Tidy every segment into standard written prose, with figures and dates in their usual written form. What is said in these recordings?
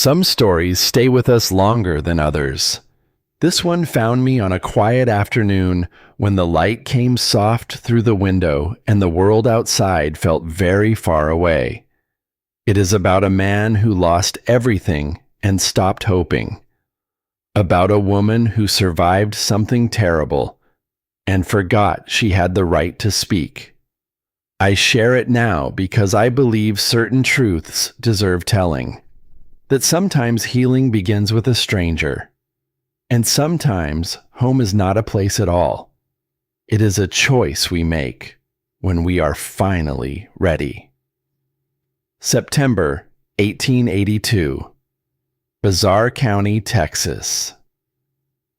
Some stories stay with us longer than others. This one found me on a quiet afternoon when the light came soft through the window and the world outside felt very far away. It is about a man who lost everything and stopped hoping. About a woman who survived something terrible and forgot she had the right to speak. I share it now because I believe certain truths deserve telling. That sometimes healing begins with a stranger. And sometimes home is not a place at all. It is a choice we make when we are finally ready. September 1882. Bizarre County, Texas.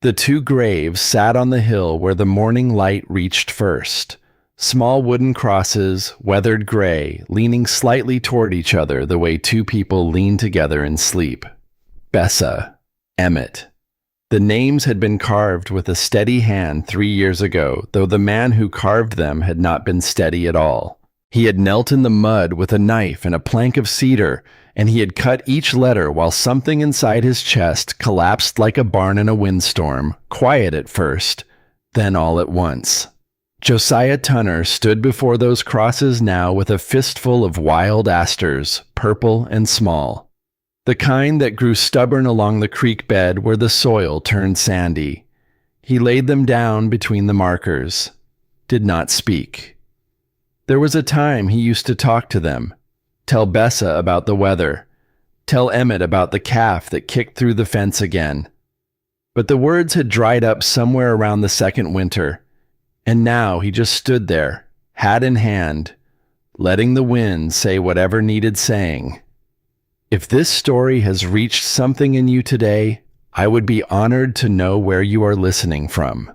The two graves sat on the hill where the morning light reached first. Small wooden crosses, weathered gray, leaning slightly toward each other the way two people lean together in sleep. Bessa, Emmett. The names had been carved with a steady hand 3 years ago, though the man who carved them had not been steady at all. He had knelt in the mud with a knife and a plank of cedar, and he had cut each letter while something inside his chest collapsed like a barn in a windstorm, quiet at first, then all at once. Josiah Tunner stood before those crosses now with a fistful of wild asters, purple and small. The kind that grew stubborn along the creek bed where the soil turned sandy. He laid them down between the markers, did not speak. There was a time he used to talk to them, tell Bessa about the weather, tell Emmett about the calf that kicked through the fence again. But the words had dried up somewhere around the second winter, and now he just stood there, hat in hand, letting the wind say whatever needed saying. If this story has reached something in you today, I would be honored to know where you are listening from.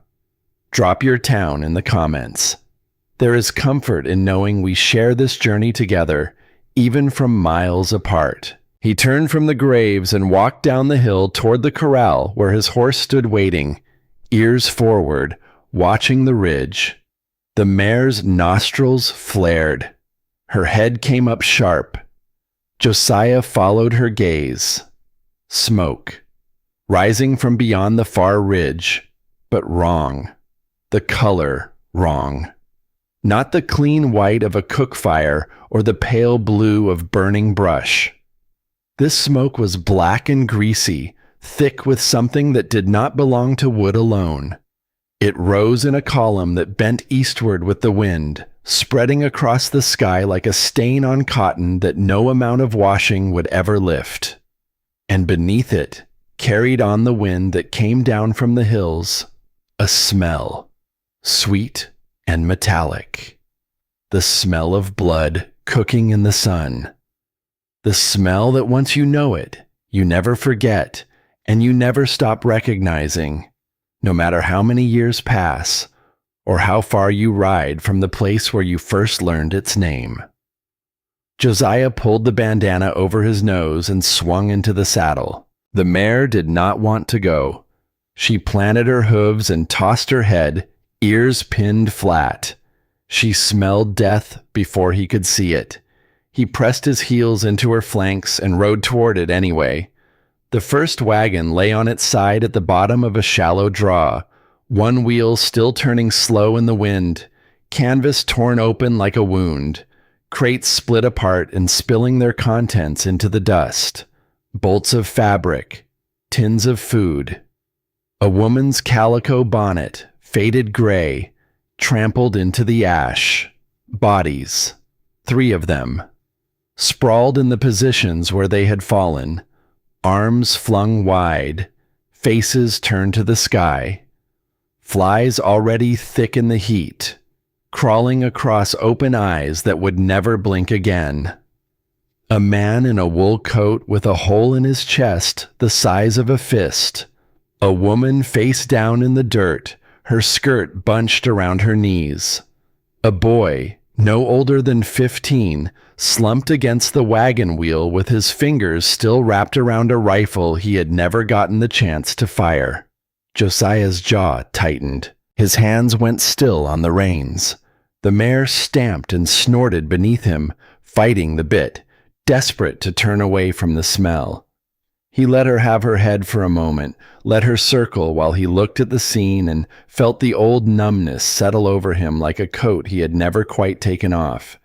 Drop your town in the comments. There is comfort in knowing we share this journey together, even from miles apart. He turned from the graves and walked down the hill toward the corral where his horse stood waiting, ears forward, watching the ridge. The mare's nostrils flared. Her head came up sharp. Josiah followed her gaze. Smoke, rising from beyond the far ridge, but wrong. The color wrong. Not the clean white of a cook fire or the pale blue of burning brush. This smoke was black and greasy, thick with something that did not belong to wood alone. It rose in a column that bent eastward with the wind, spreading across the sky like a stain on cotton that no amount of washing would ever lift. And beneath it, carried on the wind that came down from the hills, a smell, sweet and metallic. The smell of blood cooking in the sun. The smell that once you know it, you never forget, and you never stop recognizing, no matter how many years pass, or how far you ride from the place where you first learned its name. Josiah pulled the bandana over his nose and swung into the saddle. The mare did not want to go. She planted her hooves and tossed her head, ears pinned flat. She smelled death before he could see it. He pressed his heels into her flanks and rode toward it anyway. The first wagon lay on its side at the bottom of a shallow draw, one wheel still turning slow in the wind, canvas torn open like a wound, crates split apart and spilling their contents into the dust, bolts of fabric, tins of food. A woman's calico bonnet, faded gray, trampled into the ash. Bodies, 3 of them, sprawled in the positions where they had fallen, arms flung wide, faces turned to the sky. Flies already thick in the heat, crawling across open eyes that would never blink again. A man in a wool coat with a hole in his chest the size of a fist. A woman face down in the dirt, her skirt bunched around her knees. A boy, no older than 15, slumped against the wagon wheel with his fingers still wrapped around a rifle he had never gotten the chance to fire. Josiah's jaw tightened. His hands went still on the reins. The mare stamped and snorted beneath him, fighting the bit, desperate to turn away from the smell. He let her have her head for a moment, let her circle while he looked at the scene and felt the old numbness settle over him like a coat he had never quite taken off.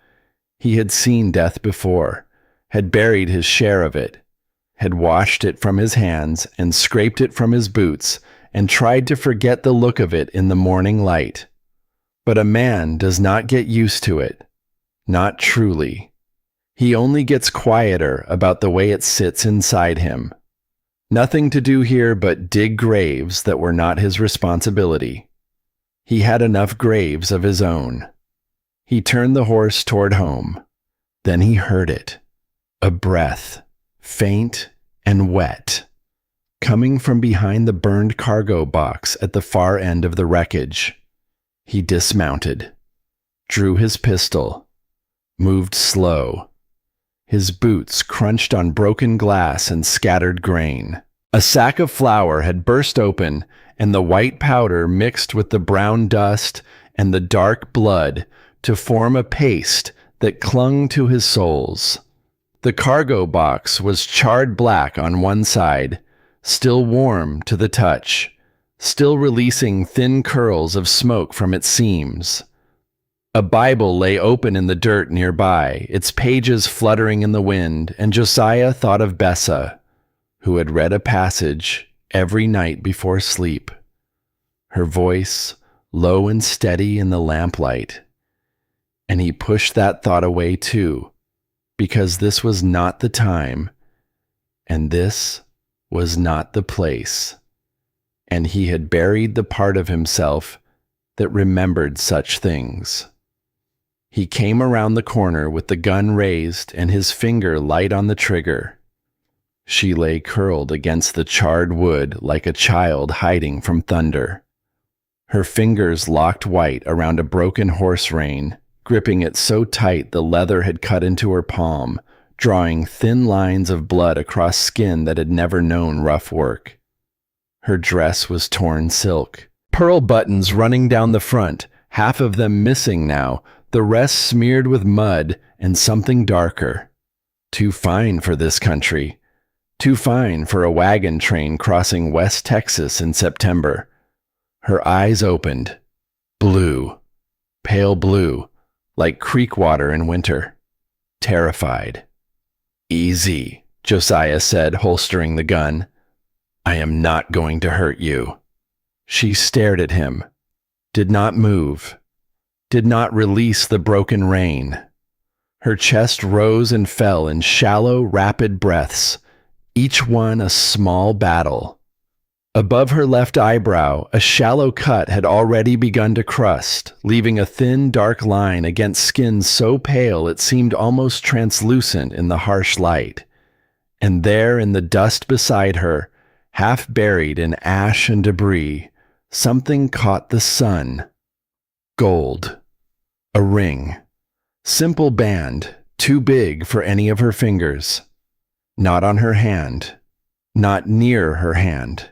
He had seen death before, had buried his share of it, had washed it from his hands and scraped it from his boots and tried to forget the look of it in the morning light. But a man does not get used to it, not truly. He only gets quieter about the way it sits inside him. Nothing to do here but dig graves that were not his responsibility. He had enough graves of his own. He turned the horse toward home. Then he heard it. A breath, faint and wet, coming from behind the burned cargo box at the far end of the wreckage. He dismounted, drew his pistol, moved slow. His boots crunched on broken glass and scattered grain. A sack of flour had burst open, and the white powder mixed with the brown dust and the dark blood to form a paste that clung to his soles. The cargo box was charred black on one side, still warm to the touch, still releasing thin curls of smoke from its seams. A Bible lay open in the dirt nearby, its pages fluttering in the wind, and Josiah thought of Bessa, who had read a passage every night before sleep, her voice low and steady in the lamplight. And he pushed that thought away too, because this was not the time, and this was not the place, and he had buried the part of himself that remembered such things. He came around the corner with the gun raised and his finger light on the trigger. She lay curled against the charred wood like a child hiding from thunder. Her fingers locked white around a broken horse rein, gripping it so tight the leather had cut into her palm, drawing thin lines of blood across skin that had never known rough work. Her dress was torn silk, pearl buttons running down the front, half of them missing now, the rest smeared with mud and something darker. Too fine for this country. Too fine for a wagon train crossing West Texas in September. Her eyes opened. Blue. Pale blue, like creek water in winter. Terrified. "Easy," Josiah said, holstering the gun. "I am not going to hurt you." She stared at him, did not move, did not release the broken rein. Her chest rose and fell in shallow, rapid breaths, each one a small battle. Above her left eyebrow, a shallow cut had already begun to crust, leaving a thin, dark line against skin so pale it seemed almost translucent in the harsh light. And there in the dust beside her, half buried in ash and debris, something caught the sun. Gold. A ring. Simple band, too big for any of her fingers. Not on her hand. Not near her hand.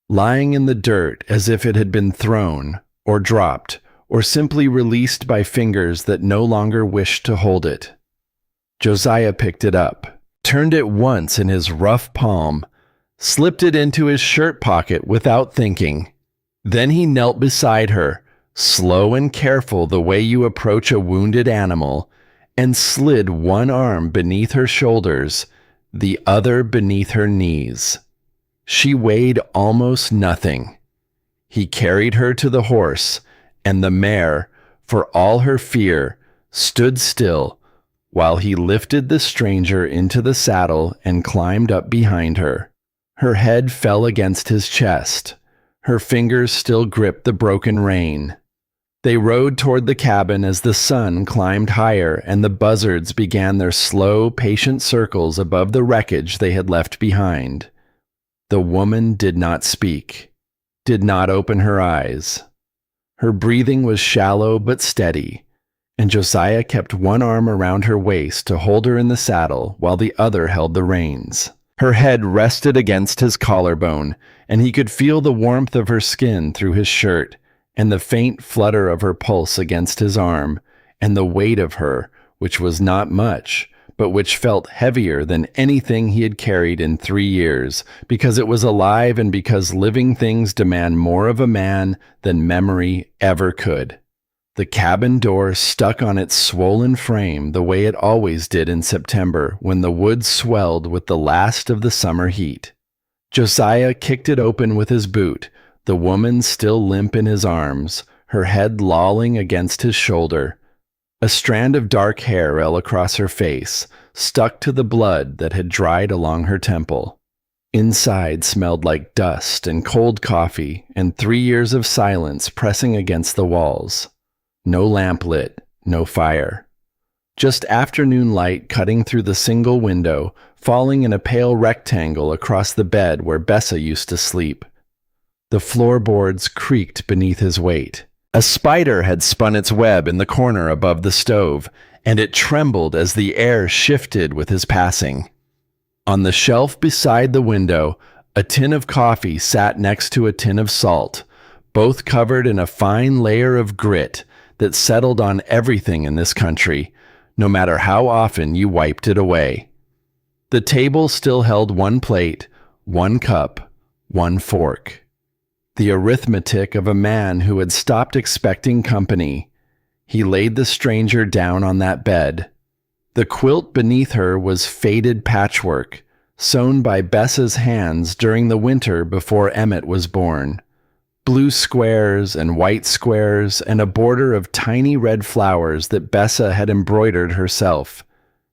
Lying in the dirt as if it had been thrown, or dropped, or simply released by fingers that no longer wished to hold it. Josiah picked it up, turned it once in his rough palm, slipped it into his shirt pocket without thinking. Then he knelt beside her, slow and careful the way you approach a wounded animal, and slid one arm beneath her shoulders, the other beneath her knees. She weighed almost nothing. He carried her to the horse, and the mare, for all her fear, stood still while he lifted the stranger into the saddle and climbed up behind her. Her head fell against his chest. Her fingers still gripped the broken rein. They rode toward the cabin as the sun climbed higher and the buzzards began their slow, patient circles above the wreckage they had left behind. The woman did not speak, did not open her eyes. Her breathing was shallow but steady, and Josiah kept one arm around her waist to hold her in the saddle while the other held the reins. Her head rested against his collarbone, and he could feel the warmth of her skin through his shirt, and the faint flutter of her pulse against his arm, and the weight of her, which was not much, but which felt heavier than anything he had carried in 3 years, because it was alive and because living things demand more of a man than memory ever could. The cabin door stuck on its swollen frame the way it always did in September when the woods swelled with the last of the summer heat. Josiah kicked it open with his boot, the woman still limp in his arms, her head lolling against his shoulder. A strand of dark hair fell across her face, stuck to the blood that had dried along her temple. Inside smelled like dust and cold coffee and 3 years of silence pressing against the walls. No lamp lit, no fire. Just afternoon light cutting through the single window, falling in a pale rectangle across the bed where Bessa used to sleep. The floorboards creaked beneath his weight. A spider had spun its web in the corner above the stove, and it trembled as the air shifted with his passing. On the shelf beside the window, a tin of coffee sat next to a tin of salt, both covered in a fine layer of grit that settled on everything in this country, no matter how often you wiped it away. The table still held one plate, one cup, one fork. The arithmetic of a man who had stopped expecting company. He laid the stranger down on that bed. The quilt beneath her was faded patchwork, sewn by Bessa's hands during the winter before Emmett was born. Blue squares and white squares and a border of tiny red flowers that Bessa had embroidered herself,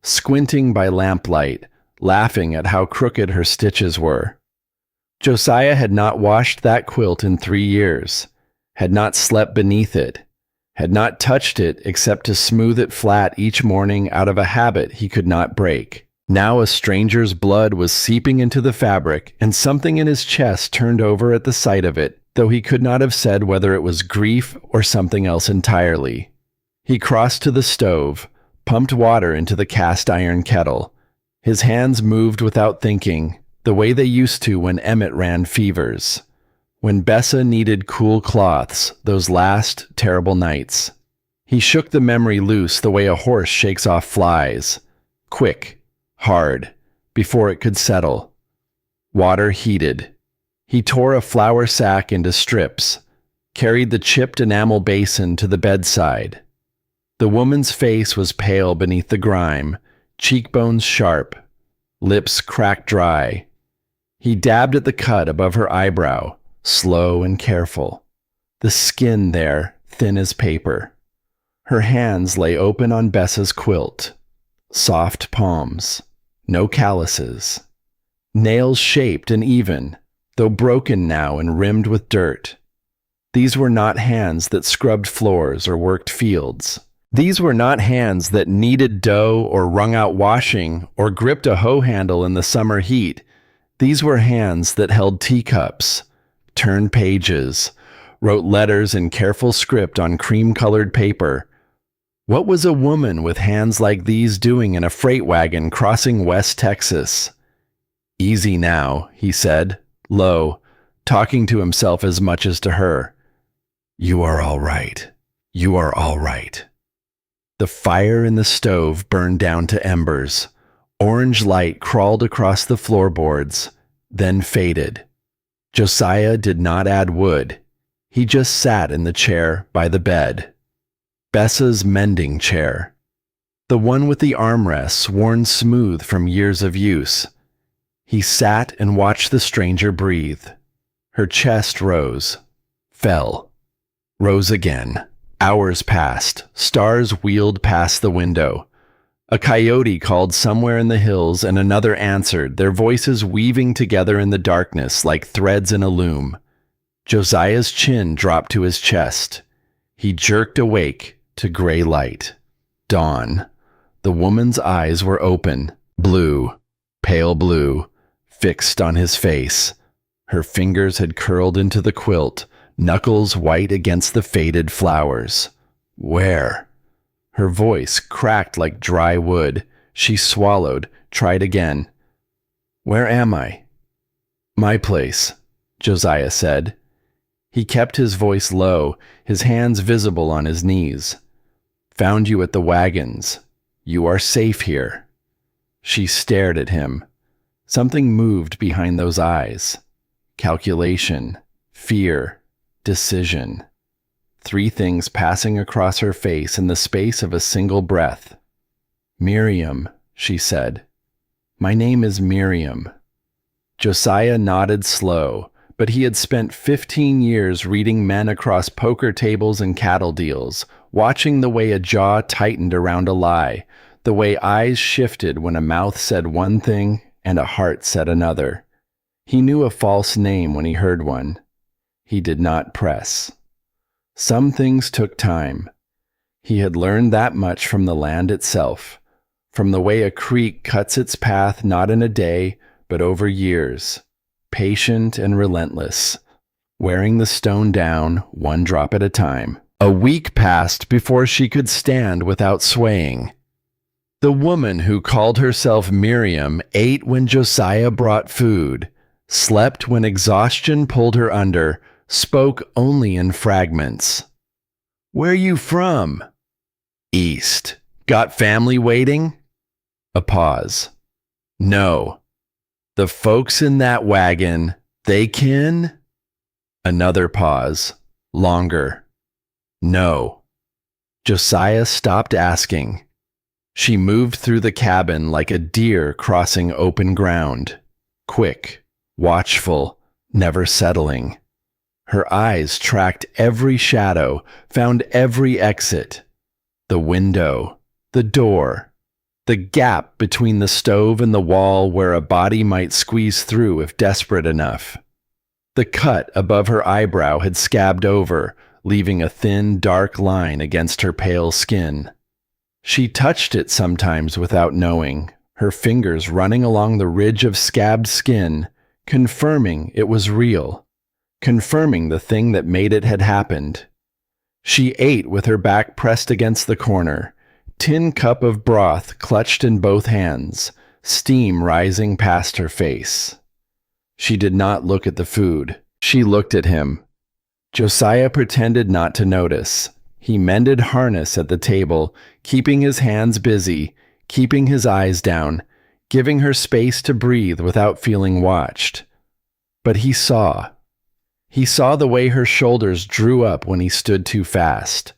squinting by lamplight, laughing at how crooked her stitches were. Josiah had not washed that quilt in 3 years, had not slept beneath it, had not touched it except to smooth it flat each morning out of a habit he could not break. Now a stranger's blood was seeping into the fabric, and something in his chest turned over at the sight of it, though he could not have said whether it was grief or something else entirely. He crossed to the stove, pumped water into the cast-iron kettle. His hands moved without thinking, the way they used to when Emmett ran fevers, when Bessa needed cool cloths those last terrible nights. He shook the memory loose the way a horse shakes off flies, quick, hard, before it could settle. Water heated. He tore a flour sack into strips, carried the chipped enamel basin to the bedside. The woman's face was pale beneath the grime, cheekbones sharp, lips cracked dry. He dabbed at the cut above her eyebrow, slow and careful. The skin there, thin as paper. Her hands lay open on Bessa's quilt. Soft palms. No calluses. Nails shaped and even, though broken now and rimmed with dirt. These were not hands that scrubbed floors or worked fields. These were not hands that kneaded dough or wrung out washing or gripped a hoe handle in the summer heat. These were hands that held teacups, turned pages, wrote letters in careful script on cream-colored paper. What was a woman with hands like these doing in a freight wagon crossing West Texas? "Easy now," he said, low, talking to himself as much as to her. "You are all right. You are all right." The fire in the stove burned down to embers. Orange light crawled across the floorboards, then faded. Josiah did not add wood. He just sat in the chair by the bed. Bessa's mending chair. The one with the armrests worn smooth from years of use. He sat and watched the stranger breathe. Her chest rose, fell, rose again. Hours passed. Stars wheeled past the window. A coyote called somewhere in the hills and another answered, their voices weaving together in the darkness like threads in a loom. Josiah's chin dropped to his chest. He jerked awake to gray light. Dawn. The woman's eyes were open, blue, pale blue, fixed on his face. Her fingers had curled into the quilt, knuckles white against the faded flowers. Where? Her voice cracked like dry wood. She swallowed, tried again. "Where am I?" "My place," Josiah said. He kept his voice low, his hands visible on his knees. "Found you at the wagons. You are safe here." She stared at him. Something moved behind those eyes. Calculation, fear, decision. 3 things passing across her face in the space of a single breath. "Miriam," she said. "My name is Miriam." Josiah nodded slow, but he had spent 15 years reading men across poker tables and cattle deals, watching the way a jaw tightened around a lie, the way eyes shifted when a mouth said one thing and a heart said another. He knew a false name when he heard one. He did not press. Some things took time. He had learned that much from the land itself, from the way a creek cuts its path not in a day, but over years, patient and relentless, wearing the stone down one drop at a time. A week passed before she could stand without swaying. The woman who called herself Miriam ate when Josiah brought food, slept when exhaustion pulled her under, spoke only in fragments. "Where you from?" "East." "Got family waiting?" A pause. "No." "The folks in that wagon, they kin?" Another pause. Longer. "No." Josiah stopped asking. She moved through the cabin like a deer crossing open ground. Quick, watchful, never settling. Her eyes tracked every shadow, found every exit. The window, the door, the gap between the stove and the wall where a body might squeeze through if desperate enough. The cut above her eyebrow had scabbed over, leaving a thin, dark line against her pale skin. She touched it sometimes without knowing, her fingers running along the ridge of scabbed skin, confirming it was real, confirming the thing that made it had happened. She ate with her back pressed against the corner, tin cup of broth clutched in both hands, steam rising past her face. She did not look at the food. She looked at him. Josiah pretended not to notice. He mended harness at the table, keeping his hands busy, keeping his eyes down, giving her space to breathe without feeling watched. But he saw. He saw the way her shoulders drew up when he stood too fast,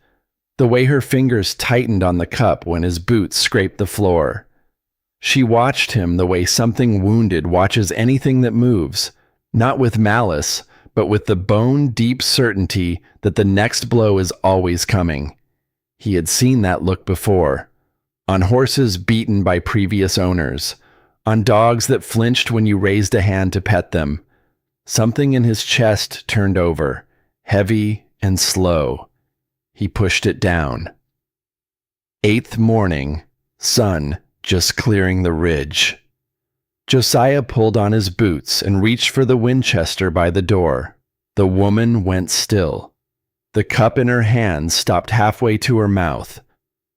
the way her fingers tightened on the cup when his boots scraped the floor. She watched him the way something wounded watches anything that moves, not with malice, but with the bone-deep certainty that the next blow is always coming. He had seen that look before, on horses beaten by previous owners, on dogs that flinched when you raised a hand to pet them. Something in his chest turned over, heavy and slow. He pushed it down. 8th morning, sun just clearing the ridge. Josiah pulled on his boots and reached for the Winchester by the door. The woman went still. The cup in her hand stopped halfway to her mouth.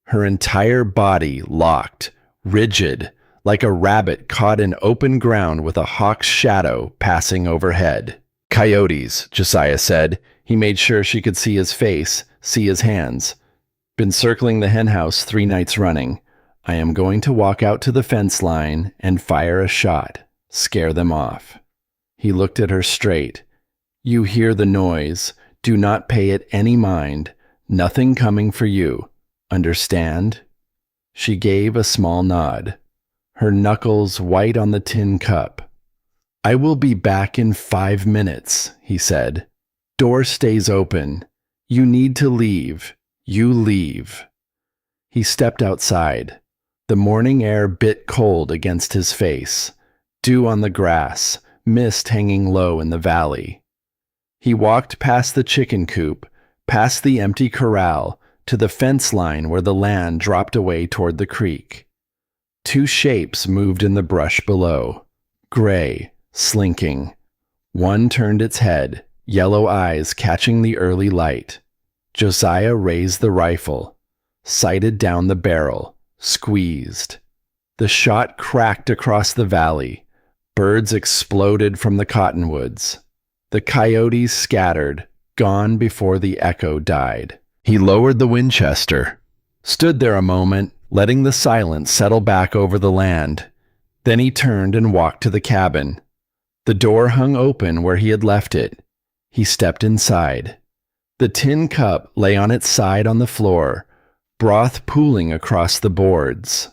Her entire body locked, rigid, like a rabbit caught in open ground with a hawk's shadow passing overhead. "Coyotes," Josiah said. He made sure she could see his face, see his hands. "Been circling the henhouse 3 nights running. I am going to walk out to the fence line and fire a shot, scare them off." He looked at her straight. "You hear the noise. Do not pay it any mind. Nothing coming for you. Understand?" She gave a small nod, her knuckles white on the tin cup. "I will be back in 5 minutes," he said. "Door stays open. You need to leave. You leave." He stepped outside. The morning air bit cold against his face, dew on the grass, mist hanging low in the valley. He walked past the chicken coop, past the empty corral, to the fence line where the land dropped away toward the creek. 2 shapes moved in the brush below, gray, slinking. One turned its head, yellow eyes catching the early light. Josiah raised the rifle, sighted down the barrel, squeezed. The shot cracked across the valley. Birds exploded from the cottonwoods. The coyotes scattered, gone before the echo died. He lowered the Winchester, stood there a moment, letting the silence settle back over the land. Then he turned and walked to the cabin. The door hung open where he had left it. He stepped inside. The tin cup lay on its side on the floor, broth pooling across the boards.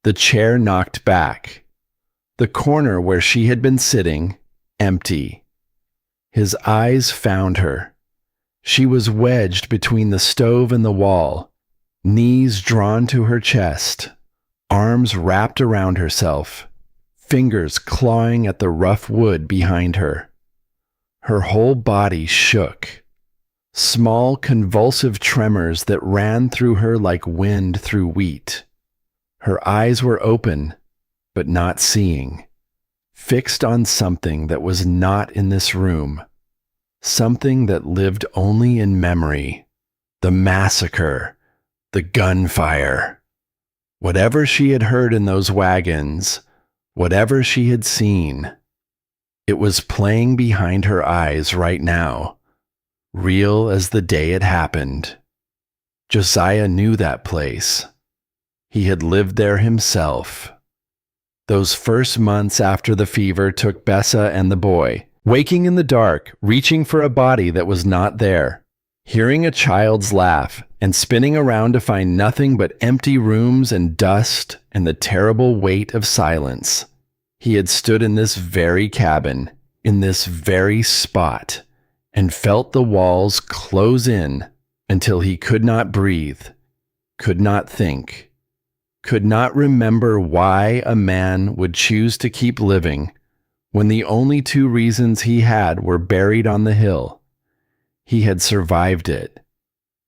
The chair knocked back. The corner where she had been sitting, empty. His eyes found her. She was wedged between the stove and the wall, knees drawn to her chest, arms wrapped around herself, fingers clawing at the rough wood behind her. Her whole body shook. Small convulsive tremors that ran through her like wind through wheat. Her eyes were open, but not seeing, fixed on something that was not in this room, something that lived only in memory, the massacre, the gunfire. Whatever she had heard in those wagons, whatever she had seen, it was playing behind her eyes right now, real as the day it happened. Josiah knew that place. He had lived there himself. Those first months after the fever took Bessa and the boy, waking in the dark, reaching for a body that was not there, hearing a child's laugh and spinning around to find nothing but empty rooms and dust and the terrible weight of silence. He had stood in this very cabin, in this very spot, and felt the walls close in until he could not breathe, could not think, could not remember why a man would choose to keep living when the only two reasons he had were buried on the hill. He had survived it,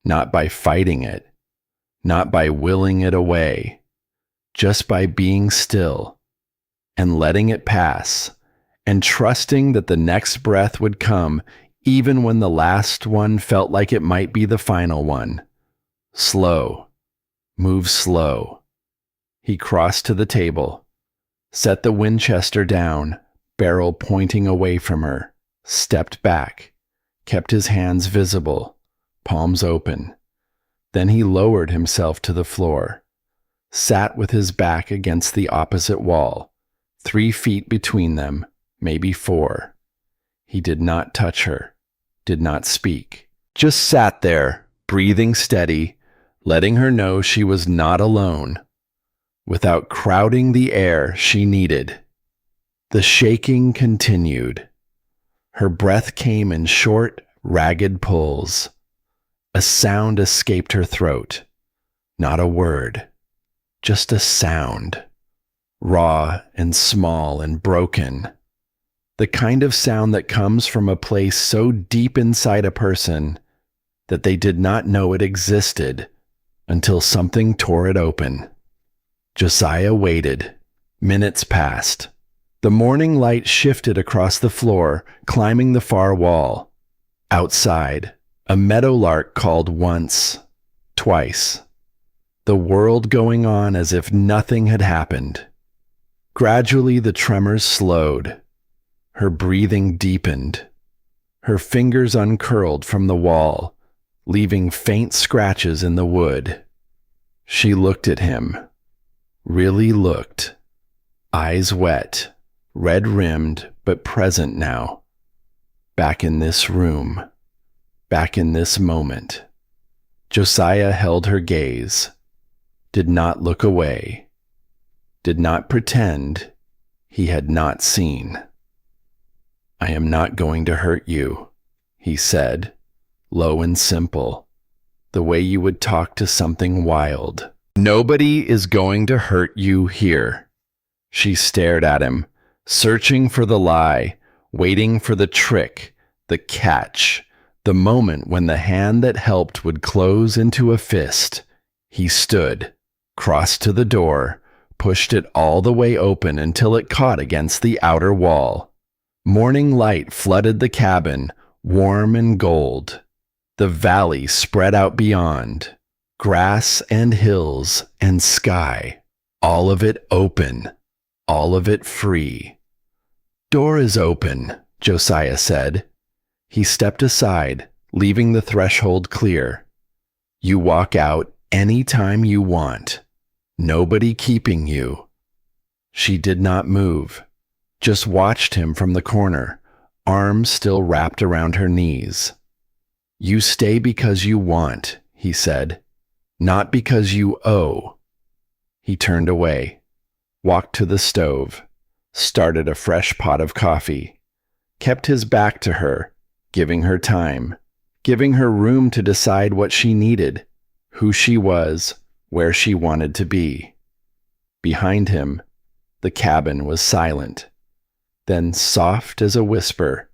not by fighting it, not by willing it away, just by being still and letting it pass and trusting that the next breath would come even when the last one felt like it might be the final one. Slow. Move slow. He crossed to the table, set the Winchester down, barrel pointing away from her, stepped back, kept his hands visible, palms open. Then he lowered himself to the floor, sat with his back against the opposite wall, 3 feet between them, maybe 4. He did not touch her, did not speak, just sat there, breathing steady, letting her know she was not alone, without crowding the air she needed. The shaking continued. Her breath came in short, ragged pulls. A sound escaped her throat. Not a word, just a sound, raw and small and broken. The kind of sound that comes from a place so deep inside a person that they did not know it existed until something tore it open. Josiah waited. Minutes passed. The morning light shifted across the floor, climbing the far wall. Outside, a meadowlark called once, twice. The world going on as if nothing had happened. Gradually the tremors slowed. Her breathing deepened. Her fingers uncurled from the wall, leaving faint scratches in the wood. She looked at him. Really looked. Eyes wet, red-rimmed, but present now. Back in this room. Back in this moment. Josiah held her gaze. Did not look away. Did not pretend he had not seen. "I am not going to hurt you," he said, low and simple, the way you would talk to something wild. "Nobody is going to hurt you here." She stared at him, searching for the lie, waiting for the trick, the catch, the moment when the hand that helped would close into a fist. He stood, crossed to the door, pushed it all the way open until it caught against the outer wall. Morning light flooded the cabin, warm and gold. The valley spread out beyond, grass and hills and sky, all of it open, all of it free. "Door is open," Josiah said. He stepped aside, leaving the threshold clear. "You walk out any time you want. Nobody keeping you." She did not move, just watched him from the corner, arms still wrapped around her knees. "You stay because you want," he said, "not because you owe." He turned away, walked to the stove, started a fresh pot of coffee, kept his back to her, giving her time, giving her room to decide what she needed, who she was, where she wanted to be. Behind him, the cabin was silent. Then, soft as a whisper,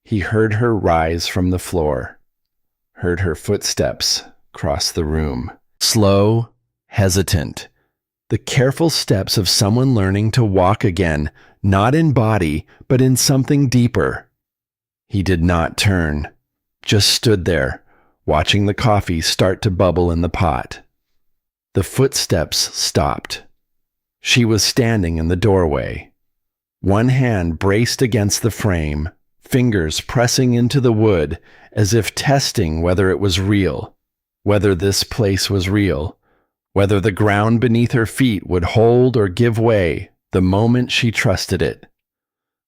he heard her rise from the floor, heard her footsteps cross the room. Slow, hesitant, the careful steps of someone learning to walk again, not in body, but in something deeper. He did not turn, just stood there, watching the coffee start to bubble in the pot. The footsteps stopped. She was standing in the doorway. One hand braced against the frame, fingers pressing into the wood as if testing whether it was real, whether this place was real, whether the ground beneath her feet would hold or give way the moment she trusted it.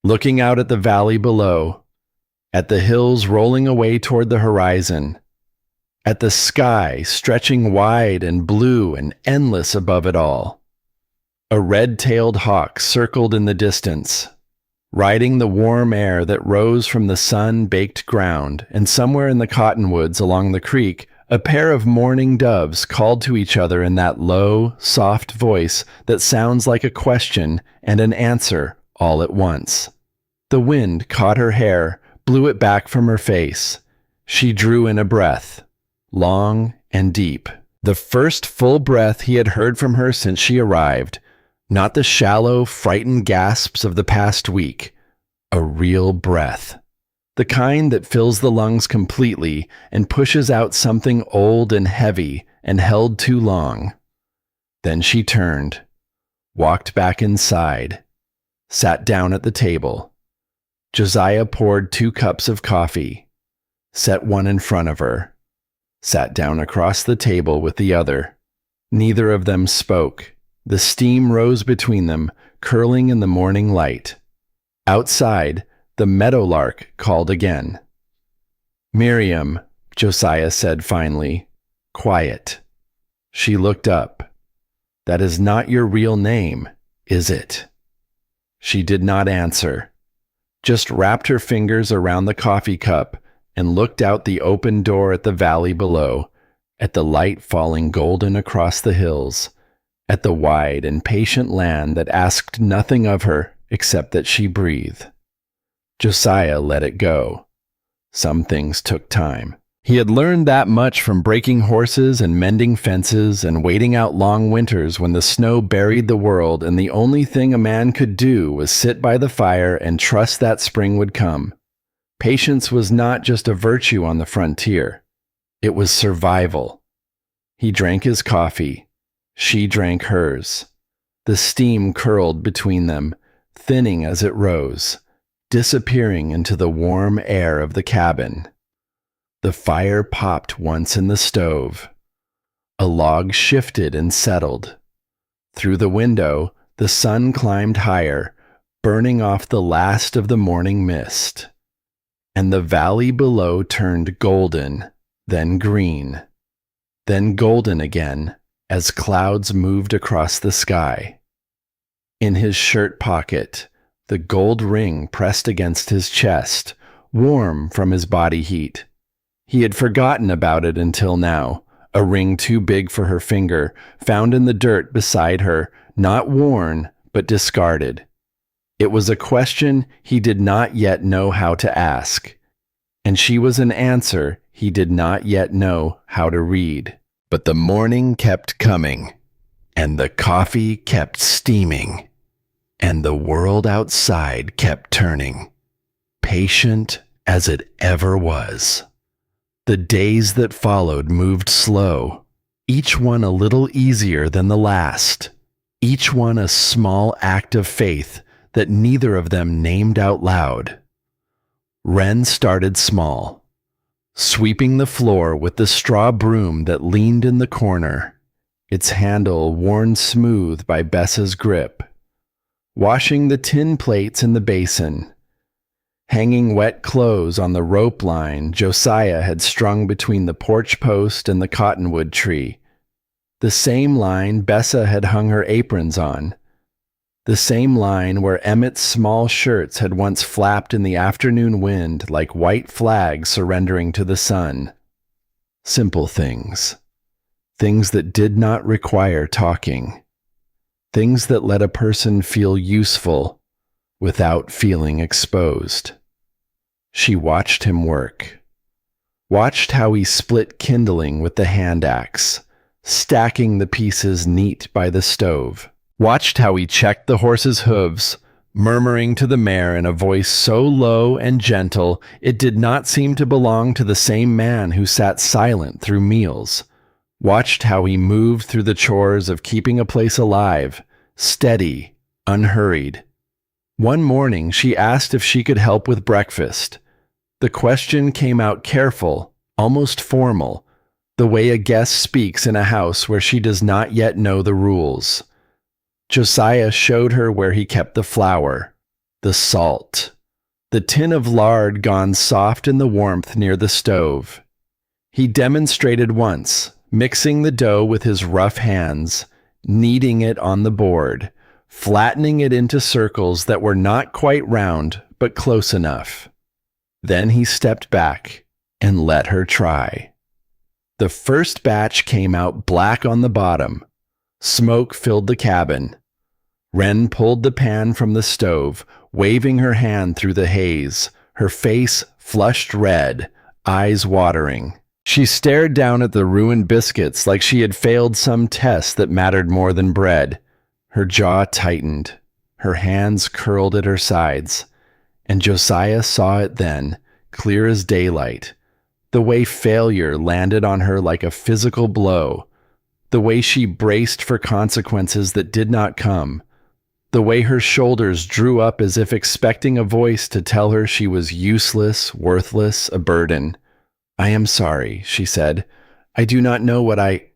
Looking out at the valley below, at the hills rolling away toward the horizon, at the sky stretching wide and blue and endless above it all. A red-tailed hawk circled in the distance, riding the warm air that rose from the sun-baked ground, and somewhere in the cottonwoods along the creek, a pair of mourning doves called to each other in that low, soft voice that sounds like a question and an answer all at once. The wind caught her hair, blew it back from her face. She drew in a breath, long and deep. The first full breath he had heard from her since she arrived, not the shallow, frightened gasps of the past week. A real breath. The kind that fills the lungs completely and pushes out something old and heavy and held too long. Then she turned, walked back inside, sat down at the table. Josiah poured 2 cups of coffee, set one in front of her, sat down across the table with the other. Neither of them spoke. The steam rose between them, curling in the morning light. Outside, the meadowlark called again. "Miriam," Josiah said finally, "quiet." She looked up. "That is not your real name, is it?" She did not answer, just wrapped her fingers around the coffee cup and looked out the open door at the valley below, at the light falling golden across the hills, at the wide and patient land that asked nothing of her except that she breathe. Josiah let it go. Some things took time. He had learned that much from breaking horses and mending fences and waiting out long winters when the snow buried the world and the only thing a man could do was sit by the fire and trust that spring would come. Patience was not just a virtue on the frontier. It was survival. He drank his coffee. She drank hers. The steam curled between them, thinning as it rose, disappearing into the warm air of the cabin. The fire popped once in the stove. A log shifted and settled. Through the window, the sun climbed higher, burning off the last of the morning mist. And the valley below turned golden, then green, then golden again as clouds moved across the sky. In his shirt pocket, the gold ring pressed against his chest, warm from his body heat. He had forgotten about it until now, a ring too big for her finger, found in the dirt beside her, not worn, but discarded. It was a question he did not yet know how to ask, and she was an answer he did not yet know how to read. But the morning kept coming, and the coffee kept steaming, and the world outside kept turning, patient as it ever was. The days that followed moved slow, each one a little easier than the last, each one a small act of faith that neither of them named out loud. Wren started small, sweeping the floor with the straw broom that leaned in the corner, its handle worn smooth by Bessa's grip. washing the tin plates in the basin, hanging wet clothes on the rope line Josiah had strung between the porch post and the cottonwood tree, the same line Bessa had hung her aprons on, the same line where Emmett's small shirts had once flapped in the afternoon wind like white flags surrendering to the sun. Simple things. Things that did not require talking. Things that let a person feel useful without feeling exposed. She watched him work. Watched how he split kindling with the hand axe, stacking the pieces neat by the stove. Watched how he checked the horse's hooves, murmuring to the mare in a voice so low and gentle it did not seem to belong to the same man who sat silent through meals. Watched how he moved through the chores of keeping a place alive, steady, unhurried. One morning she asked if she could help with breakfast. The question came out careful, almost formal, the way a guest speaks in a house where she does not yet know the rules. Josiah showed her where he kept the flour, the salt, the tin of lard gone soft in the warmth near the stove. He demonstrated once, mixing the dough with his rough hands, kneading it on the board, flattening it into circles that were not quite round but close enough. Then he stepped back and let her try. The first batch came out black on the bottom. Smoke filled the cabin. Wren pulled the pan from the stove, waving her hand through the haze, her face flushed red, eyes watering. She stared down at the ruined biscuits like she had failed some test that mattered more than bread. Her jaw tightened. Her hands curled at her sides. And Josiah saw it then, clear as daylight. The way failure landed on her like a physical blow. The way she braced for consequences that did not come. The way her shoulders drew up as if expecting a voice to tell her she was useless, worthless, a burden. "I am sorry," she said. "I do not know what I—"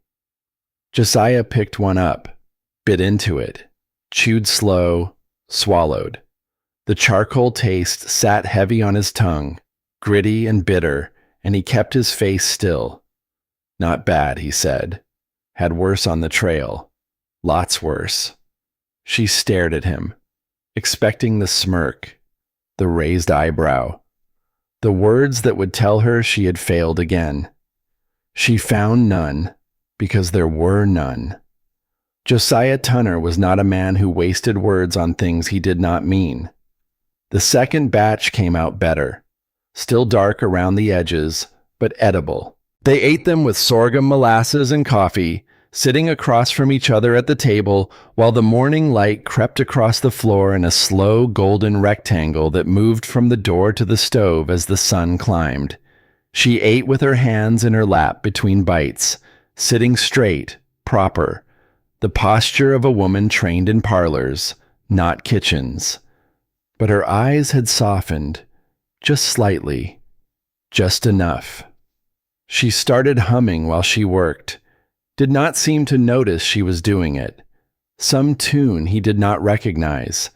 Josiah picked one up, bit into it, chewed slow, swallowed. The charcoal taste sat heavy on his tongue, gritty and bitter, and he kept his face still. "Not bad," he said. "Had worse on the trail. Lots worse." She stared at him, expecting the smirk, the raised eyebrow, the words that would tell her she had failed again. She found none, because there were none. Josiah Tunner was not a man who wasted words on things he did not mean. The second batch came out better, still dark around the edges, but edible. They ate them with sorghum molasses and coffee, sitting across from each other at the table while the morning light crept across the floor in a slow golden rectangle that moved from the door to the stove as the sun climbed. She ate with her hands in her lap between bites, sitting straight, proper, the posture of a woman trained in parlors, not kitchens. But her eyes had softened, just slightly, just enough. She started humming while she worked, did not seem to notice she was doing it. Some tune he did not recognize,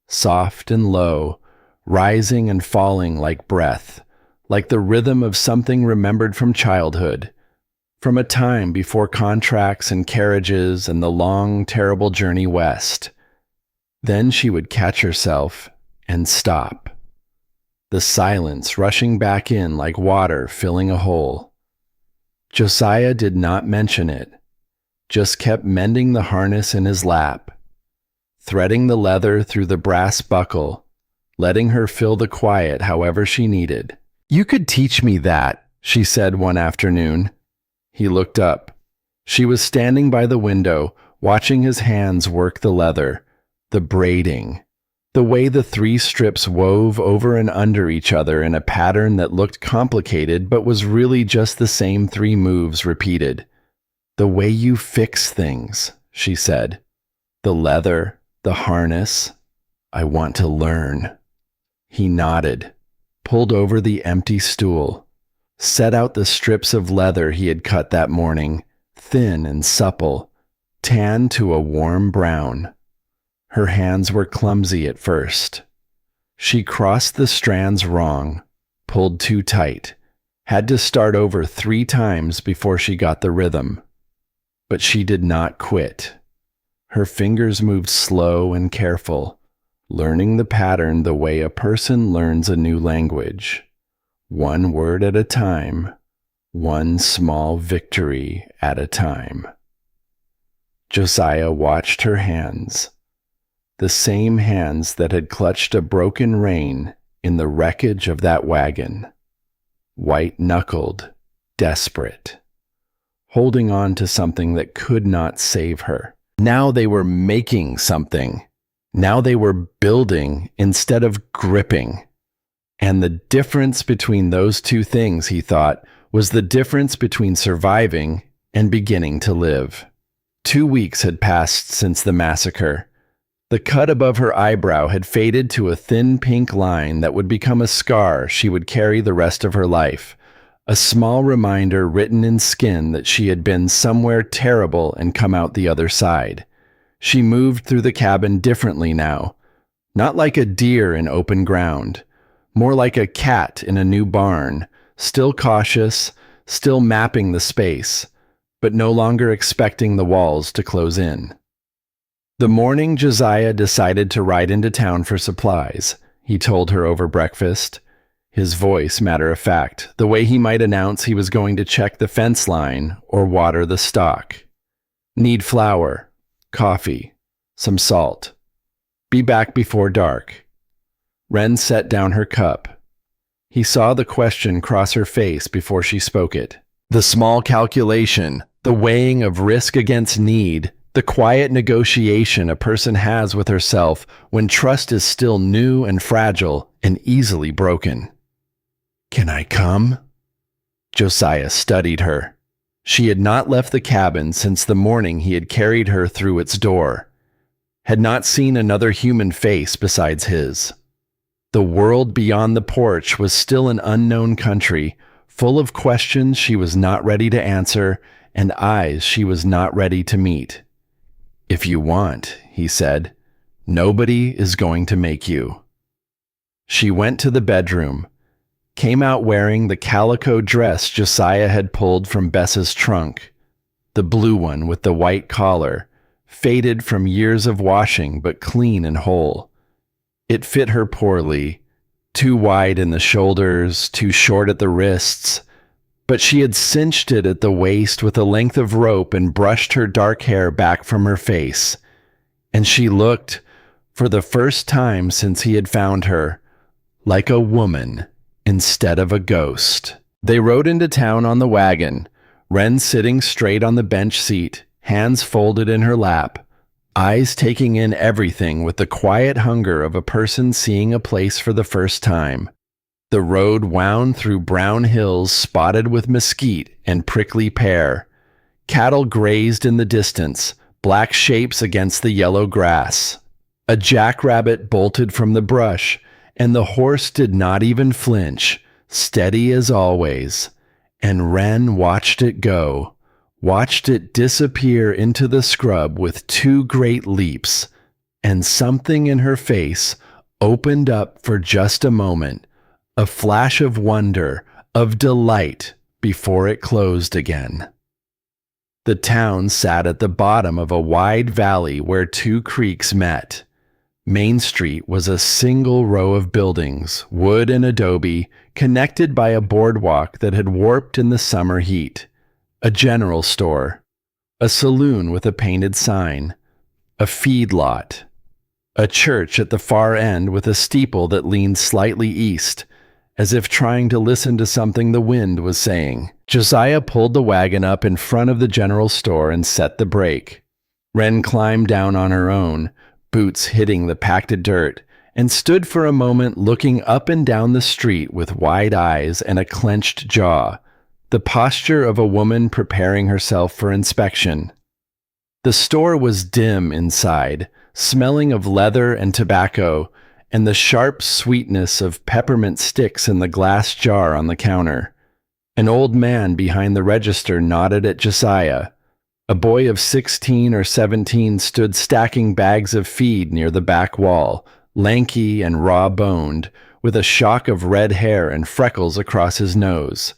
soft and low, rising and falling like breath, like the rhythm of something remembered from childhood, from a time before contracts and carriages and the long, terrible journey west. Then she would catch herself and stop. The silence rushing back in like water filling a hole. Josiah did not mention it, just kept mending the harness in his lap, threading the leather through the brass buckle, letting her fill the quiet however she needed. "You could teach me that," she said one afternoon. He looked up. She was standing by the window, watching his hands work the leather, the braiding, the way the 3 strips wove over and under each other in a pattern that looked complicated but was really just the same 3 moves repeated. "The way you fix things," she said. "The leather, the harness. I want to learn." He nodded, pulled over the empty stool, set out the strips of leather he had cut that morning, thin and supple, tanned to a warm brown. Her hands were clumsy at first. She crossed the strands wrong, pulled too tight, had to start over 3 times before she got the rhythm. But she did not quit. Her fingers moved slow and careful, learning the pattern the way a person learns a new language. 1 word at a time, 1 small victory at a time. Josiah watched her hands, the same hands that had clutched a broken rein in the wreckage of that wagon. White-knuckled, desperate, holding on to something that could not save her. Now they were making something. Now they were building instead of gripping. And the difference between those 2 things, he thought, was the difference between surviving and beginning to live. 2 weeks had passed since the massacre. The cut above her eyebrow had faded to a thin pink line that would become a scar she would carry the rest of her life, a small reminder written in skin that she had been somewhere terrible and come out the other side. She moved through the cabin differently now, not like a deer in open ground, more like a cat in a new barn, still cautious, still mapping the space, but no longer expecting the walls to close in. The morning Josiah decided to ride into town for supplies, he told her over breakfast, his voice matter-of-fact, the way he might announce he was going to check the fence line or water the stock. Need flour, coffee, some salt. Be back before dark. Wren set down her cup. He saw the question cross her face before she spoke it. The small calculation, the weighing of risk against need, the quiet negotiation a person has with herself when trust is still new and fragile and easily broken. "Can I come?" Josiah studied her. She had not left the cabin since the morning he had carried her through its door, had not seen another human face besides his. The world beyond the porch was still an unknown country, full of questions she was not ready to answer and eyes she was not ready to meet. "If you want," he said, "nobody is going to make you." She went to the bedroom, came out wearing the calico dress Josiah had pulled from Bess's trunk, the blue one with the white collar, faded from years of washing but clean and whole. It fit her poorly, too wide in the shoulders, too short at the wrists, but she had cinched it at the waist with a length of rope and brushed her dark hair back from her face. And she looked, for the first time since he had found her, like a woman instead of a ghost. They rode into town on the wagon, Wren sitting straight on the bench seat, hands folded in her lap, eyes taking in everything with the quiet hunger of a person seeing a place for the first time. The road wound through brown hills spotted with mesquite and prickly pear. Cattle grazed in the distance, black shapes against the yellow grass. A jackrabbit bolted from the brush, and the horse did not even flinch, steady as always. And Wren watched it go, watched it disappear into the scrub with 2 great leaps, and something in her face opened up for just a moment, a flash of wonder, of delight, before it closed again. The town sat at the bottom of a wide valley where 2 creeks met. Main Street was a single row of buildings, wood and adobe, connected by a boardwalk that had warped in the summer heat. A general store, a saloon with a painted sign, a feed lot, a church at the far end with a steeple that leaned slightly east, as if trying to listen to something the wind was saying. Josiah pulled the wagon up in front of the general store and set the brake. Wren climbed down on her own, boots hitting the packed dirt, and stood for a moment looking up and down the street with wide eyes and a clenched jaw, the posture of a woman preparing herself for inspection. The store was dim inside, smelling of leather and tobacco, and the sharp sweetness of peppermint sticks in the glass jar on the counter. An old man behind the register nodded at Josiah, A boy of 16 or 17 stood stacking bags of feed near the back wall, lanky and raw-boned, with a shock of red hair and freckles across his nose.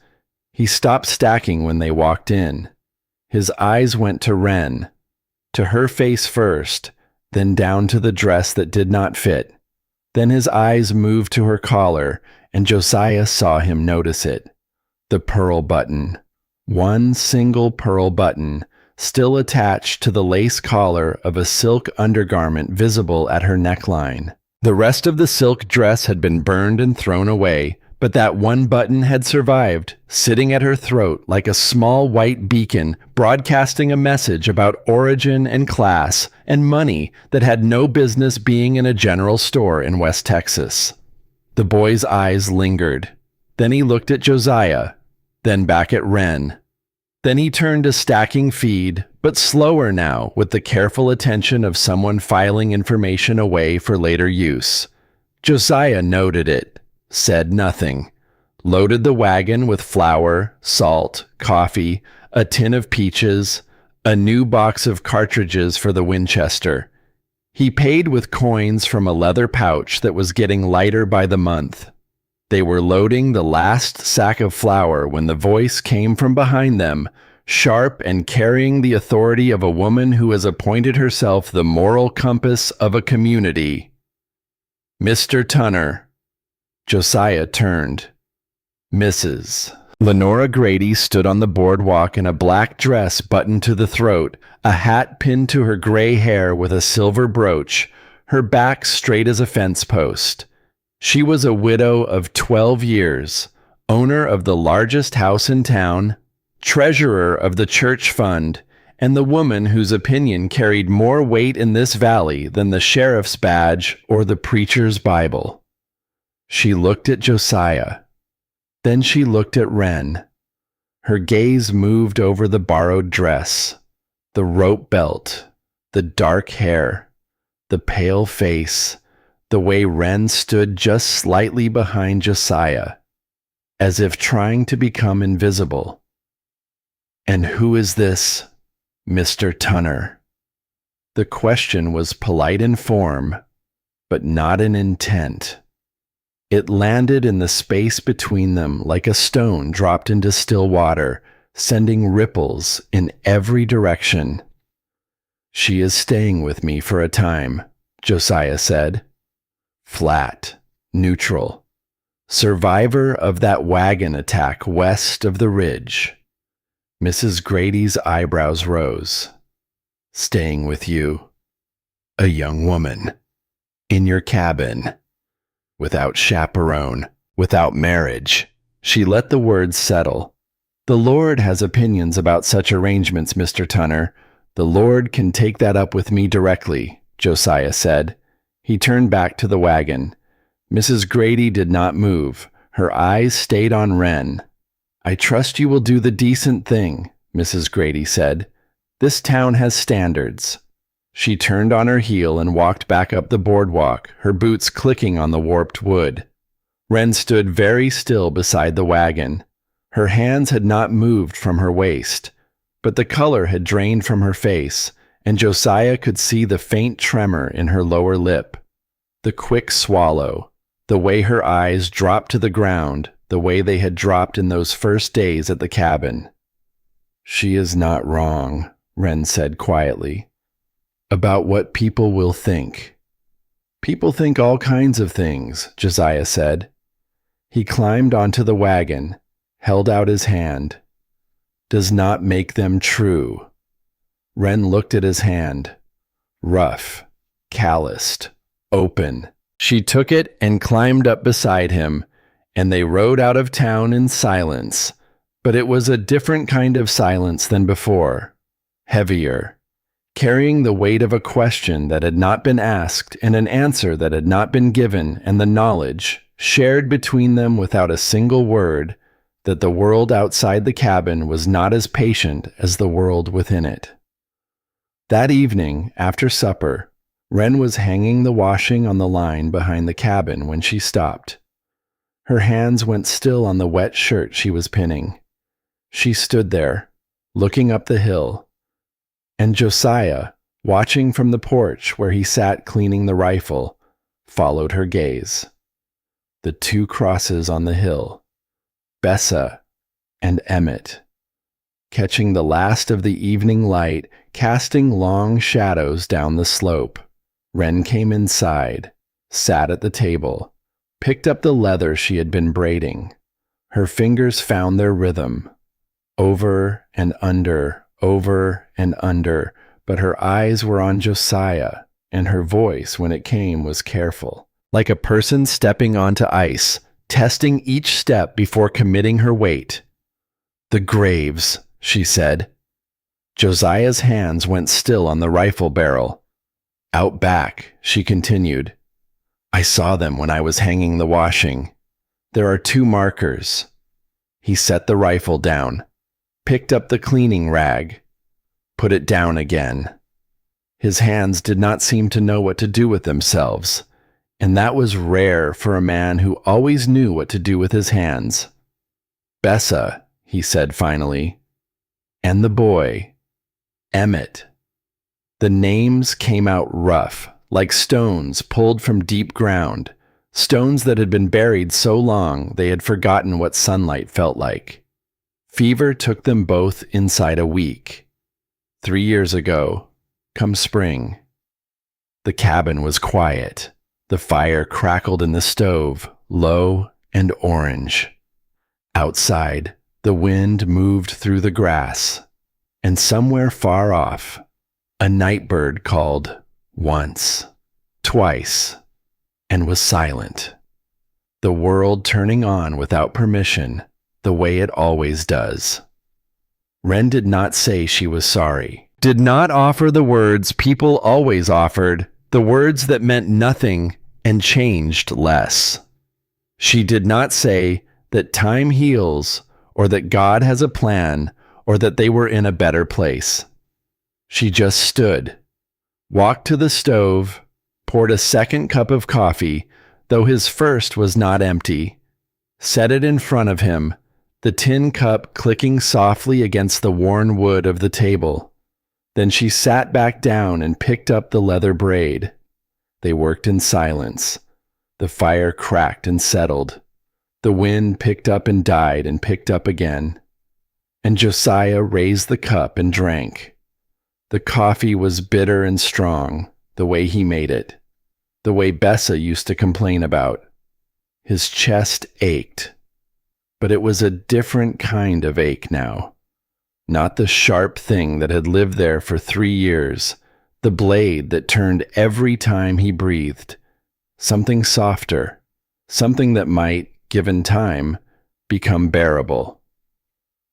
He stopped stacking when they walked in. His eyes went to Wren, to her face first, then down to the dress that did not fit. Then his eyes moved to her collar, and Josiah saw him notice it. The pearl button. One single pearl button, still attached to the lace collar of a silk undergarment visible at her neckline. The rest of the silk dress had been burned and thrown away, but that one button had survived, sitting at her throat like a small white beacon broadcasting a message about origin and class and money that had no business being in a general store in West Texas. The boy's eyes lingered. Then he looked at Josiah, then back at Wren. Then he turned to stacking feed, but slower now, with the careful attention of someone filing information away for later use. Josiah noted it, said nothing, loaded the wagon with flour, salt, coffee, a tin of peaches, a new box of cartridges for the Winchester. He paid with coins from a leather pouch that was getting lighter by the month. They were loading the last sack of flour when the voice came from behind them, sharp and carrying the authority of a woman who has appointed herself the moral compass of a community. "Mr. Tunner." Josiah turned. "Mrs." Lenora Grady stood on the boardwalk in a black dress buttoned to the throat, a hat pinned to her gray hair with a silver brooch, her back straight as a fence post. She was a widow of 12 years, owner of the largest house in town, treasurer of the church fund, and the woman whose opinion carried more weight in this valley than the sheriff's badge or the preacher's Bible. She looked at Josiah. Then she looked at Wren. Her gaze moved over the borrowed dress, the rope belt, the dark hair, the pale face, the way Wren stood just slightly behind Josiah, as if trying to become invisible. "And who is this Mr. Tunner?" The question was polite in form, but not in intent. It landed in the space between them like a stone dropped into still water, sending ripples in every direction. "She is staying with me for a time," Josiah said. Flat, neutral. Survivor of that wagon attack west of the ridge. Mrs. Grady's eyebrows rose. "Staying with you? A young woman. In your cabin. Without chaperone. Without marriage." She let the words settle. "The Lord has opinions about such arrangements, Mr. Tunner. The Lord can take that up with me directly," Josiah said. He turned back to the wagon. Mrs. Grady did not move. Her eyes stayed on Wren. "I trust you will do the decent thing," Mrs. Grady said. "This town has standards." She turned on her heel and walked back up the boardwalk, her boots clicking on the warped wood. Wren stood very still beside the wagon. Her hands had not moved from her waist, but the color had drained from her face, and Josiah could see the faint tremor in her lower lip, the quick swallow, the way her eyes dropped to the ground, the way they had dropped in those first days at the cabin. "She is not wrong," Wren said quietly. "About what people will think." "People think all kinds of things," Josiah said. He climbed onto the wagon, held out his hand. "Does not make them true." Wren looked at his hand. Rough, calloused, open. She took it and climbed up beside him, and they rode out of town in silence, but it was a different kind of silence than before, heavier, carrying the weight of a question that had not been asked and an answer that had not been given, and the knowledge, shared between them without a single word, that the world outside the cabin was not as patient as the world within it. That evening, after supper, Wren was hanging the washing on the line behind the cabin when she stopped. Her hands went still on the wet shirt she was pinning. She stood there, looking up the hill, And Josiah, watching from the porch where he sat cleaning the rifle, followed her gaze. The two crosses on the hill, Bessa and Emmett, catching the last of the evening light, casting long shadows down the slope. Wren came inside, sat at the table, picked up the leather she had been braiding. Her fingers found their rhythm, over and under, but her eyes were on Josiah, and her voice, when it came, was careful, like a person stepping onto ice, testing each step before committing her weight. "The graves," she said. Josiah's hands went still on the rifle barrel. "Out back," she continued. "I saw them when I was hanging the washing. There are 2 markers." He set the rifle down, picked up the cleaning rag, put it down again. His hands did not seem to know what to do with themselves, and that was rare for a man who always knew what to do with his hands. "Bessa," he said finally, "and the boy, Emmett." The names came out rough, like stones pulled from deep ground, stones that had been buried so long they had forgotten what sunlight felt like. Fever took them both inside a week. 3 years ago, come spring. The cabin was quiet. The fire crackled in the stove, low and orange. Outside, the wind moved through the grass, and somewhere far off, a night bird called once, twice, and was silent. The world turning on without permission, the way it always does. Wren did not say she was sorry, did not offer the words people always offered, the words that meant nothing and changed less. She did not say that time heals, or that God has a plan, or that they were in a better place. She just stood, walked to the stove, poured a second cup of coffee, though his first was not empty, set it in front of him, the tin cup clicking softly against the worn wood of the table. Then she sat back down and picked up the leather braid. They worked in silence. The fire cracked and settled. The wind picked up and died and picked up again. And Josiah raised the cup and drank. The coffee was bitter and strong, the way he made it, the way Bessa used to complain about. His chest ached, but it was a different kind of ache now. Not the sharp thing that had lived there for 3 years, the blade that turned every time he breathed. Something softer, something that might, given time, become bearable.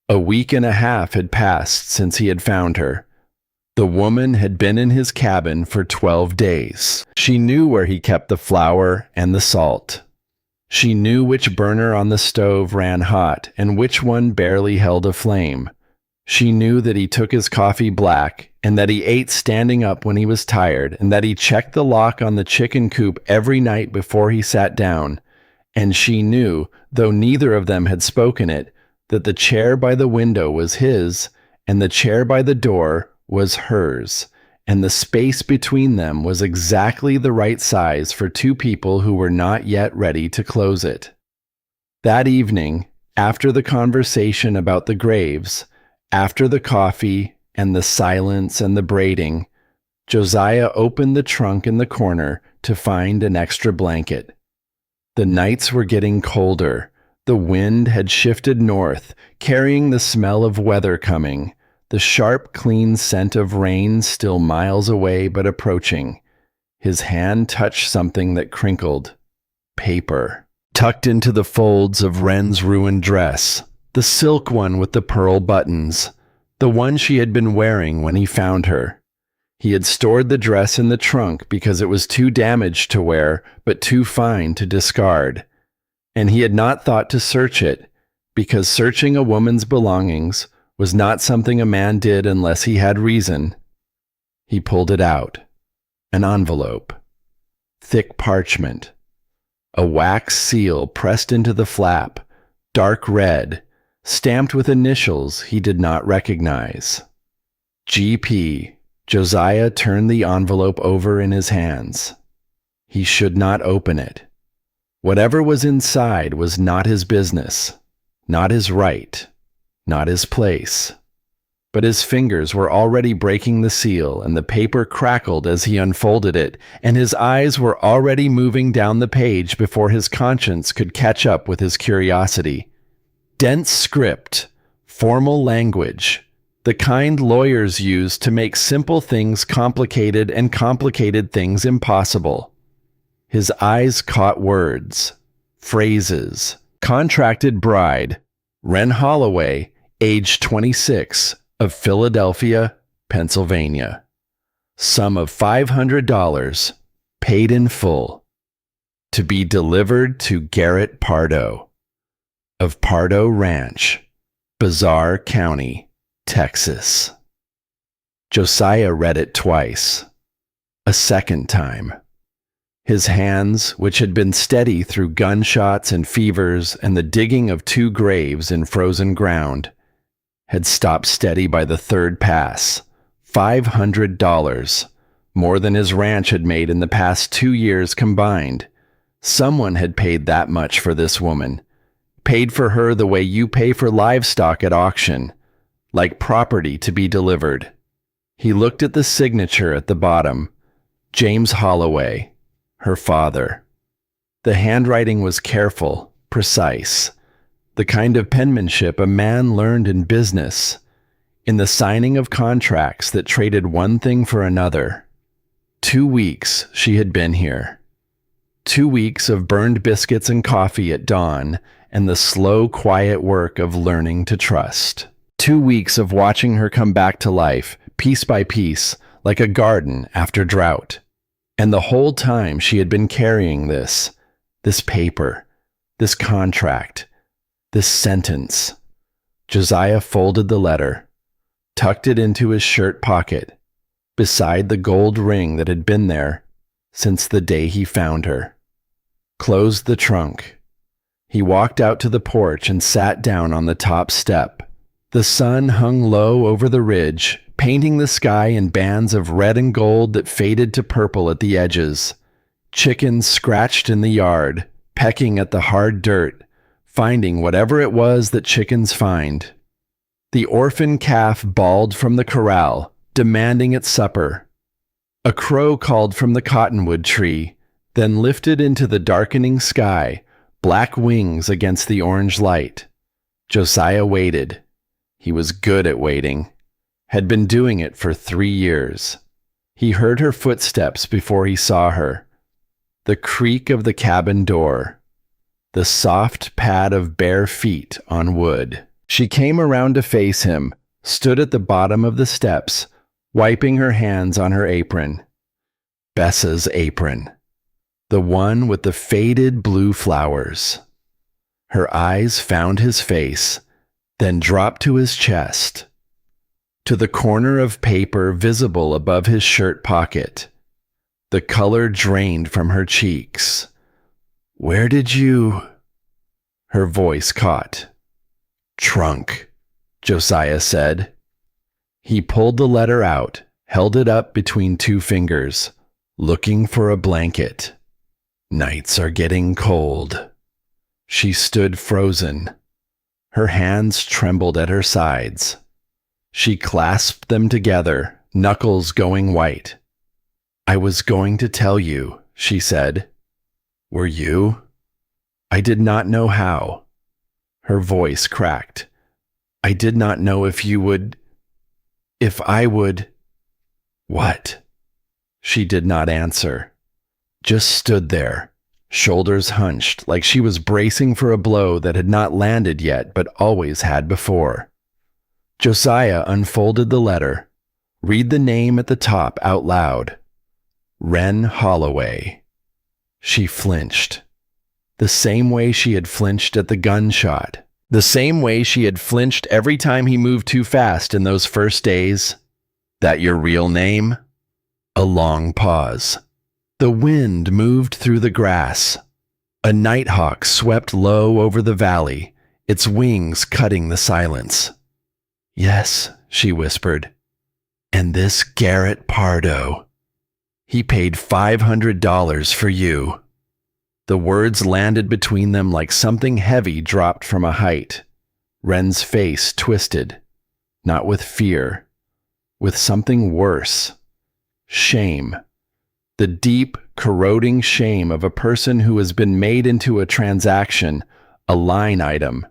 A week and a half had passed since he had found her. The woman had been in his cabin for 12 days. She knew where he kept the flour and the salt. She knew which burner on the stove ran hot and which one barely held a flame. She knew that he took his coffee black and that he ate standing up when he was tired and that he checked the lock on the chicken coop every night before he sat down. And she knew, though neither of them had spoken it, that the chair by the window was his and the chair by the door was hers, and the space between them was exactly the right size for 2 people who were not yet ready to close it. That evening, after the conversation about the graves, after the coffee and the silence and the braiding, Josiah opened the trunk in the corner to find an extra blanket. The nights were getting colder. The wind had shifted north, carrying the smell of weather coming, the sharp, clean scent of rain still miles away but approaching. His hand touched something that crinkled. Paper. Tucked into the folds of Wren's ruined dress. The silk one with the pearl buttons. The one she had been wearing when he found her. He had stored the dress in the trunk because it was too damaged to wear, but too fine to discard. And he had not thought to search it, because searching a woman's belongings was not something a man did unless he had reason. He pulled it out. An envelope. Thick parchment. A wax seal pressed into the flap, dark red, stamped with initials he did not recognize. GP. Josiah turned the envelope over in his hands. He should not open it. Whatever was inside was not his business, not his right, not his place. But his fingers were already breaking the seal, and the paper crackled as he unfolded it, and his eyes were already moving down the page before his conscience could catch up with his curiosity. Dense script, formal language, the kind lawyers use to make simple things complicated and complicated things impossible. His eyes caught words, phrases. Contracted bride, Wren Holloway, age 26, of Philadelphia, Pennsylvania. Sum of $500, paid in full. To be delivered to Garrett Pardo, of Pardo Ranch, Bazaar County, Texas. Josiah read it twice. A second time. His hands, which had been steady through gunshots and fevers and the digging of 2 graves in frozen ground, had stopped steady by the third pass. $500, more than his ranch had made in the past 2 years combined. Someone had paid that much for this woman, paid for her the way you pay for livestock at auction, like property to be delivered. He looked at the signature at the bottom, James Holloway, her father. The handwriting was careful, precise, the kind of penmanship a man learned in business, in the signing of contracts that traded one thing for another. 2 weeks she had been here. 2 weeks of burned biscuits and coffee at dawn, and the slow, quiet work of learning to trust. 2 weeks of watching her come back to life, piece by piece, like a garden after drought. And the whole time she had been carrying this paper, this contract, this sentence. Josiah folded the letter, tucked it into his shirt pocket, beside the gold ring that had been there since the day he found her. Closed the trunk. He walked out to the porch and sat down on the top step. The sun hung low over the ridge, painting the sky in bands of red and gold that faded to purple at the edges. Chickens scratched in the yard, pecking at the hard dirt, finding whatever it was that chickens find. The orphan calf bawled from the corral, demanding its supper. A crow called from the cottonwood tree, then lifted into the darkening sky, black wings against the orange light. Josiah waited. He was good at waiting. Had been doing it for 3 years. He heard her footsteps before he saw her. The creak of the cabin door. The soft pad of bare feet on wood. She came around to face him, stood at the bottom of the steps, wiping her hands on her apron. Bessa's apron. The one with the faded blue flowers. Her eyes found his face, then dropped to his chest, to the corner of paper visible above his shirt pocket. The color drained from her cheeks. "Where did you—" Her voice caught. "Trunk," Josiah said. He pulled the letter out, held it up between 2 fingers, looking for a blanket. "Nights are getting cold." She stood frozen. Her hands trembled at her sides. She clasped them together, knuckles going white. "I was going to tell you," she said. "Were you?" "I did not know how." Her voice cracked. "I did not know if you would... if I would..." "What?" She did not answer. Just stood there, shoulders hunched, like she was bracing for a blow that had not landed yet but always had before. Josiah unfolded the letter. Read the name at the top out loud. Wren Holloway. She flinched. The same way she had flinched at the gunshot. The same way she had flinched every time he moved too fast in those first days. "That your real name?" A long pause. The wind moved through the grass. A nighthawk swept low over the valley, its wings cutting the silence. "Yes," she whispered. And this Garrett Pardo, he paid $500 for you." The words landed between them like something heavy dropped from a height. Wren's face twisted, not with fear, with something worse. Shame. The deep, corroding shame of a person who has been made into a transaction, a line item,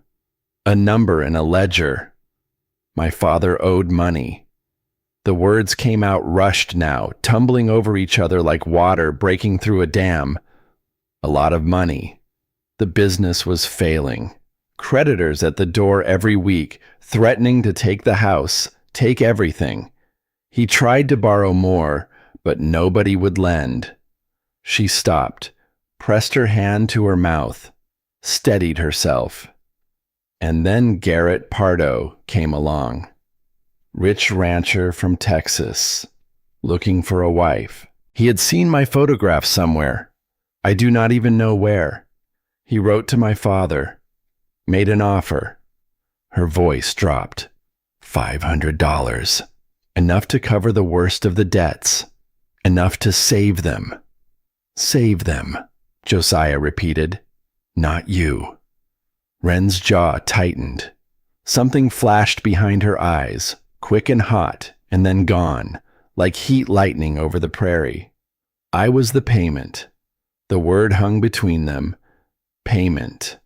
a number in a ledger. My father owed money. The words came out rushed now, tumbling over each other like water breaking through a dam. A lot of money. The business was failing. Creditors at the door every week, threatening to take the house, take everything. He tried to borrow more, but nobody would lend. She stopped, pressed her hand to her mouth, steadied herself. And then Garrett Pardo came along. Rich rancher from Texas, looking for a wife. He had seen my photograph somewhere. I do not even know where. He wrote to my father, made an offer. Her voice dropped. $500. Enough to cover the worst of the debts. Enough to save them. Save them, Josiah repeated. Not you. Wren's jaw tightened. Something flashed behind her eyes, quick and hot, and then gone, like heat lightning over the prairie. I was the payment. The word hung between them. Payment.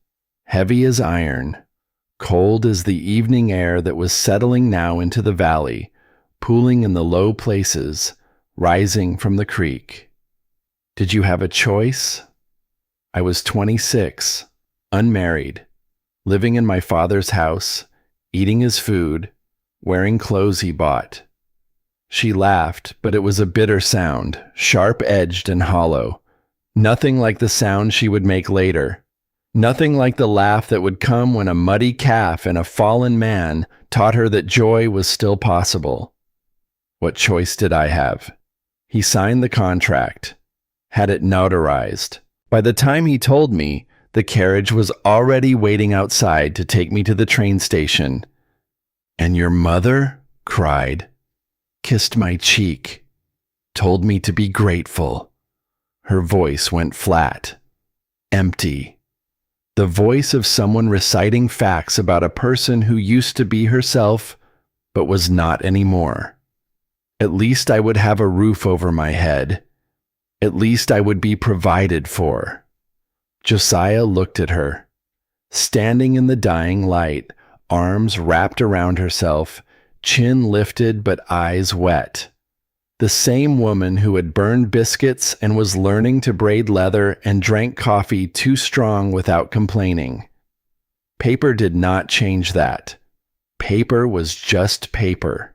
Heavy as iron, cold as the evening air that was settling now into the valley, pooling in the low places, rising from the creek. Did you have a choice? I was 26, unmarried, living in my father's house, eating his food, wearing clothes he bought. She laughed, but it was a bitter sound, sharp-edged and hollow. Nothing like the sound she would make later. Nothing like the laugh that would come when a muddy calf and a fallen man taught her that joy was still possible. What choice did I have? He signed the contract, had it notarized. By the time he told me, the carriage was already waiting outside to take me to the train station. And your mother cried, kissed my cheek, told me to be grateful. Her voice went flat, empty. The voice of someone reciting facts about a person who used to be herself, but was not anymore. At least I would have a roof over my head. At least I would be provided for. Josiah looked at her, standing in the dying light, arms wrapped around herself, chin lifted but eyes wet. The same woman who had burned biscuits and was learning to braid leather and drank coffee too strong without complaining. Paper did not change that. Paper was just paper.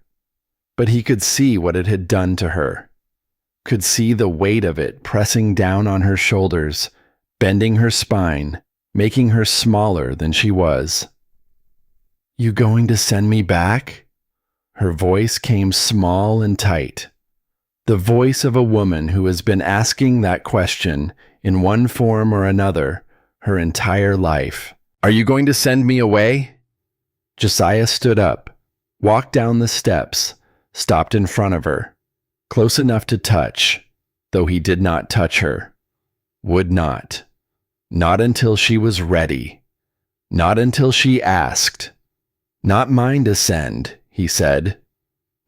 But he could see what it had done to her. Could see the weight of it pressing down on her shoulders, bending her spine, making her smaller than she was. You going to send me back? Her voice came small and tight. The voice of a woman who has been asking that question in one form or another her entire life. Are you going to send me away? Josiah stood up, walked down the steps, stopped in front of her, close enough to touch, though he did not touch her. Would not. Not until she was ready. Not until she asked. Not mine to send, he said.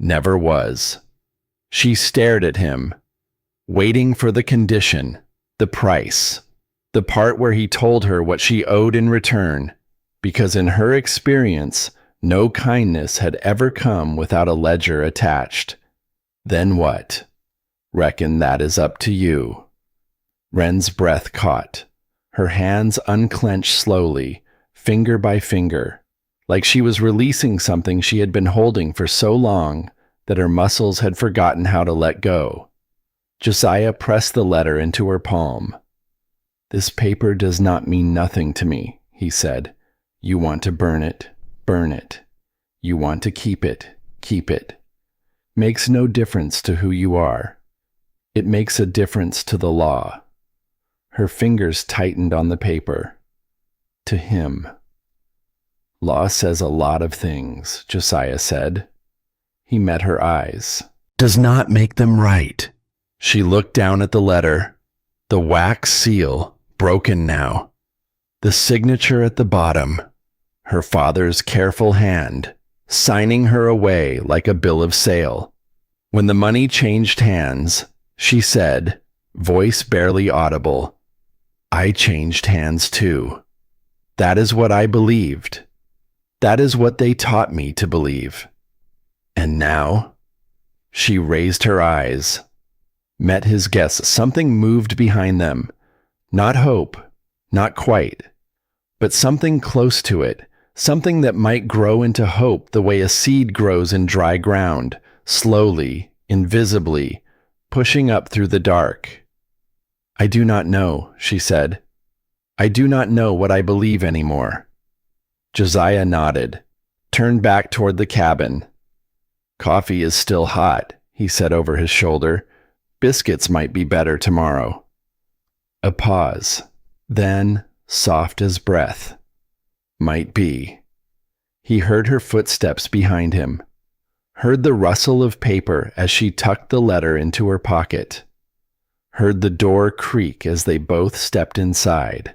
Never was. She stared at him, waiting for the condition, the price, the part where he told her what she owed in return, because in her experience, no kindness had ever come without a ledger attached. Then what? Reckon that is up to you. Wren's breath caught. Her hands unclenched slowly, finger by finger, like she was releasing something she had been holding for so long that her muscles had forgotten how to let go. Josiah pressed the letter into her palm. This paper does not mean nothing to me, he said. You want to burn it, burn it. You want to keep it, keep it. Makes no difference to who you are. It makes a difference to the law. Her fingers tightened on the paper. To him. Law says a lot of things, Josiah said. He met her eyes. Does not make them right. She looked down at the letter. The wax seal, broken now. The signature at the bottom. Her father's careful hand, signing her away like a bill of sale. When the money changed hands, she said, voice barely audible, I changed hands too. That is what I believed. That is what they taught me to believe. And now? She raised her eyes, met his guess. Something moved behind them. Not hope, not quite, but something close to it, something that might grow into hope the way a seed grows in dry ground, slowly, invisibly, pushing up through the dark. I do not know, she said. I do not know what I believe anymore. Josiah nodded, turned back toward the cabin. Coffee is still hot, he said over his shoulder. Biscuits might be better tomorrow. A pause, then, soft as breath. Might be. He heard her footsteps behind him, heard the rustle of paper as she tucked the letter into her pocket, heard the door creak as they both stepped inside.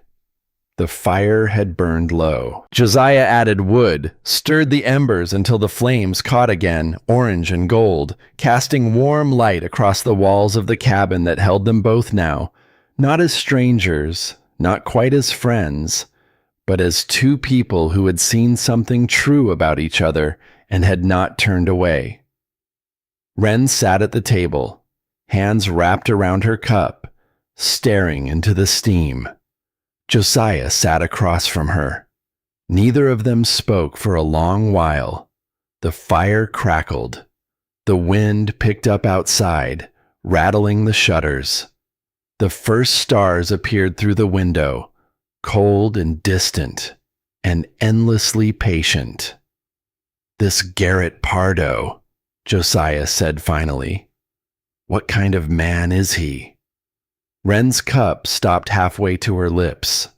The fire had burned low. Josiah added wood, stirred the embers until the flames caught again, orange and gold, casting warm light across the walls of the cabin that held them both now, not as strangers, not quite as friends, but as two people who had seen something true about each other and had not turned away. Wren sat at the table, hands wrapped around her cup, staring into the steam. Josiah sat across from her. Neither of them spoke for a long while. The fire crackled. The wind picked up outside, rattling the shutters. The first stars appeared through the window, cold and distant, and endlessly patient. This Garrett Pardo, Josiah said finally. What kind of man is he? Wren's cup stopped halfway to her lips.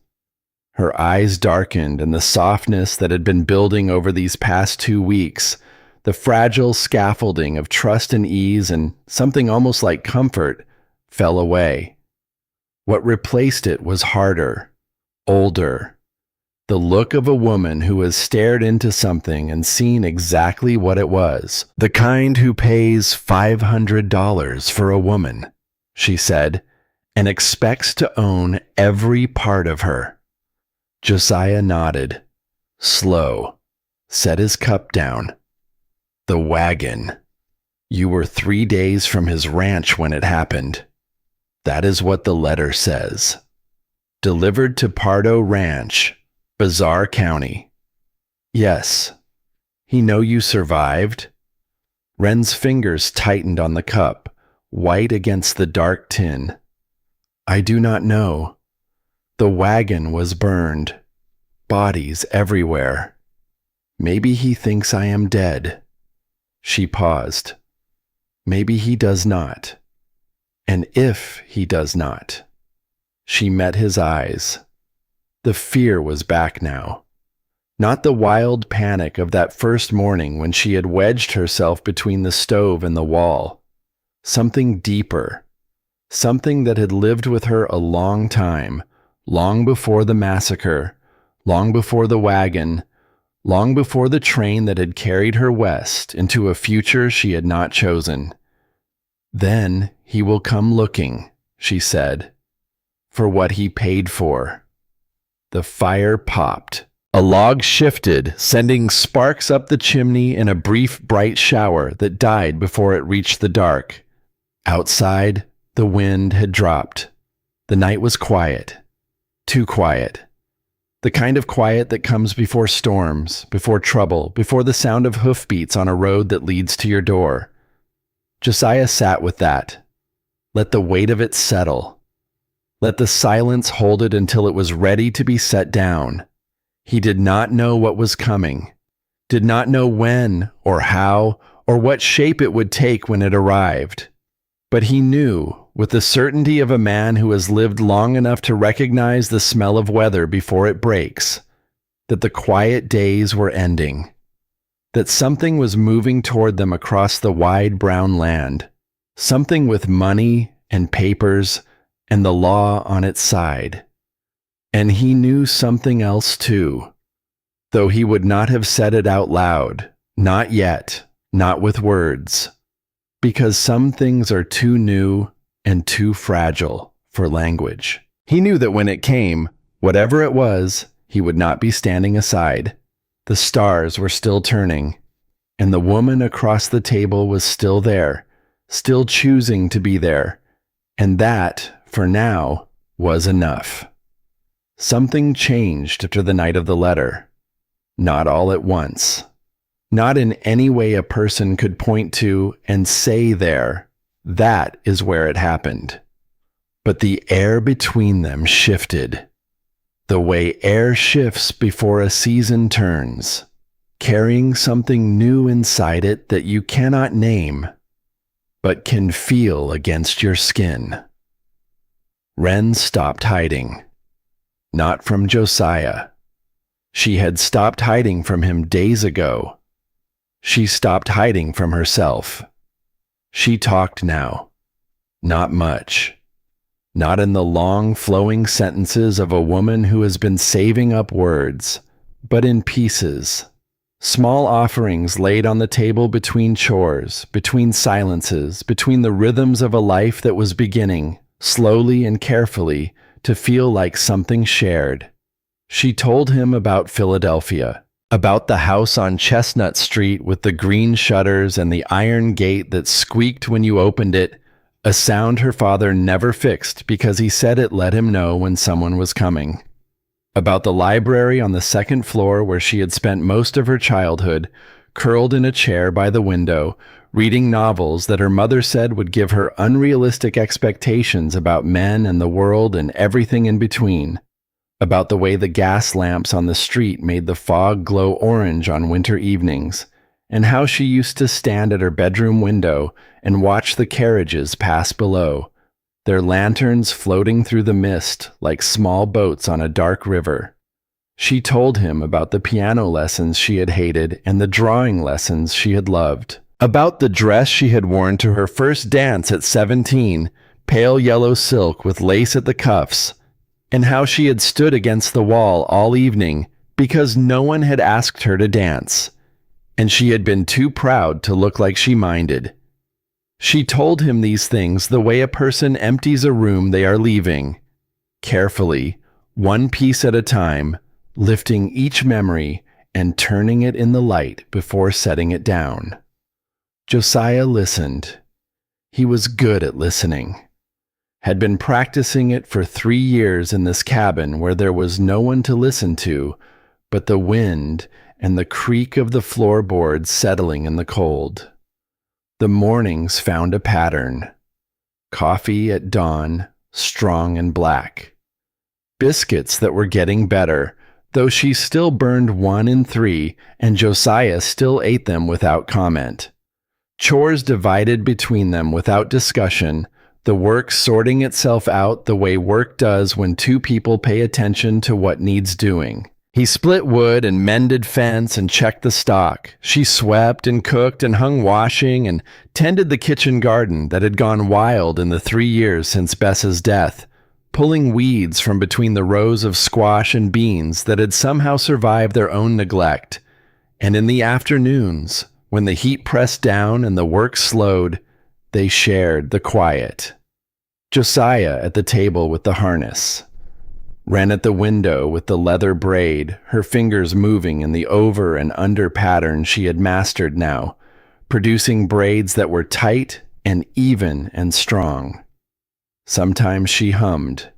Her eyes darkened, and the softness that had been building over these past 2 weeks, the fragile scaffolding of trust and ease and something almost like comfort, fell away. What replaced it was harder, older, the look of a woman who has stared into something and seen exactly what it was. The kind who pays $500 for a woman, she said, and expects to own every part of her. Josiah nodded, slow, set his cup down. The wagon. You were 3 days from his ranch when it happened. That is what the letter says. Delivered to Pardo Ranch, Bazaar County. Yes. He know you survived? Wren's fingers tightened on the cup, white against the dark tin. I do not know. The wagon was burned. Bodies everywhere. Maybe he thinks I am dead. She paused. Maybe he does not. And if he does not. She met his eyes. The fear was back now. Not the wild panic of that first morning when she had wedged herself between the stove and the wall. Something deeper. Something that had lived with her a long time, long before the massacre, long before the wagon, long before the train that had carried her west into a future she had not chosen. Then he will come looking, she said, for what he paid for. The fire popped. A log shifted, sending sparks up the chimney in a brief, bright shower that died before it reached the dark. Outside, the wind had dropped. The night was quiet. Too quiet. The kind of quiet that comes before storms, before trouble, before the sound of hoofbeats on a road that leads to your door. Josiah sat with that. Let the weight of it settle. Let the silence hold it until it was ready to be set down. He did not know what was coming, did not know when or how or what shape it would take when it arrived. But he knew, with the certainty of a man who has lived long enough to recognize the smell of weather before it breaks, that the quiet days were ending. that something was moving toward them across the wide brown land, something with money and papers and the law on its side. And he knew something else too, though he would not have said it out loud, not yet, not with words, because some things are too new and too fragile for language. He knew that when it came, whatever it was, he would not be standing aside. The stars were still turning, and the woman across the table was still there, still choosing to be there, and that, for now, was enough. Something changed after the night of the letter. Not all at once. Not in any way a person could point to and say there, that is where it happened. But the air between them shifted, the way air shifts before a season turns, carrying something new inside it that you cannot name, but can feel against your skin. Wren stopped hiding. Not from Josiah. She had stopped hiding from him days ago. She stopped hiding from herself. She talked now. Not much. Not in the long, flowing sentences of a woman who has been saving up words, but in pieces. Small offerings laid on the table between chores, between silences, between the rhythms of a life that was beginning, slowly and carefully, to feel like something shared. She told him about Philadelphia, about the house on Chestnut Street with the green shutters and the iron gate that squeaked when you opened it, a sound her father never fixed because he said it let him know when someone was coming. About the library on the second floor where she had spent most of her childhood, curled in a chair by the window, reading novels that her mother said would give her unrealistic expectations about men and the world and everything in between. About the way the gas lamps on the street made the fog glow orange on winter evenings, and how she used to stand at her bedroom window and watch the carriages pass below, their lanterns floating through the mist like small boats on a dark river. She told him about the piano lessons she had hated and the drawing lessons she had loved. About the dress she had worn to her first dance at 17, pale yellow silk with lace at the cuffs, and how she had stood against the wall all evening because no one had asked her to dance, and she had been too proud to look like she minded. She told him these things the way a person empties a room they are leaving, carefully, one piece at a time, lifting each memory and turning it in the light before setting it down. Josiah listened. He was good at listening. Had been practicing it for 3 years in this cabin where there was no one to listen to but the wind and the creak of the floorboards settling in the cold. The mornings found a pattern. Coffee at dawn, strong and black. Biscuits that were getting better, though she still burned 1 in 3 and Josiah still ate them without comment. Chores divided between them without discussion, the work sorting itself out the way work does when 2 people pay attention to what needs doing. He split wood and mended fence and checked the stock. She swept and cooked and hung washing and tended the kitchen garden that had gone wild in the 3 years since Bess's death, pulling weeds from between the rows of squash and beans that had somehow survived their own neglect. And in the afternoons, when the heat pressed down and the work slowed, they shared the quiet. Josiah at the table with the harness. Wren at the window with the leather braid, her fingers moving in the over and under pattern she had mastered now, producing braids that were tight and even and strong. Sometimes she hummed.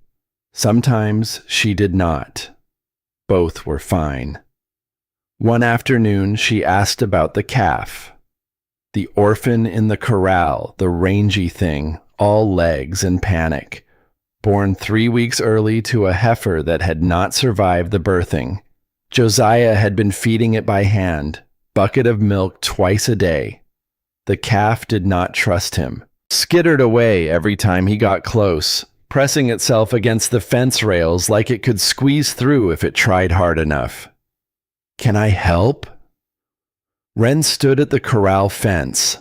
Sometimes she did not. Both were fine. One afternoon she asked about the calf. The orphan in the corral, the rangy thing, all legs and panic, born 3 weeks early to a heifer that had not survived the birthing. Josiah had been feeding it by hand, bucket of milk twice a day. The calf did not trust him, skittered away every time he got close, pressing itself against the fence rails like it could squeeze through if it tried hard enough. "Can I help?" Wren stood at the corral fence,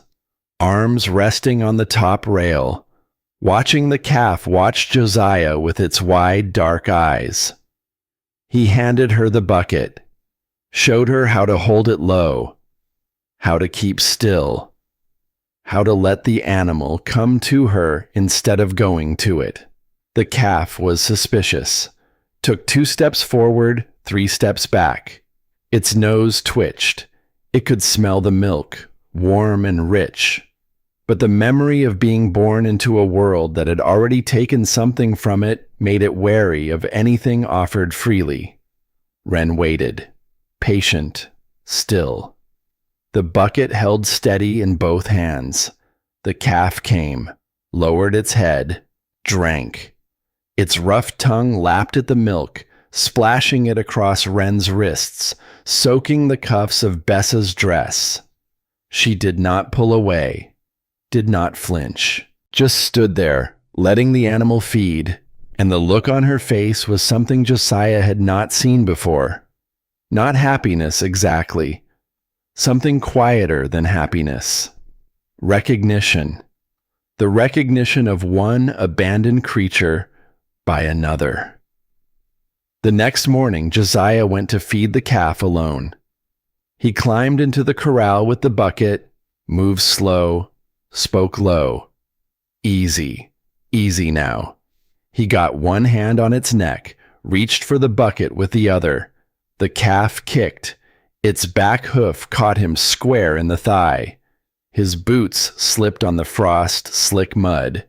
arms resting on the top rail, watching the calf watch Josiah with its wide, dark eyes. He handed her the bucket, showed her how to hold it low, how to keep still, how to let the animal come to her instead of going to it. The calf was suspicious, took 2 steps forward, 3 steps back. Its nose twitched. It could smell the milk, warm and rich. But the memory of being born into a world that had already taken something from it made it wary of anything offered freely. Wren waited, patient, still. The bucket held steady in both hands. The calf came, lowered its head, drank. Its rough tongue lapped at the milk, splashing it across Wren's wrists, soaking the cuffs of Bessa's dress. She did not pull away, did not flinch, just stood there, letting the animal feed, and the look on her face was something Josiah had not seen before. Not happiness exactly. Something quieter than happiness. Recognition. The recognition of one abandoned creature by another. The next morning, Josiah went to feed the calf alone. He climbed into the corral with the bucket, moved slow, spoke low. Easy, easy now. He got one hand on its neck, reached for the bucket with the other. The calf kicked. Its back hoof caught him square in the thigh. His boots slipped on the frost-slick mud.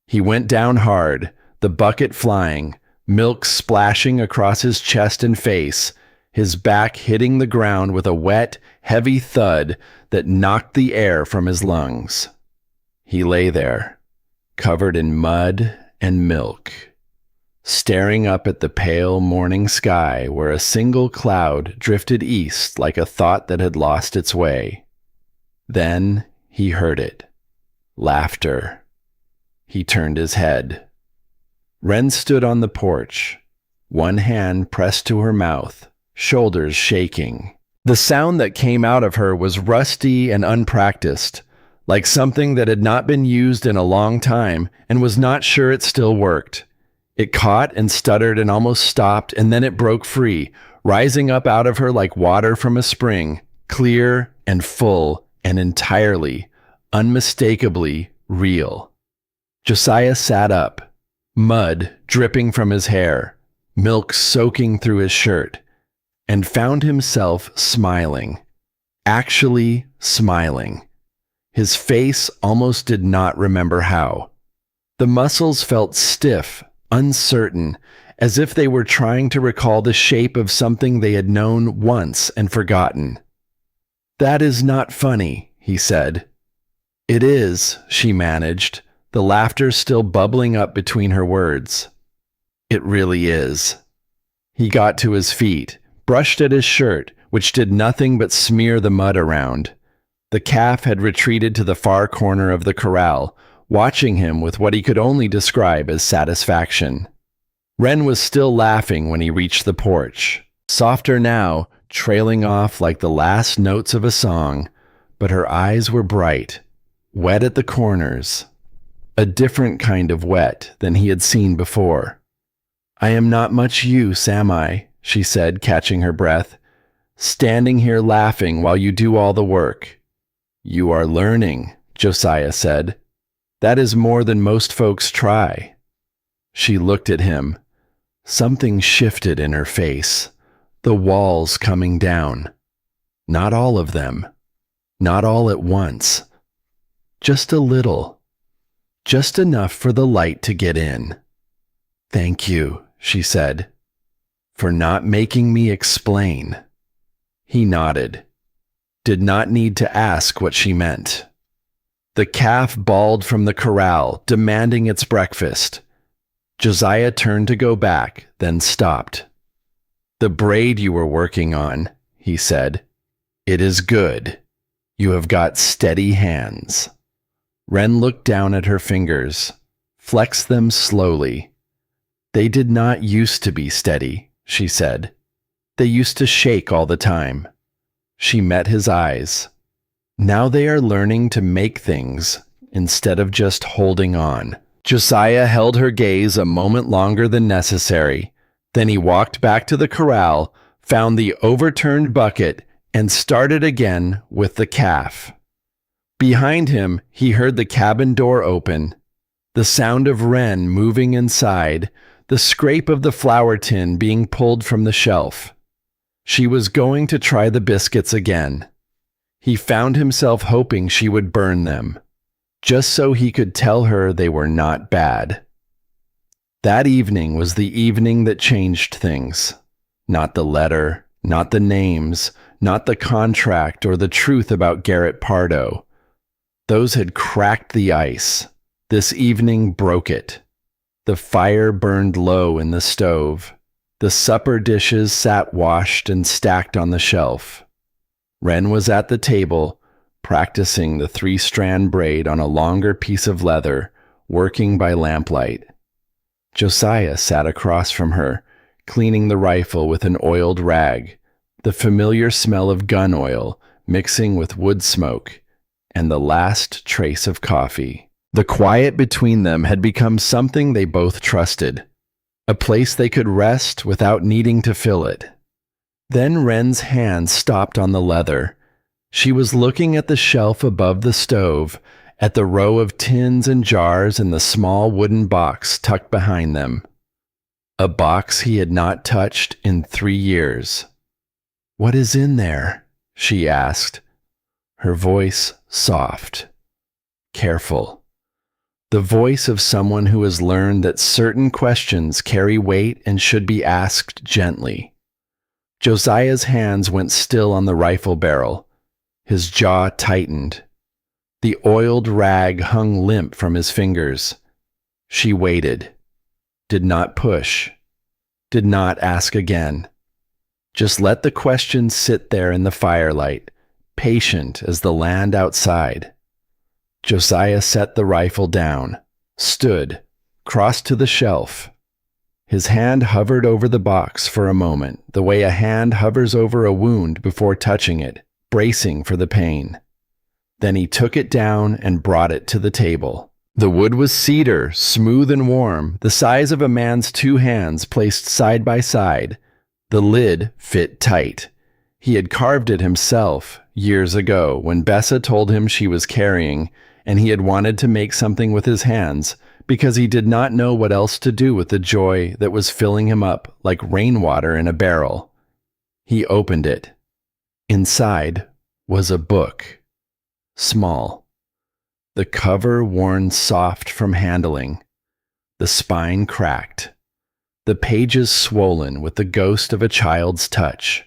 He went down hard, the bucket flying, milk splashing across his chest and face, his back hitting the ground with a wet, heavy thud that knocked the air from his lungs. He lay there, covered in mud and milk, staring up at the pale morning sky where a single cloud drifted east like a thought that had lost its way. Then he heard it. Laughter. He turned his head. Wren stood on the porch, one hand pressed to her mouth, shoulders shaking. The sound that came out of her was rusty and unpracticed, like something that had not been used in a long time and was not sure it still worked. It caught and stuttered and almost stopped, and then it broke free, rising up out of her like water from a spring, clear and full and entirely, unmistakably real. Josiah sat up, mud dripping from his hair, milk soaking through his shirt, and found himself smiling, actually smiling. His face almost did not remember how. The muscles felt stiff, uncertain, as if they were trying to recall the shape of something they had known once and forgotten. "That is not funny," he said. "It is," she managed, the laughter still bubbling up between her words. "It really is." He got to his feet, brushed at his shirt, which did nothing but smear the mud around. The calf had retreated to the far corner of the corral, watching him with what he could only describe as satisfaction. Wren was still laughing when he reached the porch, softer now, trailing off like the last notes of a song, but her eyes were bright, wet at the corners, a different kind of wet than he had seen before. "I am not much use, am I?" she said, catching her breath. "Standing here laughing while you do all the work." "You are learning," Josiah said. "That is more than most folks try." She looked at him. Something shifted in her face, the walls coming down. Not all of them. Not all at once. Just a little. Just enough for the light to get in. "Thank you," she said, "for not making me explain." He nodded. Did not need to ask what she meant. The calf bawled from the corral, demanding its breakfast. Josiah turned to go back, then stopped. "The braid you were working on," he said. "It is good. You have got steady hands." Wren looked down at her fingers, flexed them slowly. "They did not used to be steady," she said. "They used to shake all the time." She met his eyes. Now they are learning to make things instead of just holding on. Josiah held her gaze a moment longer than necessary. Then he walked back to the corral, found the overturned bucket, and started again with the calf. Behind him, he heard the cabin door open, the sound of Wren moving inside, the scrape of the flour tin being pulled from the shelf. She was going to try the biscuits again. He found himself hoping she would burn them, just so he could tell her they were not bad. That evening was the evening that changed things. Not the letter, not the names, not the contract or the truth about Garrett Pardo. Those had cracked the ice. This evening broke it. The fire burned low in the stove. The supper dishes sat washed and stacked on the shelf. Wren was at the table, practicing the 3-strand braid on a longer piece of leather, working by lamplight. Josiah sat across from her, cleaning the rifle with an oiled rag, the familiar smell of gun oil mixing with wood smoke, and the last trace of coffee. The quiet between them had become something they both trusted, a place they could rest without needing to fill it. Then Wren's hand stopped on the leather. She was looking at the shelf above the stove, at the row of tins and jars and the small wooden box tucked behind them. A box he had not touched in 3 years. "What is in there?" she asked, her voice soft, careful. The voice of someone who has learned that certain questions carry weight and should be asked gently. Josiah's hands went still on the rifle barrel. His jaw tightened. The oiled rag hung limp from his fingers. She waited. Did not push. Did not ask again. Just let the question sit there in the firelight, patient as the land outside. Josiah set the rifle down, stood, crossed to the shelf. His hand hovered over the box for a moment, the way a hand hovers over a wound before touching it, bracing for the pain. Then he took it down and brought it to the table. The wood was cedar, smooth and warm, the size of a man's 2 hands placed side by side. The lid fit tight. He had carved it himself years ago when Bessa told him she was carrying, and he had wanted to make something with his hands because he did not know what else to do with the joy that was filling him up like rainwater in a barrel. He opened it. Inside was a book. Small. The cover worn soft from handling. The spine cracked. The pages swollen with the ghost of a child's touch.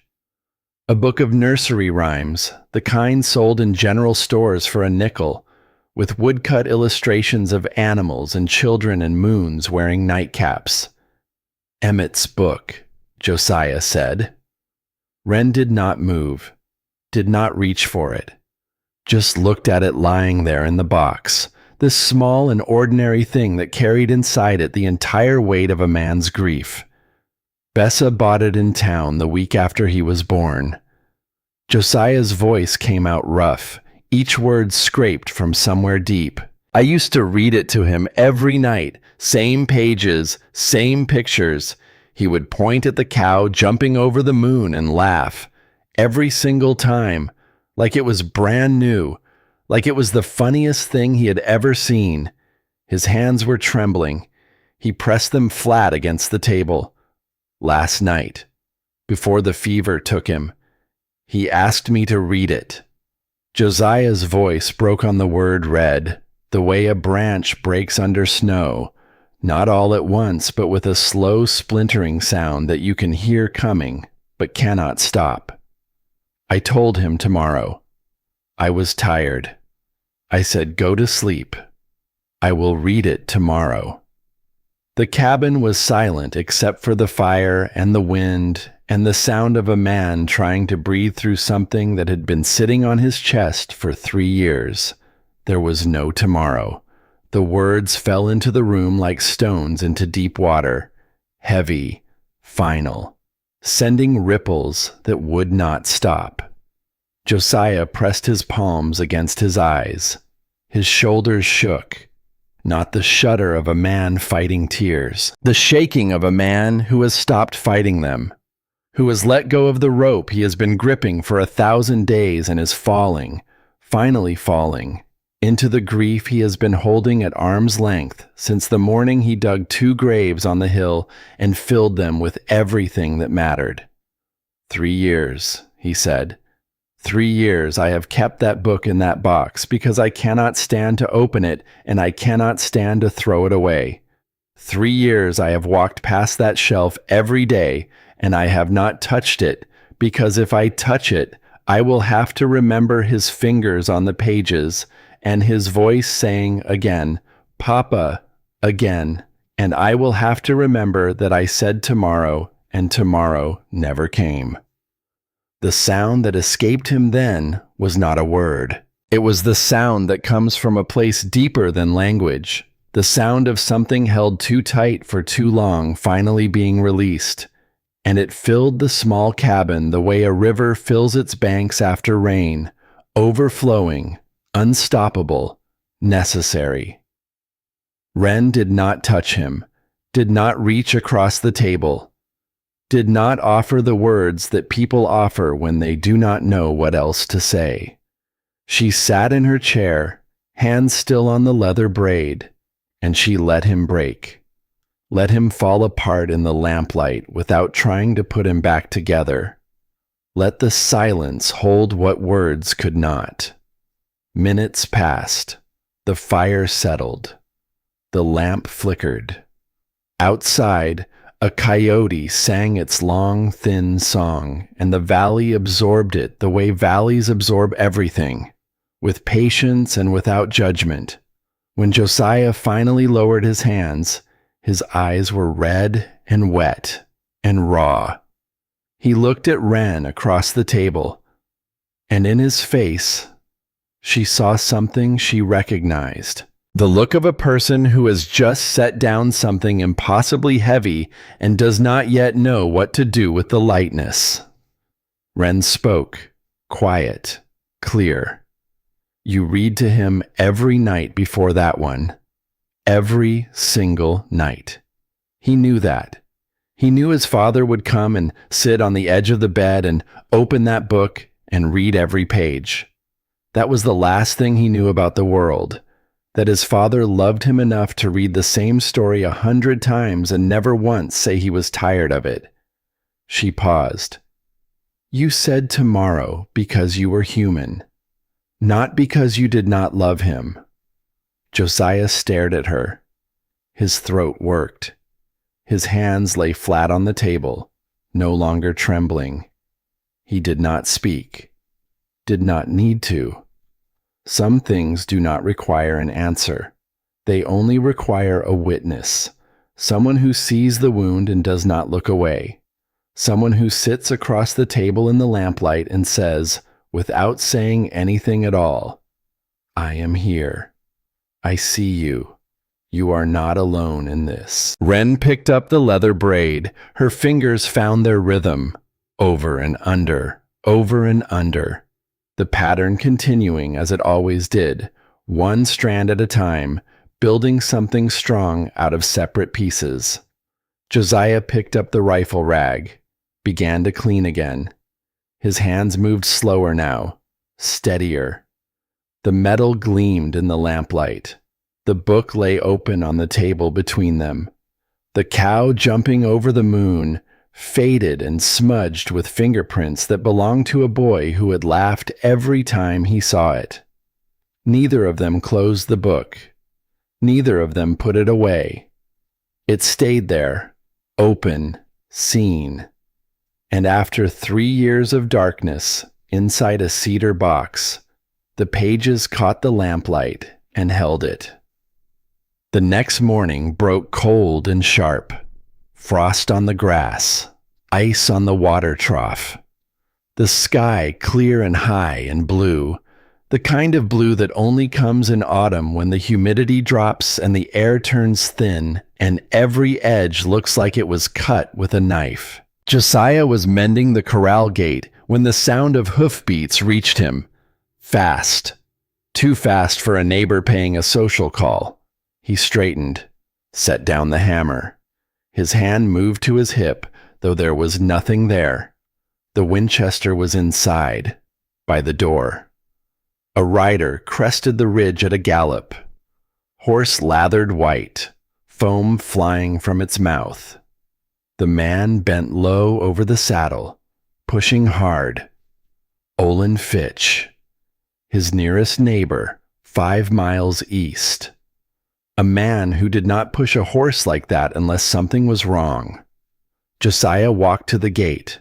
A book of nursery rhymes, the kind sold in general stores for a nickel, with woodcut illustrations of animals and children and moons wearing nightcaps. Emmett's book, Josiah said. Wren did not move, did not reach for it, just looked at it lying there in the box, this small and ordinary thing that carried inside it the entire weight of a man's grief. Bessa bought it in town the week after he was born. Josiah's voice came out rough, each word scraped from somewhere deep. I used to read it to him every night, same pages, same pictures. He would point at the cow jumping over the moon and laugh, every single time, like it was brand new, like it was the funniest thing he had ever seen. His hands were trembling. He pressed them flat against the table. Last night, before the fever took him, he asked me to read it. Josiah's voice broke on the word read, the way a branch breaks under snow, not all at once, but with a slow splintering sound that you can hear coming, but cannot stop. I told him tomorrow. I was tired. I said, go to sleep. I will read it tomorrow. The cabin was silent except for the fire and the wind and the sound of a man trying to breathe through something that had been sitting on his chest for 3 years. There was no tomorrow. The words fell into the room like stones into deep water, heavy, final, sending ripples that would not stop. Josiah pressed his palms against his eyes. His shoulders shook, not the shudder of a man fighting tears, the shaking of a man who has stopped fighting them, who has let go of the rope he has been gripping for 1,000 days and is falling, finally falling, into the grief he has been holding at arm's length since the morning he dug 2 graves on the hill and filled them with everything that mattered. 3 years, he said. 3 years I have kept that book in that box because I cannot stand to open it and I cannot stand to throw it away. 3 years I have walked past that shelf every day and I have not touched it because if I touch it, I will have to remember his fingers on the pages and his voice saying again, "Papa," again, and I will have to remember that I said tomorrow and tomorrow never came. The sound that escaped him then was not a word. It was the sound that comes from a place deeper than language, the sound of something held too tight for too long finally being released, and it filled the small cabin the way a river fills its banks after rain, overflowing, unstoppable, necessary. Wren did not touch him, did not reach across the table, did not offer the words that people offer when they do not know what else to say. She sat in her chair, hands still on the leather braid, and she let him break. Let him fall apart in the lamplight without trying to put him back together. Let the silence hold what words could not. Minutes passed. The fire settled. The lamp flickered. Outside, a coyote sang its long, thin song, and the valley absorbed it the way valleys absorb everything, with patience and without judgment. When Josiah finally lowered his hands, his eyes were red and wet and raw. He looked at Wren across the table, and in his face, she saw something she recognized. The look of a person who has just set down something impossibly heavy and does not yet know what to do with the lightness. Wren spoke, quiet, clear. You read to him every night before that one. Every single night. He knew that. He knew his father would come and sit on the edge of the bed and open that book and read every page. That was the last thing he knew about the world, that his father loved him enough to read the same story 100 times and never once say he was tired of it. She paused. You said tomorrow because you were human, not because you did not love him. Josiah stared at her. His throat worked. His hands lay flat on the table, no longer trembling. He did not speak, did not need to. Some things do not require an answer. They only require a witness, someone who sees the wound and does not look away, someone who sits across the table in the lamplight and says, without saying anything at all, I am here. I see you. You are not alone in this. Wren picked up the leather braid. Her fingers found their rhythm, over and under, over and under. The pattern continuing as it always did, one strand at a time, building something strong out of separate pieces. Josiah picked up the rifle rag, began to clean again. His hands moved slower now, steadier. The metal gleamed in the lamplight. The book lay open on the table between them. The cow jumping over the moon, faded and smudged with fingerprints that belonged to a boy who had laughed every time he saw it. Neither of them closed the book. Neither of them put it away. It stayed there, open, seen. And after 3 years of darkness, inside a cedar box, the pages caught the lamplight and held it. The next morning broke cold and sharp. Frost on the grass, ice on the water trough. The sky clear and high and blue, the kind of blue that only comes in autumn when the humidity drops and the air turns thin and every edge looks like it was cut with a knife. Josiah was mending the corral gate when the sound of hoofbeats reached him. Fast. Too fast for a neighbor paying a social call. He straightened, set down the hammer. His hand moved to his hip, though there was nothing there. The Winchester was inside, by the door. A rider crested the ridge at a gallop. Horse lathered white, foam flying from its mouth. The man bent low over the saddle, pushing hard. Olin Fitch, his nearest neighbor, 5 miles east. A man who did not push a horse like that unless something was wrong. Josiah walked to the gate.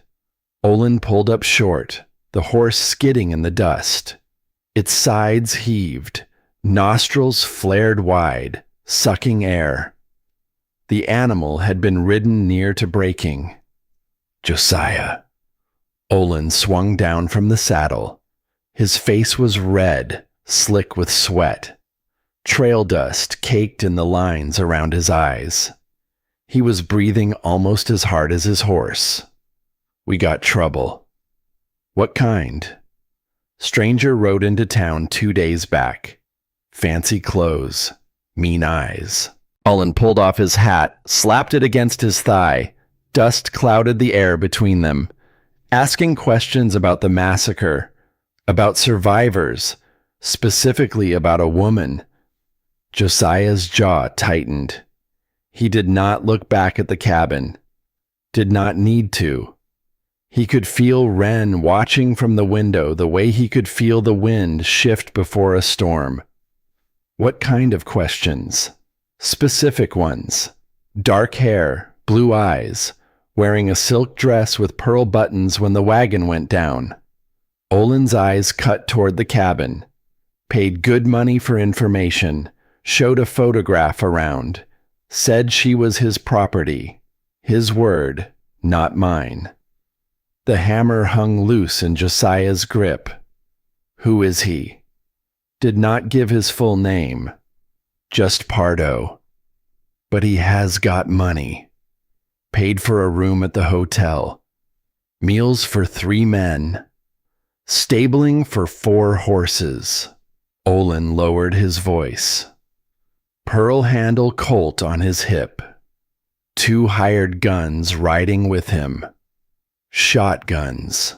Olin pulled up short, the horse skidding in the dust. Its sides heaved, nostrils flared wide, sucking air. The animal had been ridden near to breaking. Josiah. Olin swung down from the saddle. His face was red, slick with sweat. Trail dust caked in the lines around his eyes. He was breathing almost as hard as his horse. We got trouble. What kind? Stranger rode into town 2 days back. Fancy clothes, mean eyes. Olin pulled off his hat, slapped it against his thigh. Dust clouded the air between them. Asking questions about the massacre, about survivors, specifically about a woman. Josiah's jaw tightened. He did not look back at the cabin. Did not need to. He could feel Wren watching from the window the way he could feel the wind shift before a storm. What kind of questions? Specific ones. Dark hair, blue eyes, wearing a silk dress with pearl buttons when the wagon went down. Olin's eyes cut toward the cabin. Paid good money for information. Showed a photograph around. Said she was his property. His word, not mine. The hammer hung loose in Josiah's grip. Who is he? Did not give his full name. Just Pardo. But he has got money. Paid for a room at the hotel. Meals for 3 men. Stabling for 4 horses. Olin lowered his voice. Pearl handle Colt on his hip. 2 hired guns riding with him. Shotguns.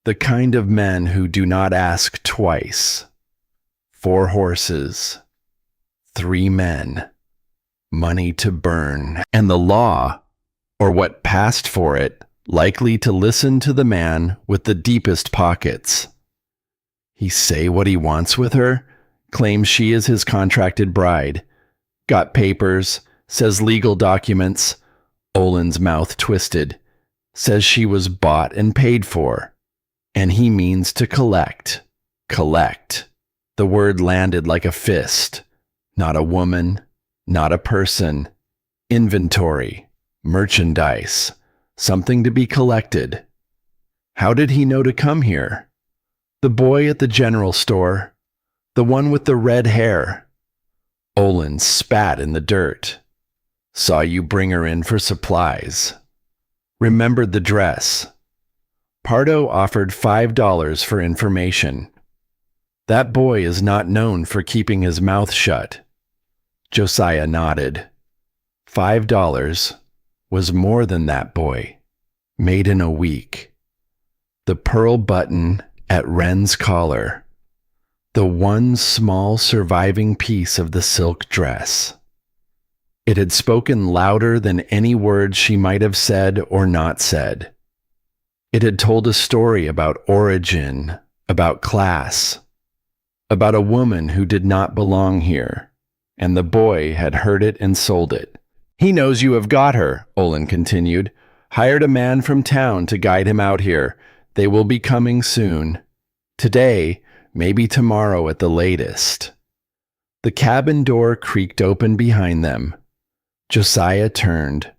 The kind of men who do not ask twice. 4 horses. 3 men. Money to burn. And the law, or what passed for it, likely to listen to the man with the deepest pockets. He say what he wants with her? Claims she is his contracted bride. Got papers, says legal documents. Olin's mouth twisted. Says she was bought and paid for. And he means to collect. Collect. The word landed like a fist. Not a woman, not a person. Inventory, merchandise, something to be collected. How did he know to come here? The boy at the general store. The one with the red hair. Olin spat in the dirt. Saw you bring her in for supplies. Remembered the dress. Pardo offered $5 for information. That boy is not known for keeping his mouth shut. Josiah nodded. $5 was more than that boy. Made in a week. The pearl button at Wren's collar. The one small surviving piece of the silk dress. It had spoken louder than any words she might have said or not said. It had told a story about origin, about class, about a woman who did not belong here, and the boy had heard it and sold it. He knows you have got her, Olin continued. Hired a man from town to guide him out here. They will be coming soon. Today, maybe tomorrow at the latest. The cabin door creaked open behind them. Josiah turned.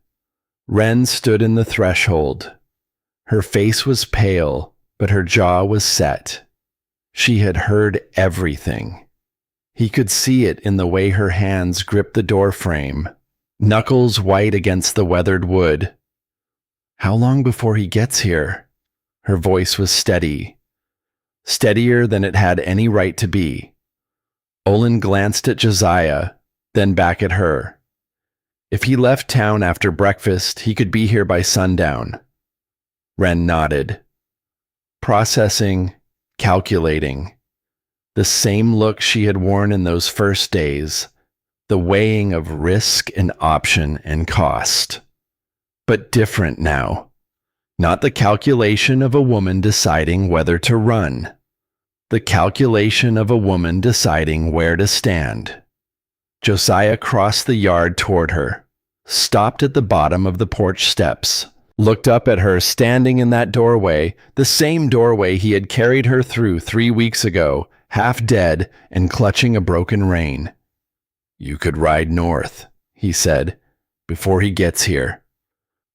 Wren stood in the threshold. Her face was pale, but her jaw was set. She had heard everything. He could see it in the way her hands gripped the door frame, knuckles white against the weathered wood. How long before he gets here? Her voice was steady, steadier than it had any right to be. Olin glanced at Josiah, then back at her. If he left town after breakfast, he could be here by sundown. Wren nodded. Processing, calculating. The same look she had worn in those first days, the weighing of risk and option and cost. But different now. Not the calculation of a woman deciding whether to run. The calculation of a woman deciding where to stand. Josiah crossed the yard toward her, stopped at the bottom of the porch steps, looked up at her standing in that doorway, the same doorway he had carried her through 3 weeks ago, half dead and clutching a broken rein. "You could ride north," he said, "before he gets here.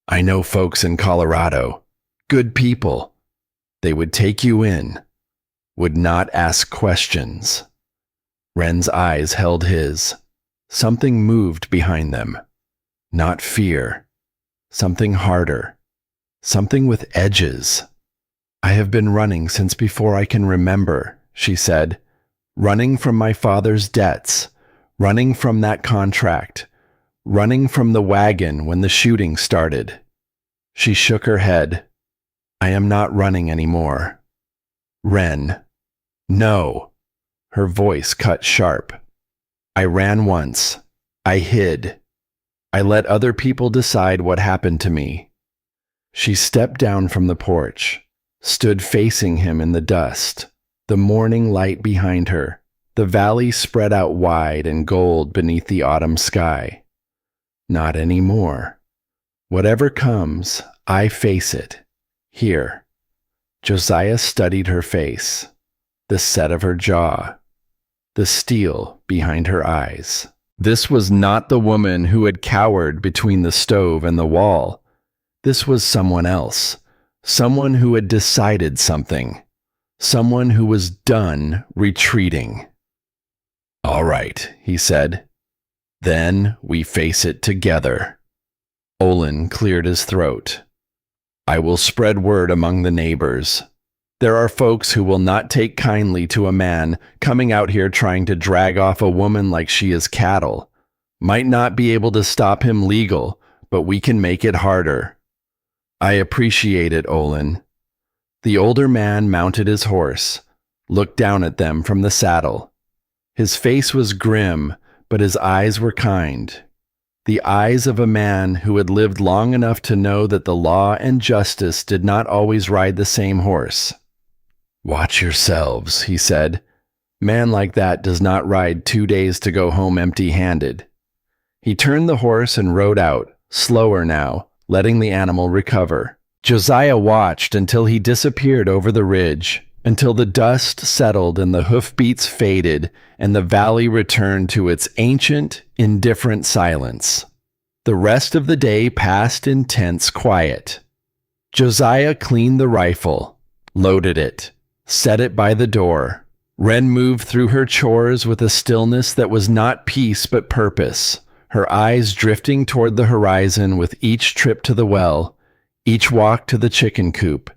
I know folks in Colorado, good people. They would take you in, would not ask questions." Wren's eyes held his. Something moved behind them. Not fear. Something harder. Something with edges. "I have been running since before I can remember," she said. "Running from my father's debts. Running from that contract. Running from the wagon when the shooting started." She shook her head. "I am not running anymore." "Wren." "No." Her voice cut sharp. "I ran once. I hid. I let other people decide what happened to me." She stepped down from the porch, stood facing him in the dust, the morning light behind her, the valley spread out wide and gold beneath the autumn sky. "Not anymore. Whatever comes, I face it. Here." Josiah studied her face, the set of her jaw, the steel behind her eyes. This was not the woman who had cowered between the stove and the wall. This was someone else, someone who had decided something, someone who was done retreating. "All right," he said. "Then we face it together." Olin cleared his throat. "I will spread word among the neighbors. There are folks who will not take kindly to a man coming out here trying to drag off a woman like she is cattle. Might not be able to stop him legal, but we can make it harder." "I appreciate it, Olin." The older man mounted his horse, looked down at them from the saddle. His face was grim, but his eyes were kind. The eyes of a man who had lived long enough to know that the law and justice did not always ride the same horse. "Watch yourselves," he said. "Man like that does not ride 2 days to go home empty-handed." He turned the horse and rode out, slower now, letting the animal recover. Josiah watched until he disappeared over the ridge, until the dust settled and the hoofbeats faded and the valley returned to its ancient, indifferent silence. The rest of the day passed in tense quiet. Josiah cleaned the rifle, loaded it, set it by the door. Wren moved through her chores with a stillness that was not peace but purpose, her eyes drifting toward the horizon with each trip to the well, each walk to the chicken coop,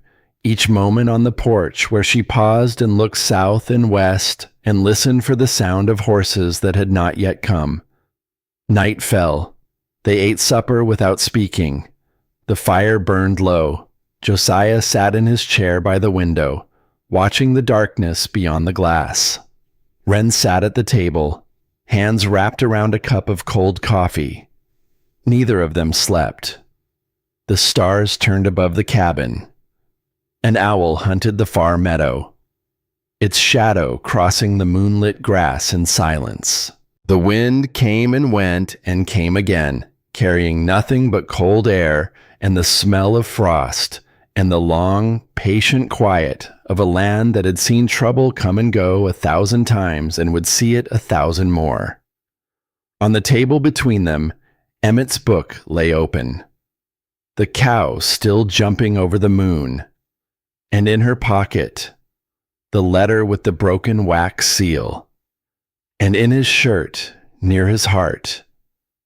each moment on the porch where she paused and looked south and west and listened for the sound of horses that had not yet come. Night fell. They ate supper without speaking. The fire burned low. Josiah sat in his chair by the window, watching the darkness beyond the glass. Wren sat at the table, hands wrapped around a cup of cold coffee. Neither of them slept. The stars turned above the cabin. An owl hunted the far meadow, its shadow crossing the moonlit grass in silence. The wind came and went and came again, carrying nothing but cold air and the smell of frost and the long, patient quiet of a land that had seen trouble come and go 1,000 times and would see it 1,000 more. On the table between them, Emmett's book lay open, the cow still jumping over the moon, and in her pocket, the letter with the broken wax seal, and in his shirt, near his heart,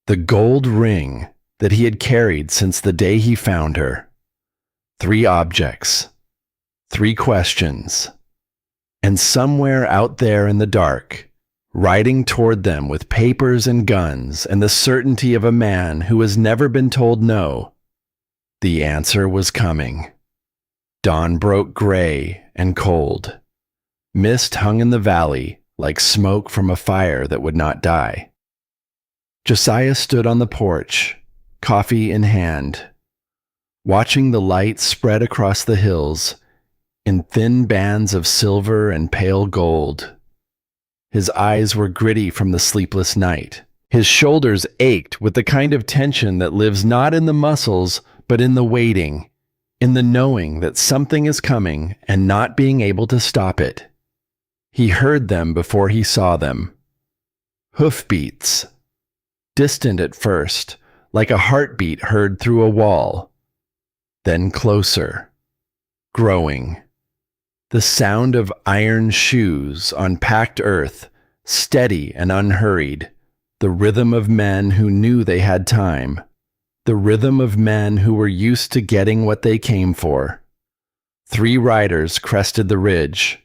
the gold ring that he had carried since the day he found her. 3 objects, 3 questions, and somewhere out there in the dark, riding toward them with papers and guns and the certainty of a man who has never been told no, the answer was coming. Dawn broke gray and cold. Mist hung in the valley like smoke from a fire that would not die. Josiah stood on the porch, coffee in hand, watching the light spread across the hills in thin bands of silver and pale gold. His eyes were gritty from the sleepless night. His shoulders ached with the kind of tension that lives not in the muscles, but in the waiting, in the knowing that something is coming and not being able to stop it. He heard them before he saw them. Hoofbeats. Distant at first, like a heartbeat heard through a wall. Then closer. Growing. The sound of iron shoes on packed earth, steady and unhurried. The rhythm of men who knew they had time. The rhythm of men who were used to getting what they came for. 3 riders crested the ridge.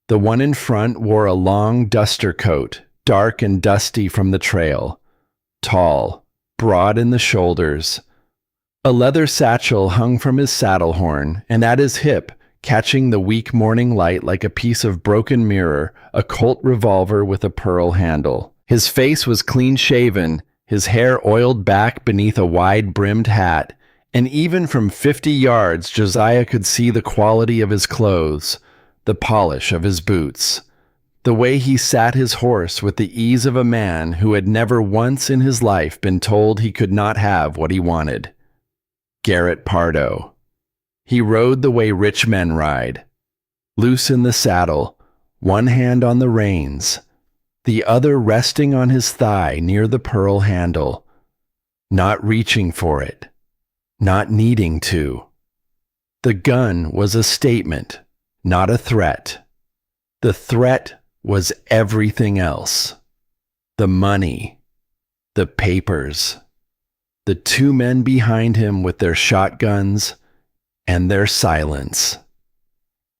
The one in front wore a long duster coat, dark and dusty from the trail. Tall, broad in the shoulders. A leather satchel hung from his saddle horn, and at his hip, catching the weak morning light like a piece of broken mirror, a Colt revolver with a pearl handle. His face was clean-shaven, his hair oiled back beneath a wide-brimmed hat, and even from 50 yards Josiah could see the quality of his clothes, the polish of his boots, the way he sat his horse with the ease of a man who had never once in his life been told he could not have what he wanted. Garrett Pardo. He rode the way rich men ride, loose in the saddle, one hand on the reins, the other resting on his thigh near the pearl handle, not reaching for it, not needing to. The gun was a statement, not a threat. The threat was everything else. The money, the papers, the 2 men behind him with their shotguns, and their silence,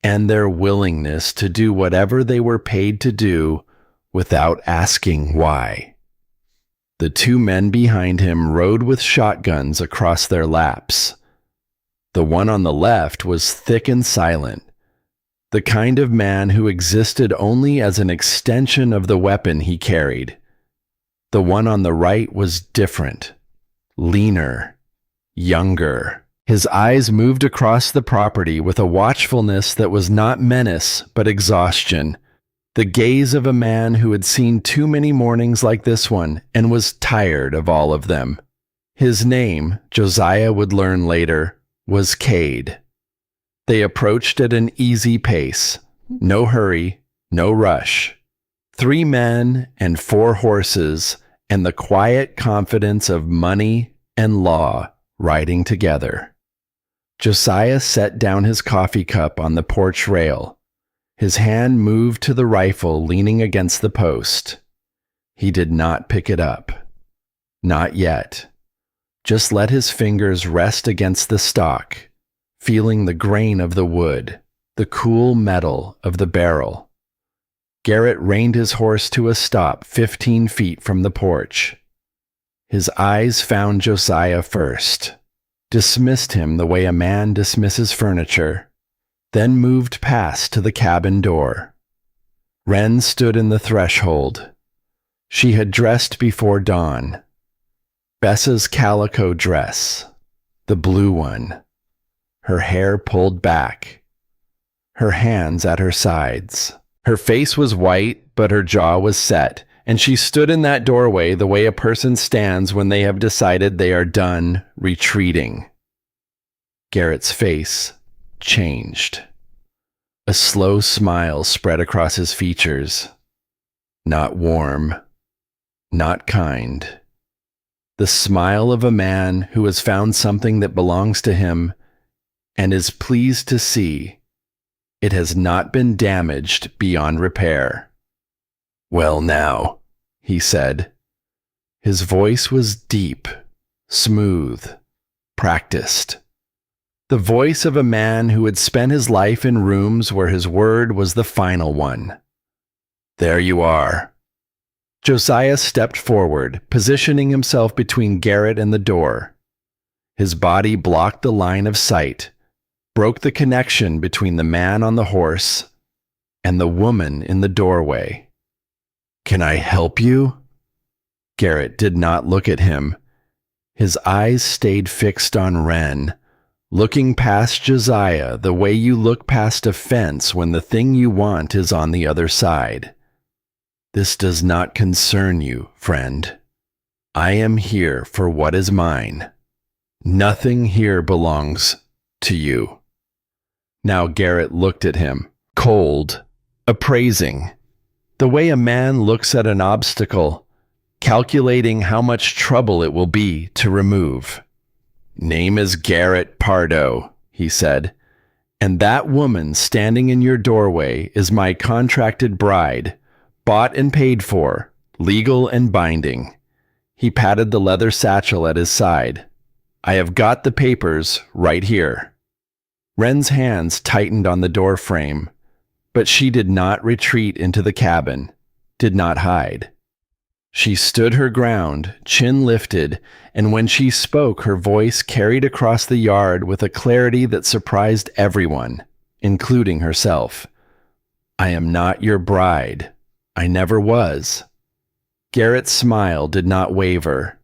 and their willingness to do whatever they were paid to do without asking why. The 2 men behind him rode with shotguns across their laps. The one on the left was thick and silent, the kind of man who existed only as an extension of the weapon he carried. The one on the right was different, leaner, younger. His eyes moved across the property with a watchfulness that was not menace but exhaustion, the gaze of a man who had seen too many mornings like this one and was tired of all of them. His name, Josiah would learn later, was Cade. They approached at an easy pace, no hurry, no rush. 3 men and 4 horses, and the quiet confidence of money and law riding together. Josiah set down his coffee cup on the porch rail. His hand moved to the rifle leaning against the post. He did not pick it up. Not yet. Just let his fingers rest against the stock, feeling the grain of the wood, the cool metal of the barrel. Garrett reined his horse to a stop 15 feet from the porch. His eyes found Josiah first, dismissed him the way a man dismisses furniture, then moved past to the cabin door. Wren stood in the threshold. She had dressed before dawn. Bessa's calico dress, the blue one, her hair pulled back, her hands at her sides. Her face was white, but her jaw was set, and she stood in that doorway the way a person stands when they have decided they are done retreating. Garrett's face changed. A slow smile spread across his features. Not warm, not kind. The smile of a man who has found something that belongs to him and is pleased to see it has not been damaged beyond repair. "Well now," he said. His voice was deep, smooth, practiced. The voice of a man who had spent his life in rooms where his word was the final one. There you are. Josiah stepped forward, positioning himself between Garrett and the door. His body blocked the line of sight, broke the connection between the man on the horse and the woman in the doorway. Can I help you? Garrett did not look at him. His eyes stayed fixed on Wren, looking past Josiah the way you look past a fence when the thing you want is on the other side. This does not concern you, friend. I am here for what is mine. Nothing here belongs to you. Now Garrett looked at him, cold, appraising, the way a man looks at an obstacle, calculating how much trouble it will be to remove. Name is Garrett Pardo, he said, and that woman standing in your doorway is my contracted bride, bought and paid for, legal and binding. He patted the leather satchel at his side. I have got the papers right here. Wren's hands tightened on the door frame, but she did not retreat into the cabin, did not hide. She stood her ground, chin lifted, and when she spoke, her voice carried across the yard with a clarity that surprised everyone, including herself. I am not your bride. I never was. Garrett's smile did not waver.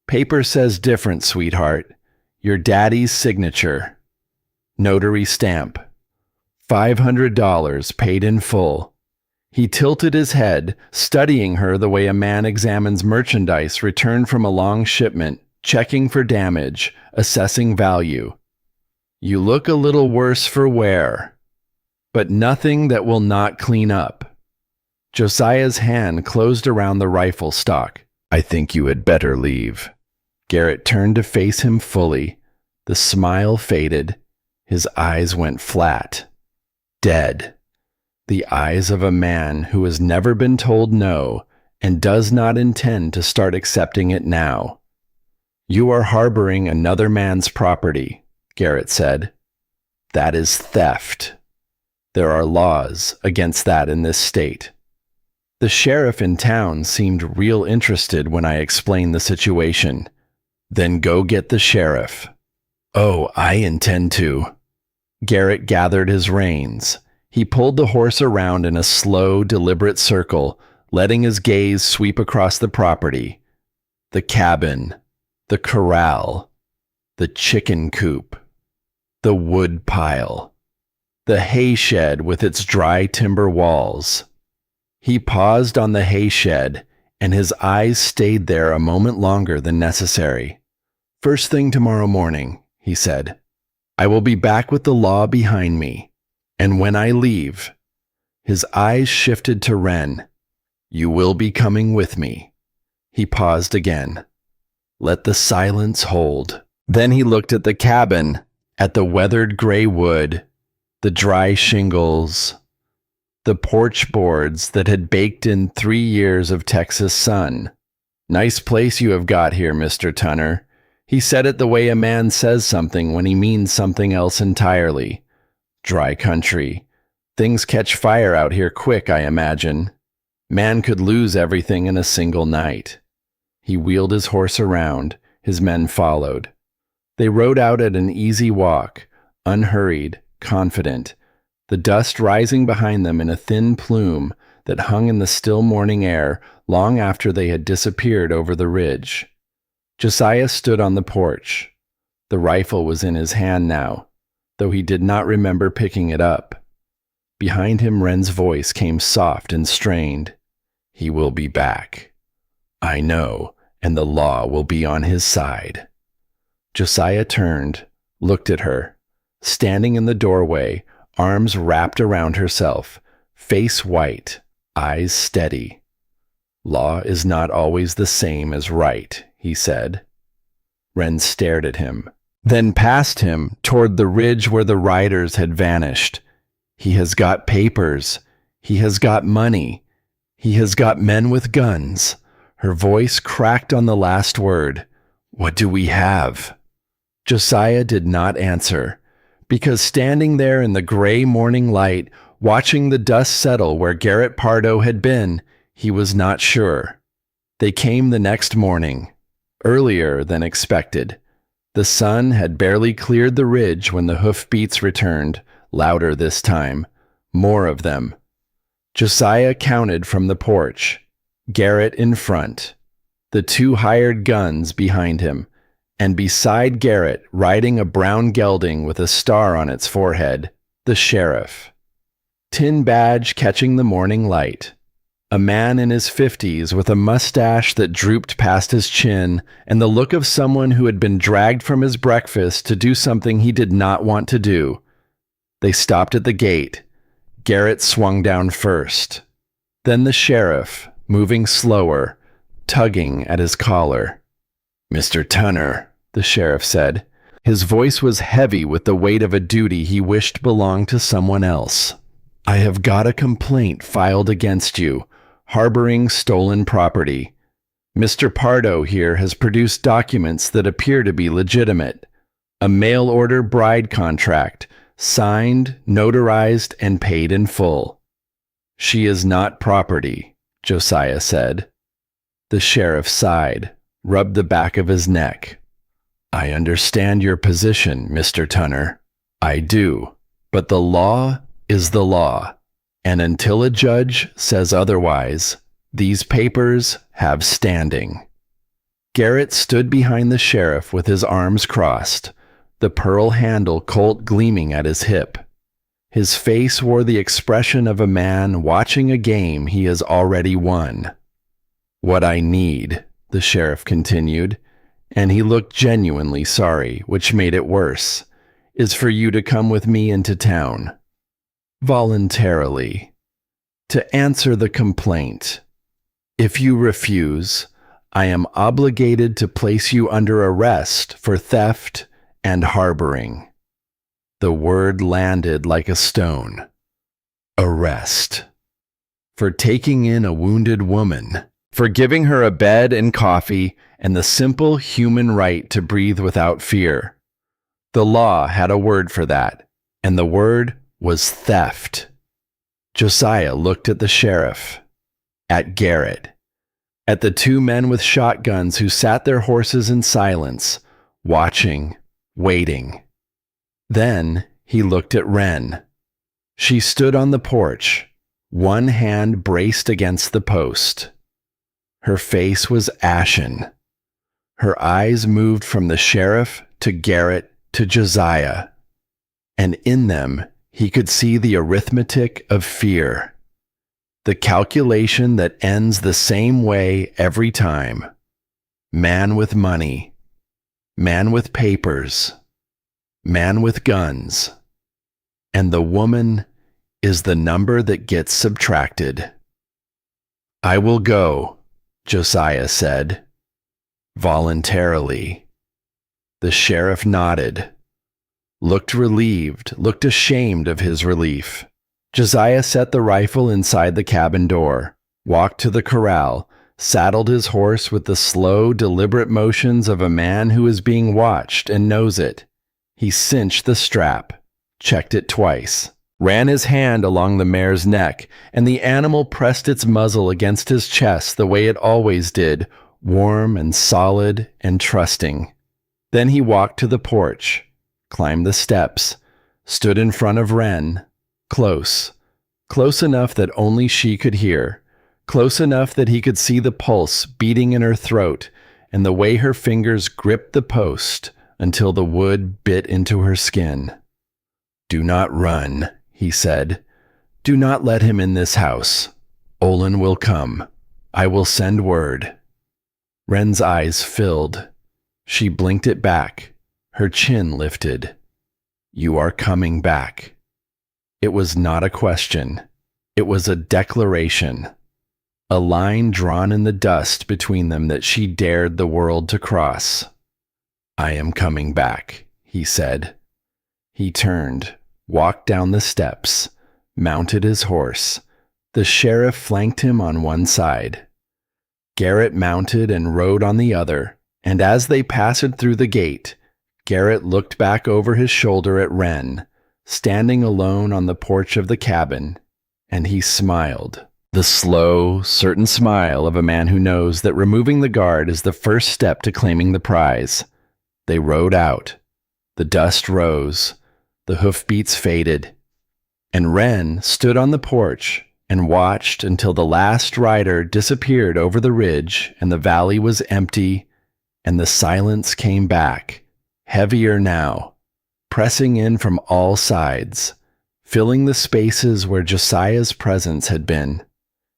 Paper says different, sweetheart. Your daddy's signature. Notary stamp. $500 paid in full. He tilted his head, studying her the way a man examines merchandise returned from a long shipment, checking for damage, assessing value. You look a little worse for wear, but nothing that will not clean up. Josiah's hand closed around the rifle stock. I think you had better leave. Garrett turned to face him fully. The smile faded. His eyes went flat. Dead. The eyes of a man who has never been told no and does not intend to start accepting it now. You are harboring another man's property, Garrett said. That is theft. There are laws against that in this state. The sheriff in town seemed real interested when I explained the situation. Then go get the sheriff. Oh, I intend to. Garrett gathered his reins. He pulled the horse around in a slow, deliberate circle, letting his gaze sweep across the property. The cabin, the corral, the chicken coop, the wood pile, the hay shed with its dry timber walls. He paused on the hay shed, and his eyes stayed there a moment longer than necessary. First thing tomorrow morning, he said, I will be back with the law behind me. And when I leave, his eyes shifted to Wren. You will be coming with me. He paused again. Let the silence hold. Then he looked at the cabin, at the weathered gray wood, the dry shingles, the porch boards that had baked in 3 years of Texas sun. Nice place you have got here, Mr. Tunner. He said it the way a man says something when he means something else entirely. Dry country. Things catch fire out here quick, I imagine. Man could lose everything in a single night. He wheeled his horse around. His men followed. They rode out at an easy walk, unhurried, confident, the dust rising behind them in a thin plume that hung in the still morning air long after they had disappeared over the ridge. Josiah stood on the porch. The rifle was in his hand now, though he did not remember picking it up. Behind him, Wren's voice came soft and strained. He will be back. I know, and the law will be on his side. Josiah turned, looked at her, standing in the doorway, arms wrapped around herself, face white, eyes steady. Law is not always the same as right, he said. Wren stared at him, then past him toward the ridge where the riders had vanished. He has got papers. He has got money. He has got men with guns. Her voice cracked on the last word. What do we have? Josiah did not answer, because standing there in the gray morning light, watching the dust settle where Garrett Pardo had been, he was not sure. They came the next morning, earlier than expected. The sun had barely cleared the ridge when the hoofbeats returned, louder this time, more of them. Josiah counted from the porch, Garrett in front, the two hired guns behind him, and beside Garrett, riding a brown gelding with a star on its forehead, the sheriff. Tin badge catching the morning light. A man in his 50s with a mustache that drooped past his chin and the look of someone who had been dragged from his breakfast to do something he did not want to do. They stopped at the gate. Garrett swung down first. Then the sheriff, moving slower, tugging at his collar. "Mr. Tunner," the sheriff said. His voice was heavy with the weight of a duty he wished belonged to someone else. "I have got a complaint filed against you, harboring stolen property. Mr. Pardo here has produced documents that appear to be legitimate. A mail-order bride contract, signed, notarized, and paid in full." "She is not property," Josiah said. The sheriff sighed, rubbed the back of his neck. "I understand your position, Mr. Tunner. I do. But the law is the law, and until a judge says otherwise, these papers have standing." Garrett stood behind the sheriff with his arms crossed, the pearl handle Colt gleaming at his hip. His face wore the expression of a man watching a game he has already won. "What I need," the sheriff continued, and he looked genuinely sorry, which made it worse, "is for you to come with me into town. Voluntarily. To answer the complaint. If you refuse, I am obligated to place you under arrest for theft and harboring." The word landed like a stone. Arrest. For taking in a wounded woman, for giving her a bed and coffee and the simple human right to breathe without fear. The law had a word for that, and the word was theft. Josiah looked at the sheriff, at Garrett, at the two men with shotguns who sat their horses in silence, watching, waiting. Then he looked at Wren. She stood on the porch, one hand braced against the post. Her face was ashen. Her eyes moved from the sheriff to Garrett to Josiah, and in them he could see the arithmetic of fear, the calculation that ends the same way every time. Man with money, man with papers, man with guns, and the woman is the number that gets subtracted. "I will go," Josiah said. "Voluntarily." The sheriff nodded, looked relieved, looked ashamed of his relief. Josiah set the rifle inside the cabin door, walked to the corral, saddled his horse with the slow, deliberate motions of a man who is being watched and knows it. He cinched the strap, checked it twice, ran his hand along the mare's neck, and the animal pressed its muzzle against his chest the way it always did, warm and solid and trusting. Then he walked to the porch, climbed the steps, stood in front of Wren, close enough that only she could hear, close enough that he could see the pulse beating in her throat and the way her fingers gripped the post until the wood bit into her skin. "Do not run," he said. "Do not let him in this house. Olin will come. I will send word." Wren's eyes filled. She blinked it back, her chin lifted. "You are coming back." It was not a question. It was a declaration. A line drawn in the dust between them that she dared the world to cross. "I am coming back," he said. He turned, walked down the steps, mounted his horse. The sheriff flanked him on one side. Garrett mounted and rode on the other, and as they passed through the gate, Garrett looked back over his shoulder at Wren, standing alone on the porch of the cabin, and he smiled. The slow, certain smile of a man who knows that removing the guard is the first step to claiming the prize. They rode out. The dust rose. The hoofbeats faded. And Wren stood on the porch and watched until the last rider disappeared over the ridge and the valley was empty and the silence came back, heavier now, pressing in from all sides, filling the spaces where Josiah's presence had been.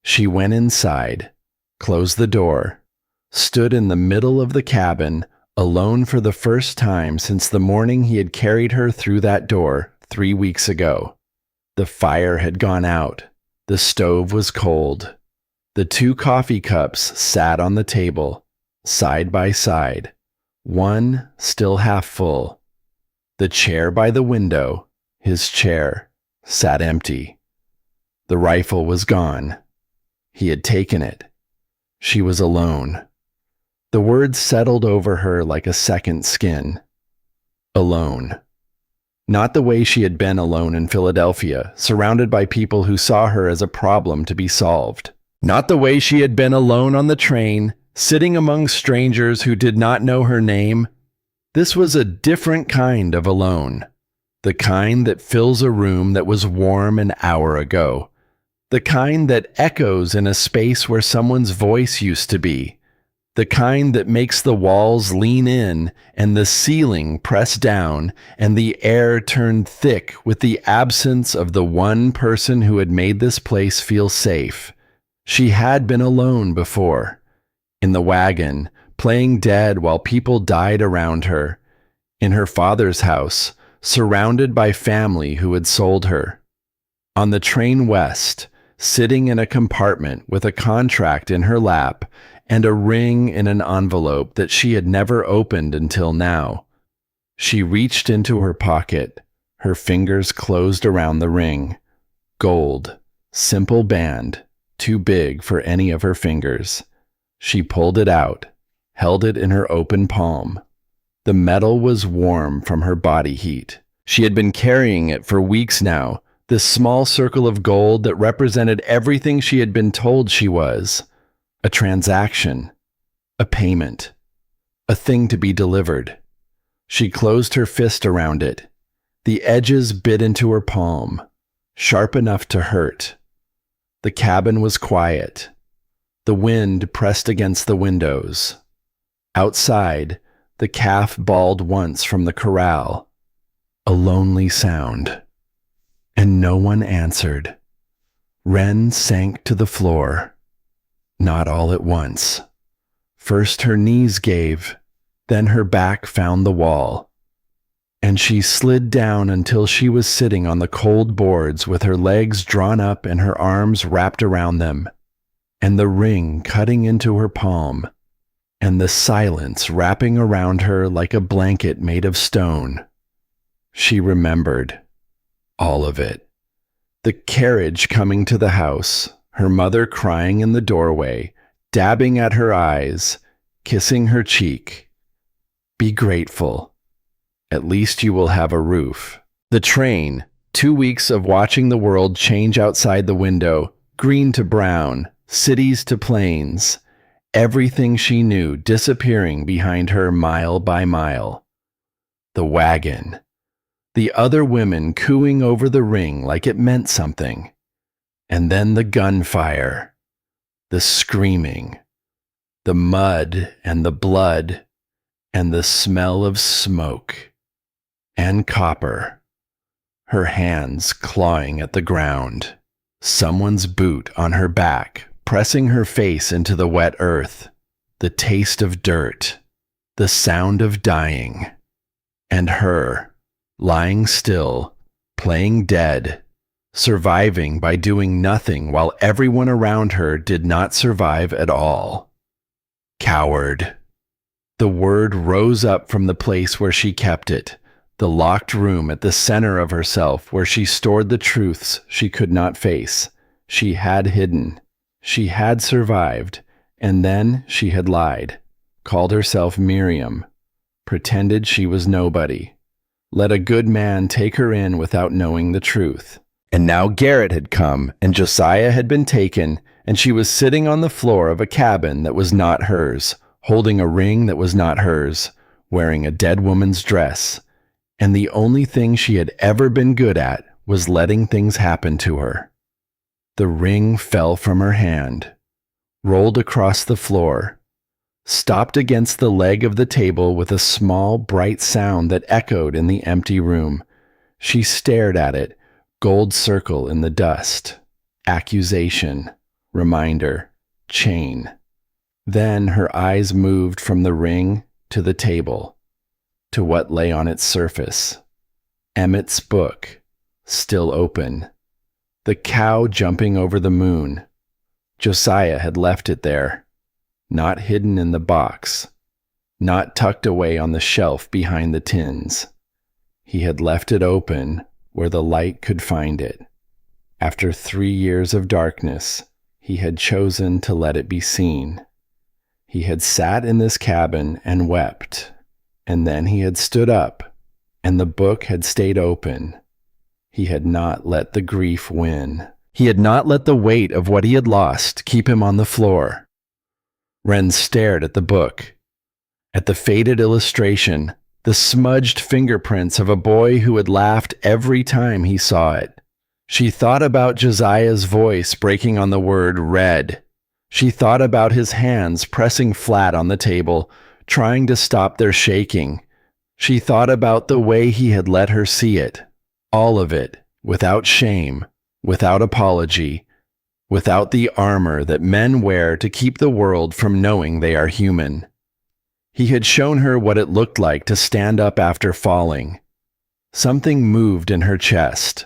She went inside, closed the door, stood in the middle of the cabin, alone for the first time since the morning he had carried her through that door 3 weeks ago. The fire had gone out. The stove was cold. The 2 coffee cups sat on the table, side by side, one still half full. The chair by the window, his chair, sat empty. The rifle was gone. He had taken it. She was alone. The words settled over her like a second skin. Alone. Not the way she had been alone in Philadelphia, surrounded by people who saw her as a problem to be solved. Not the way she had been alone on the train, sitting among strangers who did not know her name. This was a different kind of alone. The kind that fills a room that was warm an hour ago. The kind that echoes in a space where someone's voice used to be. The kind that makes the walls lean in and the ceiling press down and the air turn thick with the absence of the one person who had made this place feel safe. She had been alone before. In the wagon, playing dead while people died around her. In her father's house, surrounded by family who had sold her. On the train west, sitting in a compartment with a contract in her lap and a ring in an envelope that she had never opened until now. She reached into her pocket, her fingers closed around the ring. Gold, simple band, too big for any of her fingers. She pulled it out, held it in her open palm. The metal was warm from her body heat. She had been carrying it for weeks now, this small circle of gold that represented everything she had been told she was. A transaction, a payment, a thing to be delivered. She closed her fist around it. The edges bit into her palm, sharp enough to hurt. The cabin was quiet. The wind pressed against the windows. Outside, the calf bawled once from the corral. A lonely sound. And no one answered. Wren sank to the floor. Not all at once. First her knees gave, then her back found the wall. And she slid down until she was sitting on the cold boards with her legs drawn up and her arms wrapped around them, and the ring cutting into her palm, and the silence wrapping around her like a blanket made of stone. She remembered all of it. The carriage coming to the house, her mother crying in the doorway, dabbing at her eyes, kissing her cheek. Be grateful. At least you will have a roof. The train, 2 weeks of watching the world change outside the window, green to brown, cities to plains, everything she knew disappearing behind her mile by mile. The wagon. The other women cooing over the ring like it meant something. And then the gunfire, the screaming, the mud and the blood, and the smell of smoke, and copper, her hands clawing at the ground, someone's boot on her back, pressing her face into the wet earth, the taste of dirt, the sound of dying, and her, lying still, playing dead, surviving by doing nothing while everyone around her did not survive at all. Coward. The word rose up from the place where she kept it, the locked room at the center of herself where she stored the truths she could not face. She had hidden. She had survived, and then she had lied, called herself Miriam, pretended she was nobody, let a good man take her in without knowing the truth. And now Garrett had come, and Josiah had been taken, and she was sitting on the floor of a cabin that was not hers, holding a ring that was not hers, wearing a dead woman's dress, and the only thing she had ever been good at was letting things happen to her. The ring fell from her hand, rolled across the floor, stopped against the leg of the table with a small, bright sound that echoed in the empty room. She stared at it, gold circle in the dust. Accusation, reminder, chain. Then her eyes moved from the ring to the table, to what lay on its surface. Emmett's book, still open. The cow jumping over the moon. Josiah had left it there, not hidden in the box, not tucked away on the shelf behind the tins. He had left it open where the light could find it. After 3 years of darkness, he had chosen to let it be seen. He had sat in this cabin and wept, and then he had stood up, and the book had stayed open. He had not let the grief win. He had not let the weight of what he had lost keep him on the floor. Wren stared at the book, at the faded illustration, the smudged fingerprints of a boy who had laughed every time he saw it. She thought about Josiah's voice breaking on the word red. She thought about his hands pressing flat on the table, trying to stop their shaking. She thought about the way he had let her see it, all of it, without shame, without apology, without the armor that men wear to keep the world from knowing they are human. He had shown her what it looked like to stand up after falling. Something moved in her chest.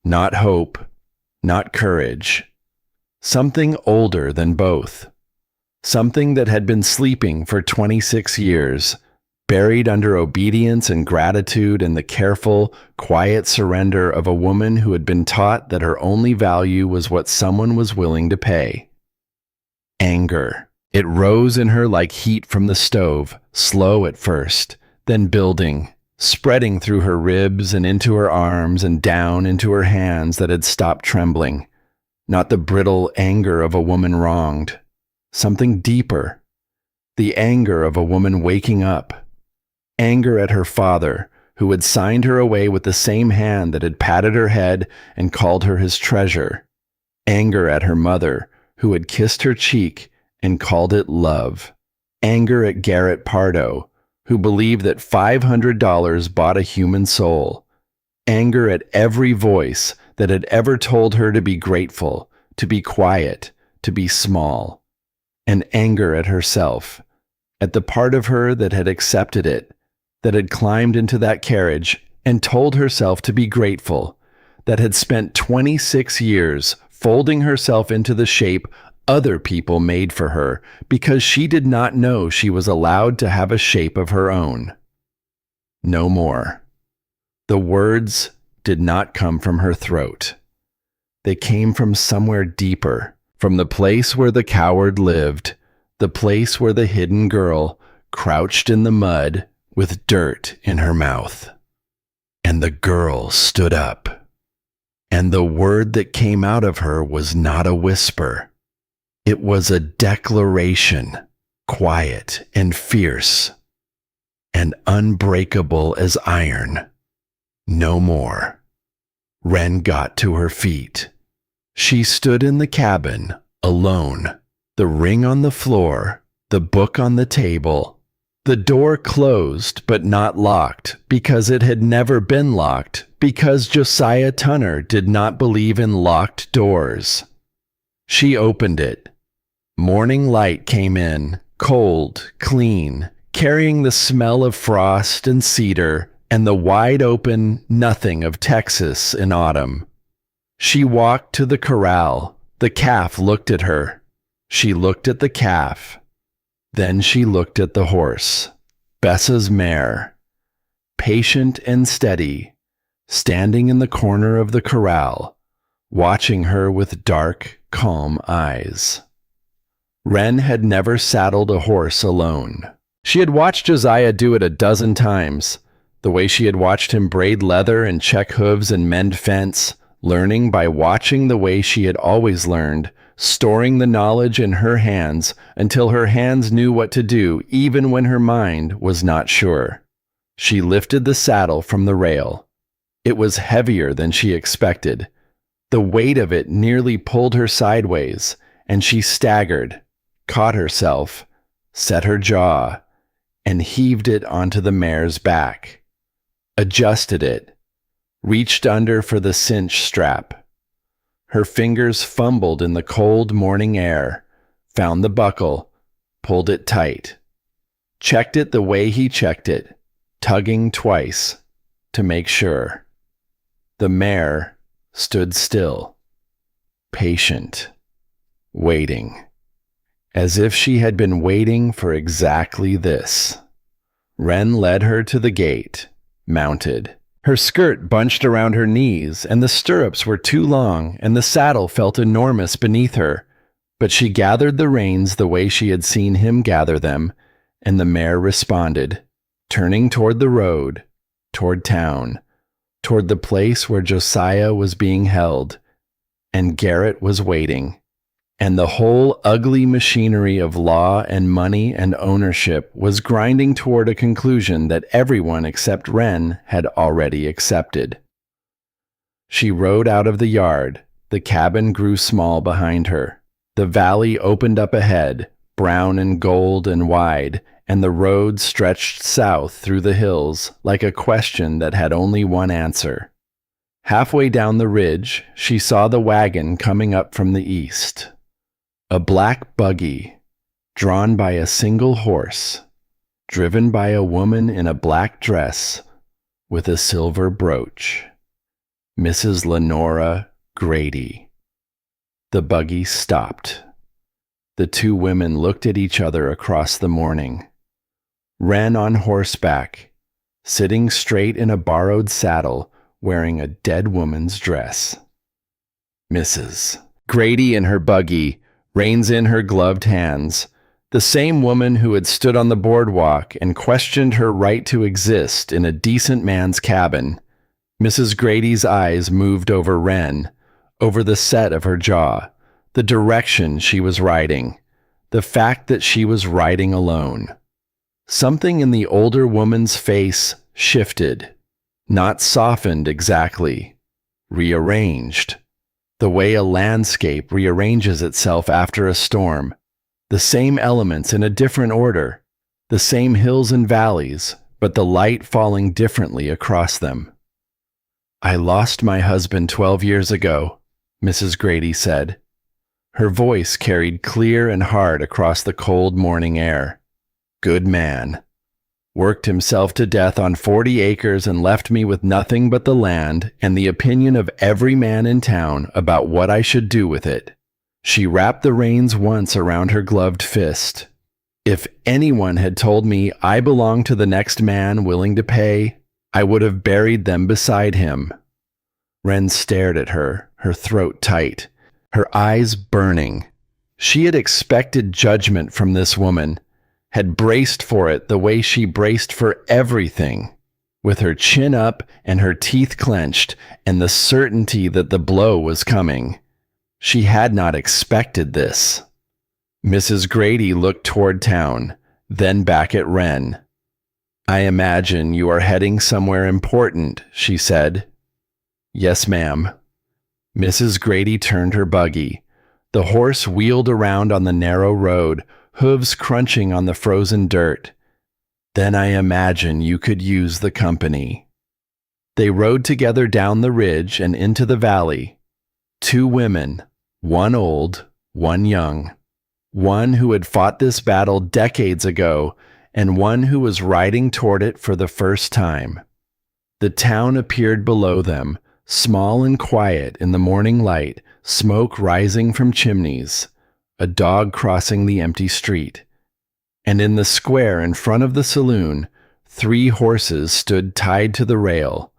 Not hope, not courage. Something older than both. Something that had been sleeping for 26 years, buried under obedience and gratitude and the careful, quiet surrender of a woman who had been taught that her only value was what someone was willing to pay. Anger. It rose in her like heat from the stove, slow at first, then building, spreading through her ribs and into her arms and down into her hands that had stopped trembling. Not the brittle anger of a woman wronged. Something deeper. The anger of a woman waking up. Anger at her father, who had signed her away with the same hand that had patted her head and called her his treasure. Anger at her mother, who had kissed her cheek and called it love. Anger at Garrett Pardo, who believed that $500 bought a human soul. Anger at every voice that had ever told her to be grateful, to be quiet, to be small. And anger at herself, at the part of her that had accepted it, that had climbed into that carriage and told herself to be grateful, that had spent 26 years folding herself into the shape other people made for her because she did not know she was allowed to have a shape of her own. No more. The words did not come from her throat. They came from somewhere deeper, from the place where the coward lived, the place where the hidden girl crouched in the mud with dirt in her mouth. And the girl stood up. And the word that came out of her was not a whisper. It was a declaration, quiet and fierce, and unbreakable as iron. No more. Wren got to her feet. She stood in the cabin, alone, the ring on the floor, the book on the table, the door closed but not locked because it had never been locked because Josiah Tunner did not believe in locked doors. She opened it. Morning light came in, cold, clean, carrying the smell of frost and cedar and the wide-open nothing of Texas in autumn. She walked to the corral. The calf looked at her. She looked at the calf. Then she looked at the horse, Bessa's mare, patient and steady, standing in the corner of the corral, watching her with dark, calm eyes. Wren had never saddled a horse alone. She had watched Josiah do it a dozen times, the way she had watched him braid leather and check hooves and mend fence, learning by watching the way she had always learned, storing the knowledge in her hands until her hands knew what to do even when her mind was not sure. She lifted the saddle from the rail. It was heavier than she expected. The weight of it nearly pulled her sideways, and she staggered, caught herself, set her jaw, and heaved it onto the mare's back. Adjusted it, reached under for the cinch strap. Her fingers fumbled in the cold morning air, found the buckle, pulled it tight. Checked it the way he checked it, tugging twice to make sure. The mare stood still, patient, waiting, as if she had been waiting for exactly this. Wren led her to the gate, mounted. Her skirt bunched around her knees, and the stirrups were too long, and the saddle felt enormous beneath her, but she gathered the reins the way she had seen him gather them, and the mare responded, turning toward the road, toward town, toward the place where Josiah was being held, and Garrett was waiting, and the whole ugly machinery of law and money and ownership was grinding toward a conclusion that everyone except Wren had already accepted. She rode out of the yard. The cabin grew small behind her. The valley opened up ahead, brown and gold and wide, and the road stretched south through the hills like a question that had only one answer. Halfway down the ridge, she saw the wagon coming up from the east. A black buggy, drawn by a single horse, driven by a woman in a black dress with a silver brooch. Mrs. Lenora Grady. The buggy stopped. The two women looked at each other across the morning. Wren on horseback, sitting straight in a borrowed saddle, wearing a dead woman's dress. Mrs. Grady in her buggy, reins in her gloved hands, the same woman who had stood on the boardwalk and questioned her right to exist in a decent man's cabin. Mrs. Grady's eyes moved over Wren, over the set of her jaw, the direction she was riding, the fact that she was riding alone. Something in the older woman's face shifted, not softened exactly, rearranged. The way a landscape rearranges itself after a storm, the same elements in a different order, the same hills and valleys, but the light falling differently across them. "I lost my husband 12 years ago," Mrs. Grady said. Her voice carried clear and hard across the cold morning air. "Good man. Worked himself to death on 40 acres and left me with nothing but the land and the opinion of every man in town about what I should do with it." She wrapped the reins once around her gloved fist. "If anyone had told me I belonged to the next man willing to pay, I would have buried them beside him." Wren stared at her, her throat tight, her eyes burning. She had expected judgment from this woman, had braced for it the way she braced for everything, with her chin up and her teeth clenched and the certainty that the blow was coming. She had not expected this. Mrs. Grady looked toward town, then back at Wren. "I imagine you are heading somewhere important," she said. "Yes, ma'am." Mrs. Grady turned her buggy. The horse wheeled around on the narrow road, hooves crunching on the frozen dirt. "Then I imagine you could use the company." They rode together down the ridge and into the valley. Two women, one old, one young. One who had fought this battle decades ago, and one who was riding toward it for the first time. The town appeared below them, small and quiet in the morning light, smoke rising from chimneys, a dog crossing the empty street. And in the square in front of the saloon, 3 horses stood tied to the rail.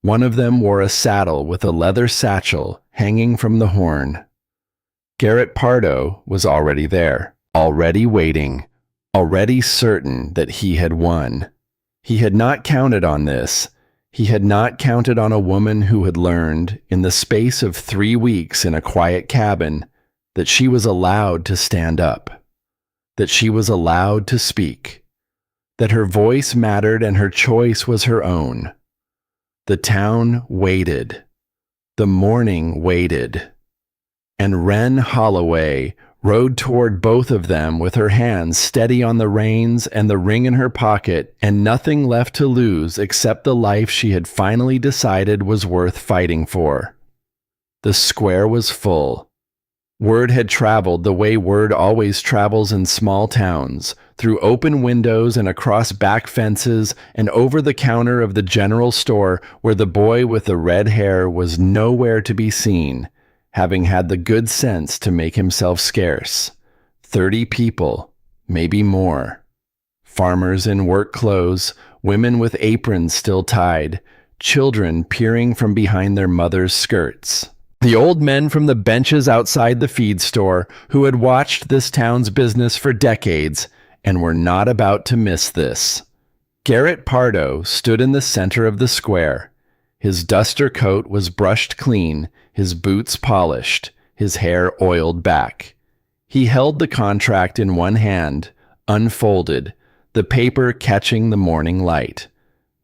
One of them wore a saddle with a leather satchel hanging from the horn. Garrett Pardo was already there, already waiting, already certain that he had won. He had not counted on this. He had not counted on a woman who had learned, in the space of 3 weeks in a quiet cabin, that she was allowed to stand up, that she was allowed to speak, that her voice mattered and her choice was her own. The town waited. The morning waited. And Wren Holloway rode toward both of them with her hands steady on the reins and the ring in her pocket, and nothing left to lose except the life she had finally decided was worth fighting for. The square was full. Word had traveled the way word always travels in small towns, through open windows and across back fences and over the counter of the general store, where the boy with the red hair was nowhere to be seen, having had the good sense to make himself scarce. 30 people, maybe more. Farmers in work clothes, women with aprons still tied, children peering from behind their mothers' skirts. The old men from the benches outside the feed store who had watched this town's business for decades and were not about to miss this. Garrett Pardo stood in the center of the square. His duster coat was brushed clean, his boots polished, his hair oiled back. He held the contract in one hand, unfolded, the paper catching the morning light.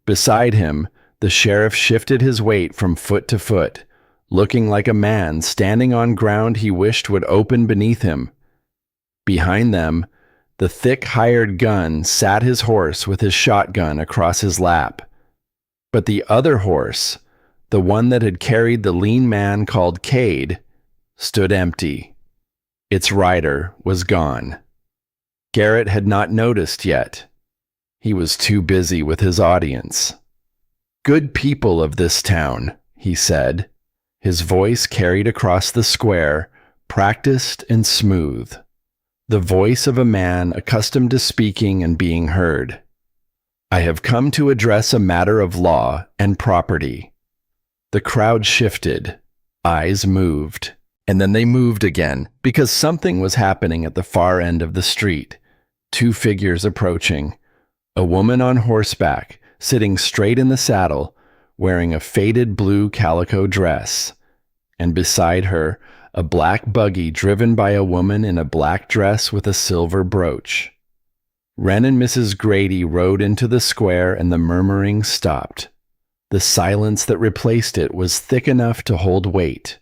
Beside him, the sheriff shifted his weight from foot to foot, looking like a man standing on ground he wished would open beneath him. Behind them, the thick hired gun sat his horse with his shotgun across his lap. But the other horse, the one that had carried the lean man called Cade, stood empty. Its rider was gone. Garrett had not noticed yet. He was too busy with his audience. "Good people of this town," he said. His voice carried across the square, practiced and smooth. The voice of a man accustomed to speaking and being heard. "I have come to address a matter of law and property." The crowd shifted. Eyes moved. And then they moved again, because something was happening at the far end of the street. 2 figures approaching. A woman on horseback, sitting straight in the saddle, wearing a faded blue calico dress, and beside her, a black buggy driven by a woman in a black dress with a silver brooch. Wren and Mrs. Grady rode into the square and the murmuring stopped. The silence that replaced it was thick enough to hold weight.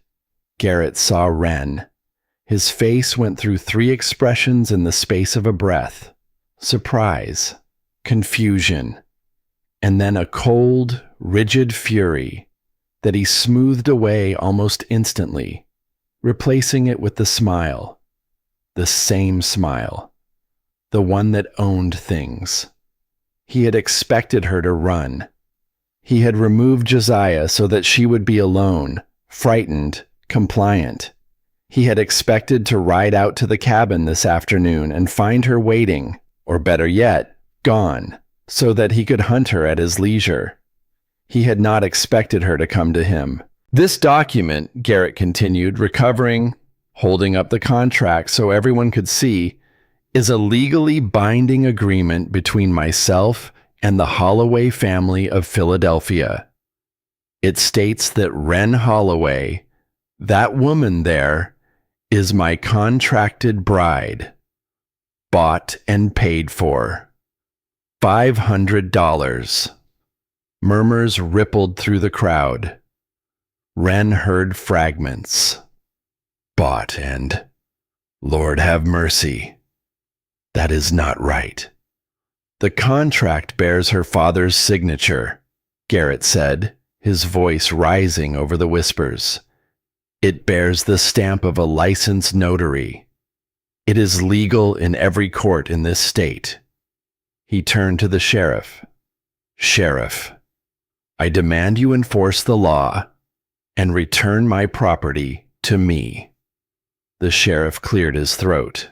Garrett saw Wren. His face went through 3 expressions in the space of a breath: surprise, confusion, and then a cold, rigid fury that he smoothed away almost instantly, replacing it with the smile, the same smile, the one that owned things. He had expected her to run. He had removed Josiah so that she would be alone, frightened, compliant. He had expected to ride out to the cabin this afternoon and find her waiting, or better yet, gone, so that he could hunt her at his leisure. He had not expected her to come to him. "This document," Garrett continued, recovering, holding up the contract so everyone could see, "is a legally binding agreement between myself and the Holloway family of Philadelphia. It states that Wren Holloway, that woman there, is my contracted bride, bought and paid for. $500. Murmurs rippled through the crowd. Wren heard fragments. Bought and, Lord have mercy. That is not right. The contract bears her father's signature, Garrett said, his voice rising over the whispers. It bears the stamp of a licensed notary. It is legal in every court in this state. He turned to the sheriff. Sheriff, I demand you enforce the law and return my property to me. The sheriff cleared his throat.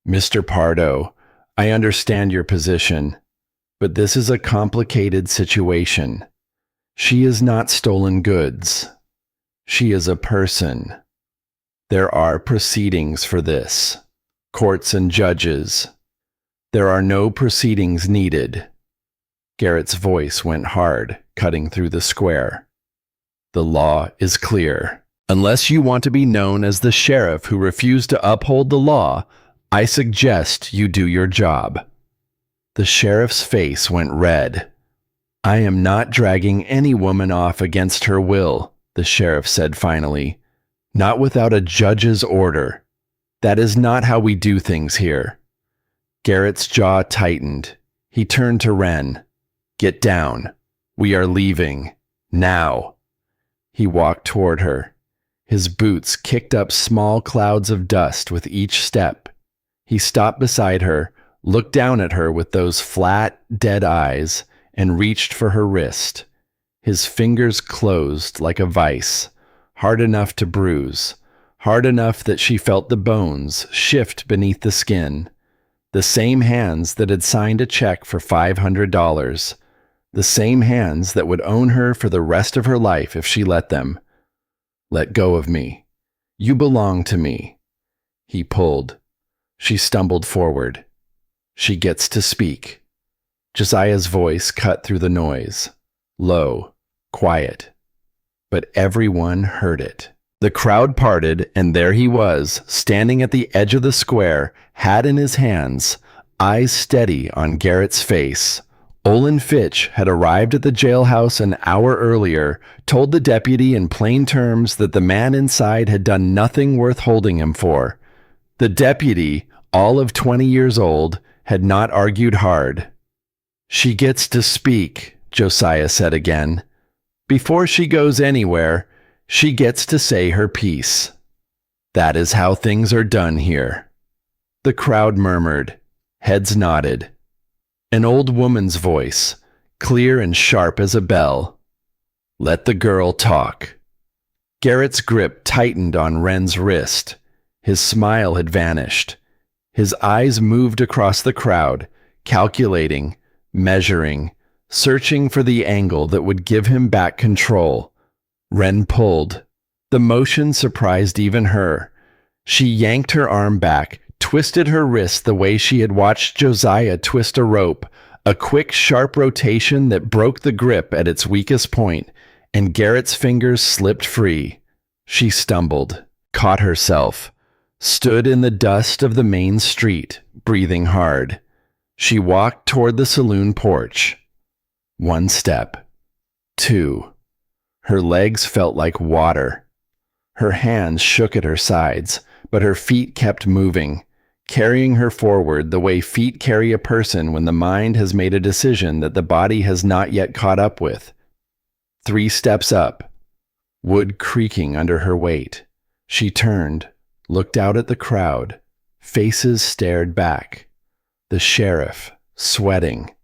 Mr. Pardo, I understand your position, but this is a complicated situation. She is not stolen goods. She is a person. There are proceedings for this, courts and judges. There are no proceedings needed. Garrett's voice went hard, cutting through the square. The law is clear. Unless you want to be known as the sheriff who refused to uphold the law, I suggest you do your job. The sheriff's face went red. I am not dragging any woman off against her will, the sheriff said finally. Not without a judge's order. That is not how we do things here. Garrett's jaw tightened. He turned to Wren. Get down. We are leaving. Now. He walked toward her. His boots kicked up small clouds of dust with each step. He stopped beside her, looked down at her with those flat, dead eyes, and reached for her wrist. His fingers closed like a vice, hard enough to bruise, hard enough that she felt the bones shift beneath the skin. The same hands that had signed a check for $500. The same hands that would own her for the rest of her life if she let them. Let go of me. You belong to me. He pulled. She stumbled forward. She gets to speak. Josiah's voice cut through the noise. Low, quiet. But everyone heard it. The crowd parted, and there he was, standing at the edge of the square, hat in his hands, eyes steady on Garrett's face. Olin Fitch had arrived at the jailhouse an hour earlier, told the deputy in plain terms that the man inside had done nothing worth holding him for. The deputy, all of 20 years old, had not argued hard. She gets to speak, Josiah said again. Before she goes anywhere, she gets to say her piece. That is how things are done here. The crowd murmured. Heads nodded. An old woman's voice, clear and sharp as a bell. Let the girl talk. Garrett's grip tightened on Wren's wrist. His smile had vanished. His eyes moved across the crowd, calculating, measuring, searching for the angle that would give him back control. Wren pulled. The motion surprised even her. She yanked her arm back, twisted her wrist the way she had watched Josiah twist a rope, a quick, sharp rotation that broke the grip at its weakest point, and Garrett's fingers slipped free. She stumbled, caught herself, stood in the dust of the main street, breathing hard. She walked toward the saloon porch. 1 step. 2. Her legs felt like water. Her hands shook at her sides, but her feet kept moving, carrying her forward the way feet carry a person when the mind has made a decision that the body has not yet caught up with. 3 steps up. Wood creaking under her weight. She turned, looked out at the crowd. Faces stared back. The sheriff, sweating.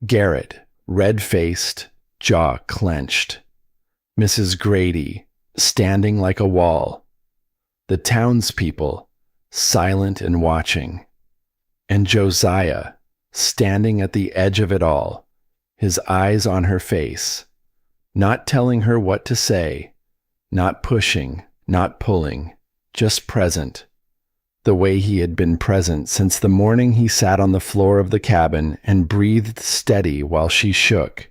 Garrett, red-faced, jaw clenched. Mrs. Grady, standing like a wall. The townspeople, silent and watching. And Josiah, standing at the edge of it all, his eyes on her face, not telling her what to say, not pushing, not pulling, just present, the way he had been present since the morning he sat on the floor of the cabin and breathed steady while she shook.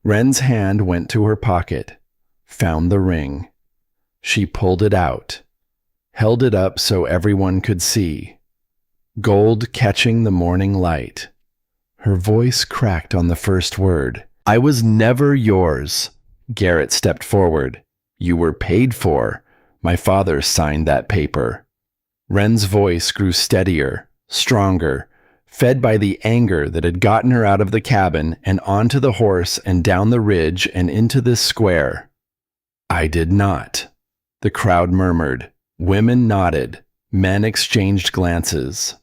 Wren's hand went to her pocket, found the ring. She pulled it out, held it up so everyone could see. Gold catching the morning light. Her voice cracked on the first word. I was never yours. Garrett stepped forward. You were paid for. My father signed that paper. Wren's voice grew steadier, stronger, fed by the anger that had gotten her out of the cabin and onto the horse and down the ridge and into this square. I did not. The crowd murmured. Women nodded. Men exchanged glances.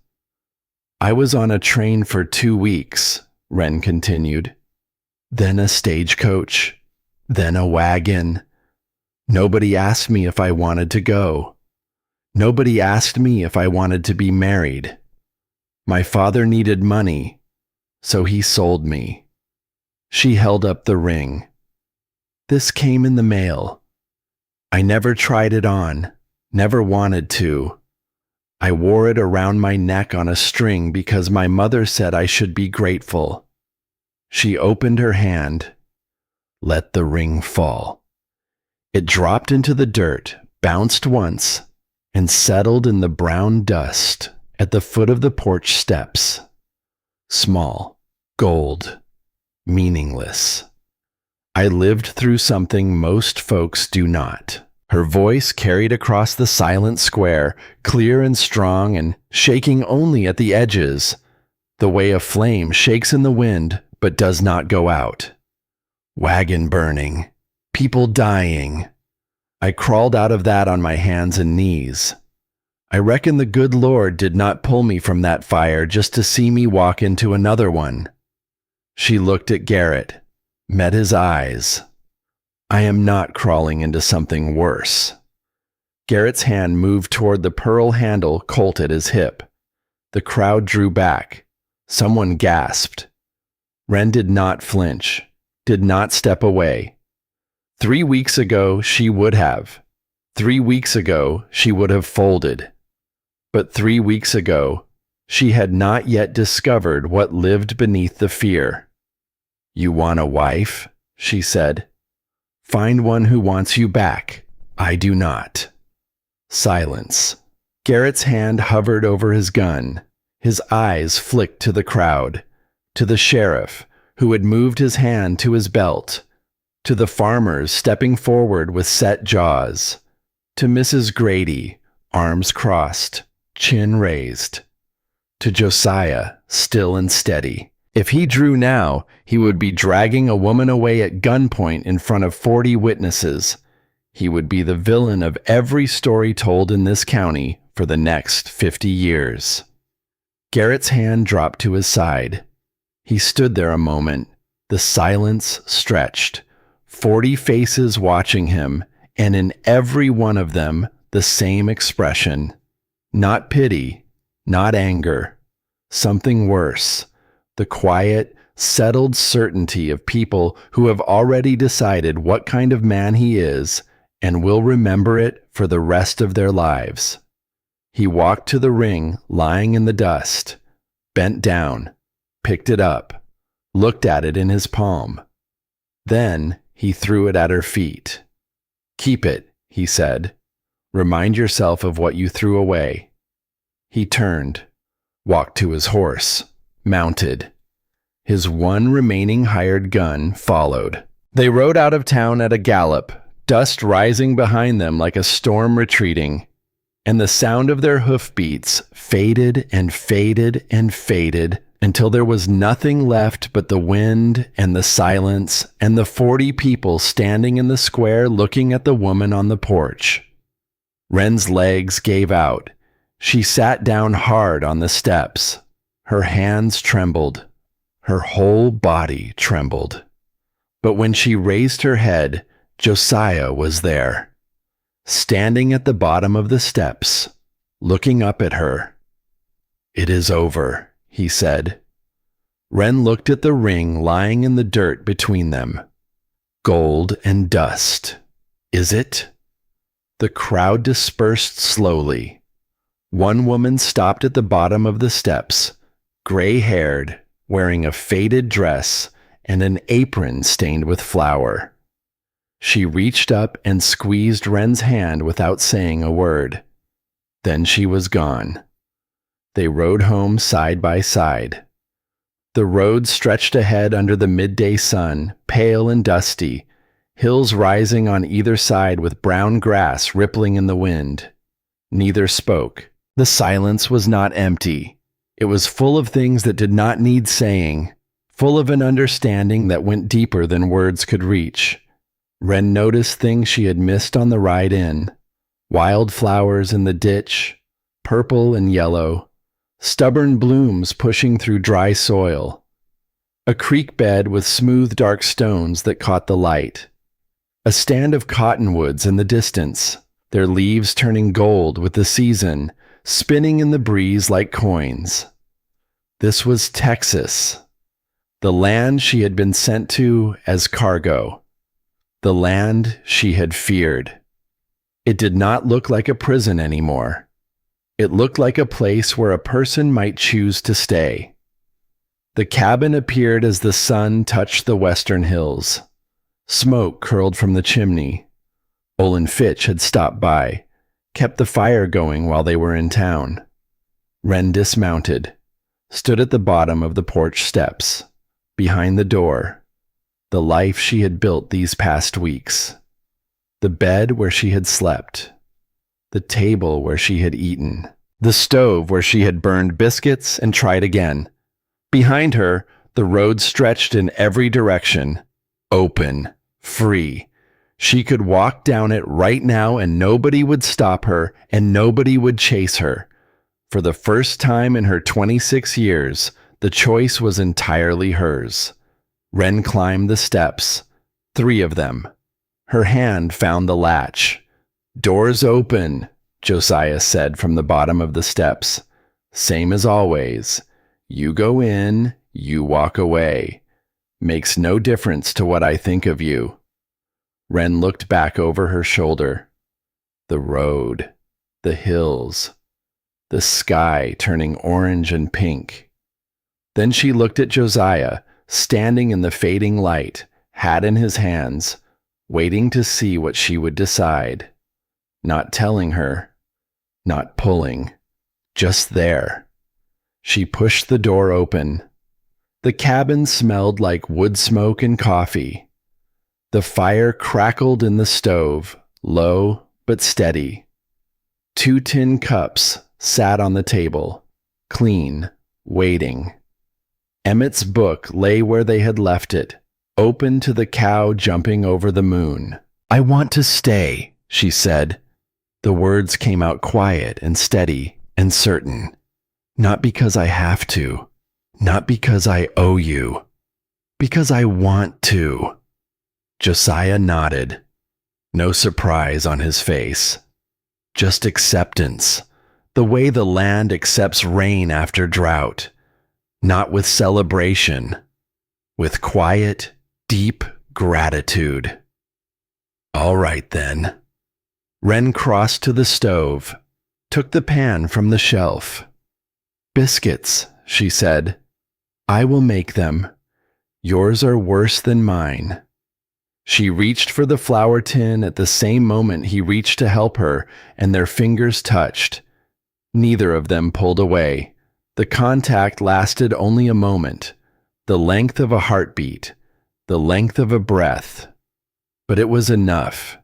I was on a train for 2 weeks, Wren continued. Then a stagecoach. Then a wagon. Nobody asked me if I wanted to go. Nobody asked me if I wanted to be married. My father needed money, so he sold me. She held up the ring. This came in the mail. I never tried it on, never wanted to. I wore it around my neck on a string because my mother said I should be grateful. She opened her hand. Let the ring fall. It dropped into the dirt, bounced once, and settled in the brown dust at the foot of the porch steps. Small, gold, meaningless. I lived through something most folks do not. Her voice carried across the silent square, clear and strong and shaking only at the edges, the way a flame shakes in the wind but does not go out. Wagon burning, people dying. I crawled out of that on my hands and knees. I reckon the good Lord did not pull me from that fire just to see me walk into another one. She looked at Garrett, met his eyes. I am not crawling into something worse. Garrett's hand moved toward the pearl handle Colt at his hip. The crowd drew back. Someone gasped. Wren did not flinch, did not step away. 3 weeks ago, she would have. 3 weeks ago, she would have folded. But 3 weeks ago, she had not yet discovered what lived beneath the fear. You want a wife? She said. Find one who wants you back. I do not. Silence. Garrett's hand hovered over his gun. His eyes flicked to the crowd, to the sheriff, who had moved his hand to his belt, to the farmers stepping forward with set jaws, to Mrs. Grady, arms crossed, chin raised, to Josiah, still and steady. If he drew now, he would be dragging a woman away at gunpoint in front of 40 witnesses. He would be the villain of every story told in this county for the next 50 years. Garrett's hand dropped to his side. He stood there a moment, the silence stretched, 40 faces watching him, and in every one of them the same expression. Not pity, not anger, something worse. The quiet, settled certainty of people who have already decided what kind of man he is and will remember it for the rest of their lives. He walked to the ring lying in the dust, bent down, picked it up, looked at it in his palm. Then he threw it at her feet. Keep it, he said. Remind yourself of what you threw away. He turned, walked to his horse, mounted. His one remaining hired gun followed. They rode out of town at a gallop, dust rising behind them like a storm retreating, and the sound of their hoofbeats faded and faded and faded until there was nothing left but the wind and the silence and the 40 people standing in the square looking at the woman on the porch. Wren's legs gave out. She sat down hard on the steps. Her hands trembled. Her whole body trembled. But when she raised her head, Josiah was there, standing at the bottom of the steps, looking up at her. It is over, he said. Wren looked at the ring lying in the dirt between them. Gold and dust. Is it? The crowd dispersed slowly. One woman stopped at the bottom of the steps, gray-haired, wearing a faded dress and an apron stained with flour. She reached up and squeezed Wren's hand without saying a word. Then she was gone. They rode home side by side. The road stretched ahead under the midday sun, pale and dusty, hills rising on either side with brown grass rippling in the wind. Neither spoke. The silence was not empty. It was full of things that did not need saying, full of an understanding that went deeper than words could reach. Wren noticed things she had missed on the ride in. Wildflowers in the ditch, purple and yellow, stubborn blooms pushing through dry soil. A creek bed with smooth dark stones that caught the light. A stand of cottonwoods in the distance, their leaves turning gold with the season, spinning in the breeze like coins. This was Texas, the land she had been sent to as cargo, the land she had feared. It did not look like a prison anymore. It looked like a place where a person might choose to stay. The cabin appeared as the sun touched the western hills. Smoke curled from the chimney. Olin Fitch had stopped by, kept the fire going while they were in town. Wren dismounted, stood at the bottom of the porch steps, behind the door, the life she had built these past weeks. The bed where she had slept, the table where she had eaten, the stove where she had burned biscuits and tried again. Behind her, the road stretched in every direction, open, free. She could walk down it right now and nobody would stop her and nobody would chase her. For the first time in her 26 years, the choice was entirely hers. Wren climbed the steps, 3 of them. Her hand found the latch. "Doors open," Josiah said from the bottom of the steps. "Same as always. You go in, you walk away. Makes no difference to what I think of you." Wren looked back over her shoulder. The road, the hills, the sky turning orange and pink. Then she looked at Josiah, standing in the fading light, hat in his hands, waiting to see what she would decide. Not telling her, not pulling, just there. She pushed the door open. The cabin smelled like wood smoke and coffee. The fire crackled in the stove, low but steady. 2 tin cups sat on the table, clean, waiting. Emmett's book lay where they had left it, open to the cow jumping over the moon. "I want to stay," she said. The words came out quiet and steady and certain. "Not because I have to, not because I owe you, because I want to." Josiah nodded. No surprise on his face. Just acceptance, the way the land accepts rain after drought. Not with celebration, with quiet, deep gratitude. "All right then." Wren crossed to the stove, took the pan from the shelf. "Biscuits," she said. "I will make them. Yours are worse than mine." She reached for the flour tin at the same moment he reached to help her, and their fingers touched. Neither of them pulled away. The contact lasted only a moment, the length of a heartbeat, the length of a breath. But it was enough.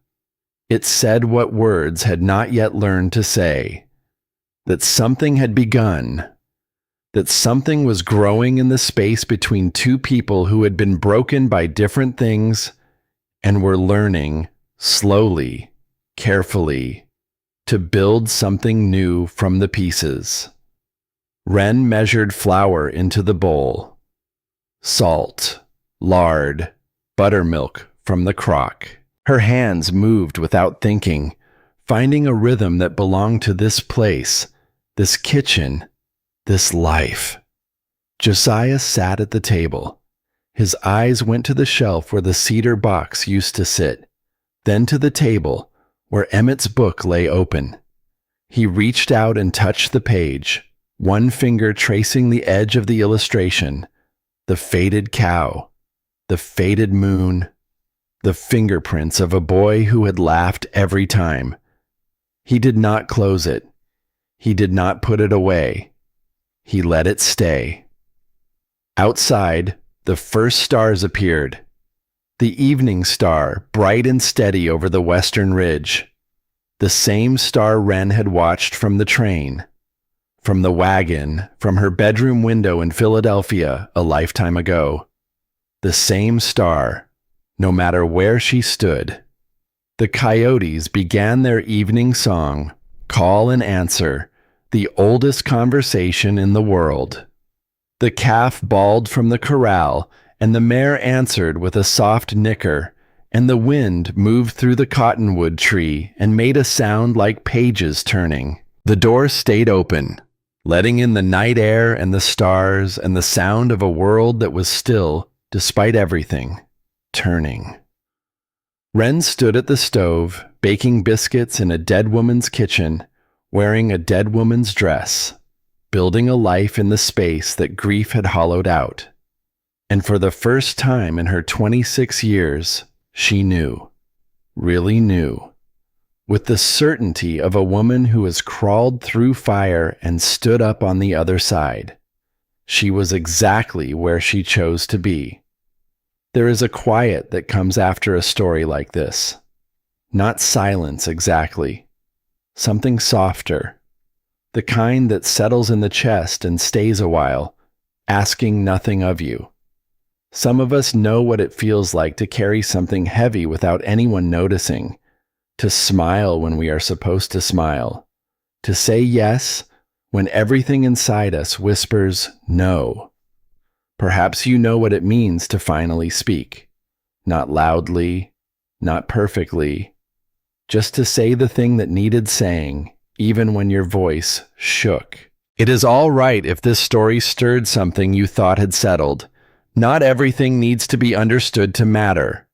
It said what words had not yet learned to say. That something had begun. That something was growing in the space between 2 people who had been broken by different things and were learning, slowly, carefully, to build something new from the pieces. Wren measured flour into the bowl. Salt, lard, buttermilk from the crock. Her hands moved without thinking, finding a rhythm that belonged to this place, this kitchen, this life. Josiah sat at the table. His eyes went to the shelf where the cedar box used to sit, then to the table where Emmett's book lay open. He reached out and touched the page, one finger tracing the edge of the illustration, the faded cow, the faded moon, the fingerprints of a boy who had laughed every time. He did not close it. He did not put it away. He let it stay. Outside, the first stars appeared. The evening star, bright and steady over the western ridge. The same star Wren had watched from the train, from the wagon, from her bedroom window in Philadelphia a lifetime ago. The same star, no matter where she stood. The coyotes began their evening song, call and answer, the oldest conversation in the world. The calf bawled from the corral, and the mare answered with a soft nicker, and the wind moved through the cottonwood tree and made a sound like pages turning. The door stayed open, letting in the night air and the stars and the sound of a world that was still, despite everything, turning. Wren stood at the stove, baking biscuits in a dead woman's kitchen, wearing a dead woman's dress, building a life in the space that grief had hollowed out. And for the first time in her 26 years, she knew, really knew, with the certainty of a woman who has crawled through fire and stood up on the other side. She was exactly where she chose to be. There is a quiet that comes after a story like this. Not silence exactly. Something softer. The kind that settles in the chest and stays a while, asking nothing of you. Some of us know what it feels like to carry something heavy without anyone noticing, to smile when we are supposed to smile, to say yes when everything inside us whispers no. Perhaps you know what it means to finally speak. Not loudly, not perfectly, just to say the thing that needed saying, even when your voice shook. It is all right if this story stirred something you thought had settled. Not everything needs to be understood to matter.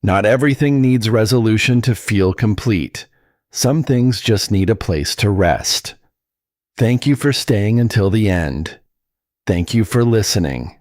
Not everything needs resolution to feel complete. Some things just need a place to rest. Thank you for staying until the end. Thank you for listening.